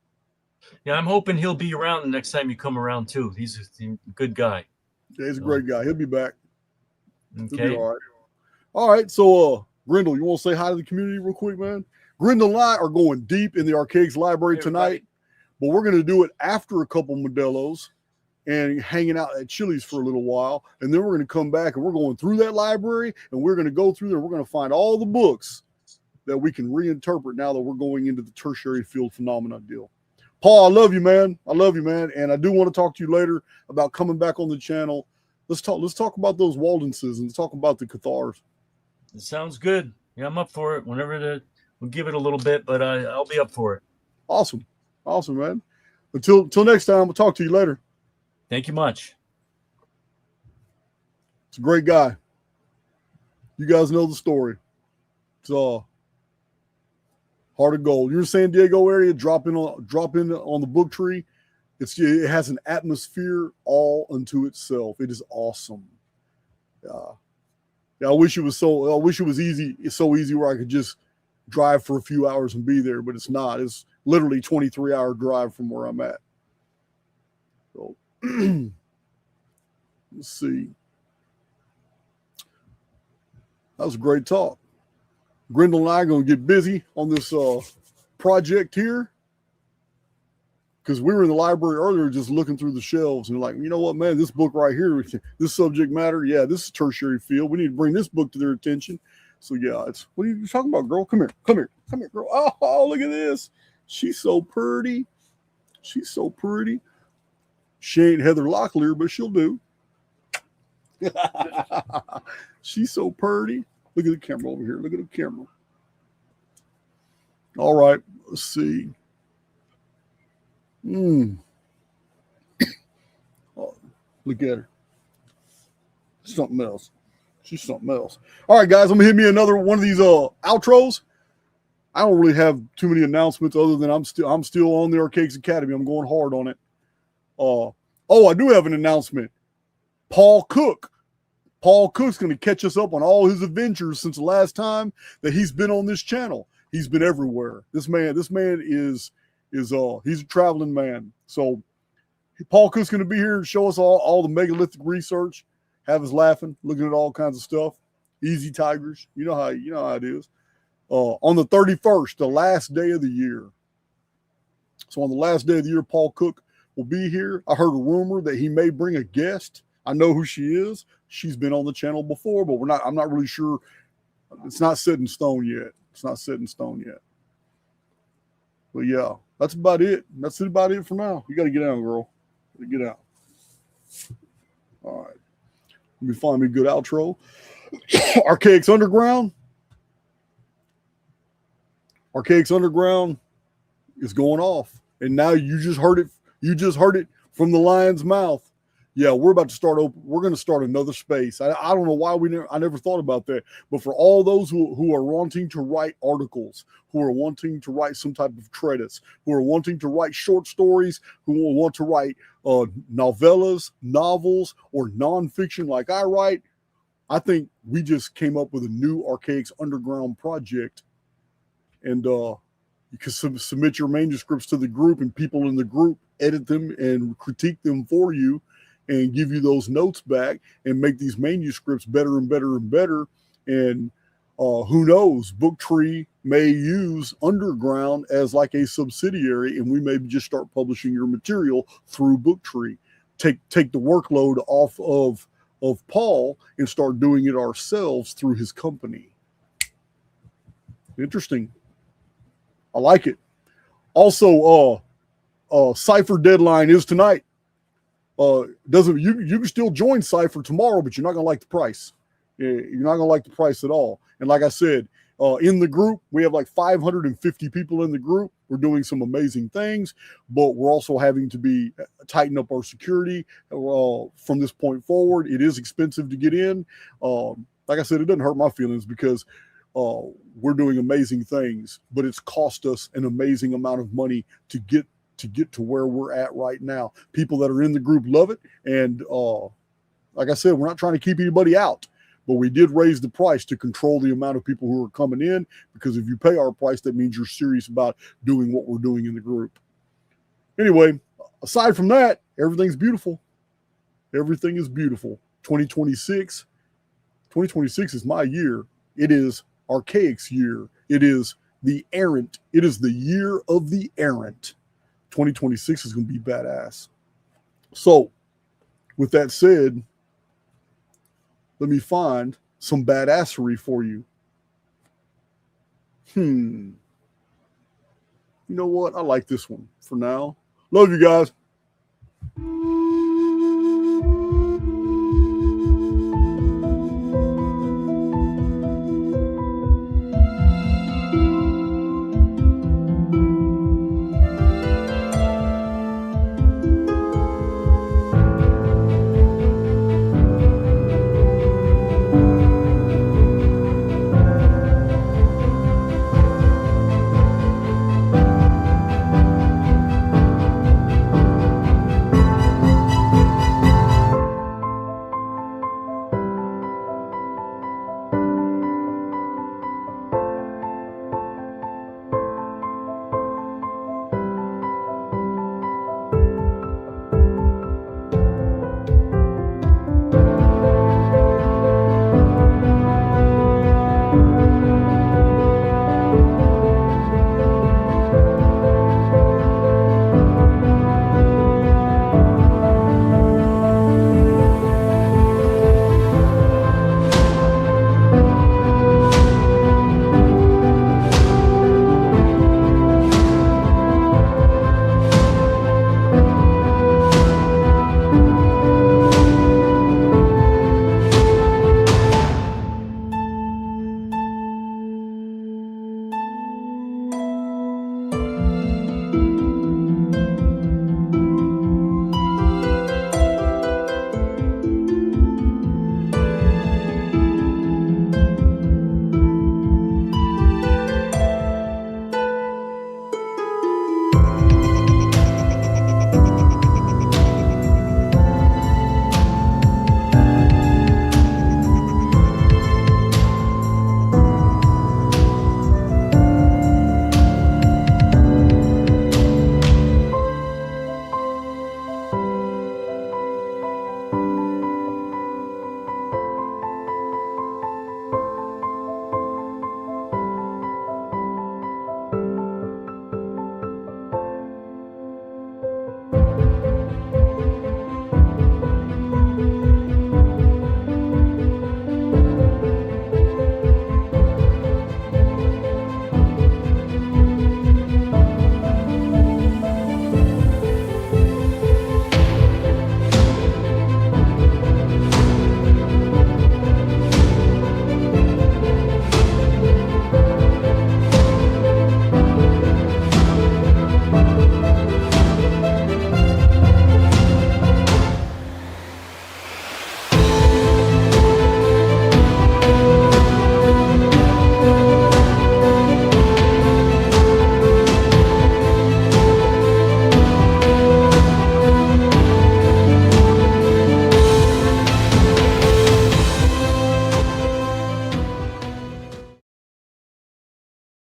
Yeah, I'm hoping he'll be around the next time you come around too. He's a good guy. Yeah, he's a great guy. He'll be back. Okay. He'll be all right. All right. So, Grindle, you want to say hi to the community real quick, man? Grindle and I are going deep in the Archaix library tonight, but we're going to do it after a couple Modelos and hanging out at Chili's for a little while. And then we're going to come back and we're going through that library and we're going to go through there. We're going to find all the books that we can reinterpret now that we're going into the tertiary field phenomena deal. Paul, I love you, man. And I do want to talk to you later about coming back on the channel. Let's talk about those Waldenses and talk about the Cathars. It sounds good. Yeah, I'm up for it. We'll give it a little bit, but I'll be up for it. Awesome, man. Until next time, we'll talk to you later. Thank you much. It's a great guy. You guys know the story. It's Heart of Gold. You're in San Diego area, drop in on the book tree. It has an atmosphere all unto itself. It is awesome. Yeah, I wish it was easy. It's so easy where I could just drive for a few hours and be there, but it's not. It's literally 23-hour drive from where I'm at. So let's see. That was a great talk. Grindle and I are going to get busy on this project here because we were in the library earlier just looking through the shelves and like, you know what, man, this book right here, this subject matter, yeah, this is tertiary field. We need to bring this book to their attention. So, yeah, what are you talking about, girl? Come here, girl. Oh, look at this. She's so pretty. She ain't Heather Locklear, but she'll do. She's so pretty. Look at the camera over here. Look at the camera. All right. Let's see. Oh, look at her. Something else. She's something else. All right, guys. I'm going to hit me another one of these outros. I don't really have too many announcements other than I'm still on the Archaix Academy. I'm going hard on it. I do have an announcement. Paul Cook's going to catch us up on all his adventures since the last time that he's been on this channel. He's been everywhere. This man is he's a traveling man. So Paul Cook's going to be here and show us all the megalithic research, have us laughing, looking at all kinds of stuff. Easy tigers. You know how it is. On the 31st, the last day of the year. So on the last day of the year, Paul Cook will be here. I heard a rumor that he may bring a guest. I know who she is. She's been on the channel before, but I'm not really sure. It's not set in stone yet. But yeah, that's about it. That's about it for now. You got to get out, girl. Get out. All right. Let me find me a good outro. Archaix Underground. Archaix Underground is going off. And now you just heard it. You just heard it from the lion's mouth. Yeah, we're about to start open. We're going to start another space. I don't know why I never thought about that. But for all those who are wanting to write articles, who are wanting to write some type of treatise, who are wanting to write short stories, who will want to write novellas, novels, or nonfiction like I write, I think we just came up with a new Archaix Underground project. And you can submit your manuscripts to the group, and people in the group edit them and critique them for you and give you those notes back and make these manuscripts better and better and better. And who knows, Booktree may use Underground as like a subsidiary, and we may just start publishing your material through Booktree. Take the workload off of Paul and start doing it ourselves through his company. Interesting. I like it. Also, Cypher deadline is tonight. You can still join Cypher tomorrow, but you're not gonna like the price. You're not gonna like the price at all. And like I said, in the group, we have like 550 people in the group. We're doing some amazing things, but we're also having to tighten up our security from this point forward. It is expensive to get in. Like I said, it doesn't hurt my feelings because we're doing amazing things, but it's cost us an amazing amount of money to get to where we're at right now. People that are in the group love it, and like I said, we're not trying to keep anybody out, but we did raise the price to control the amount of people who are coming in, because if you pay our price, that means you're serious about doing what we're doing in the group. Anyway, aside from that, everything's beautiful. Everything is beautiful. 2026 is my year. It is Archaix year. It is the errant. It is the year of the errant. 2026 is going to be badass. So, with that said, let me find some badassery for you. You know what? I like this one for now. Love you guys.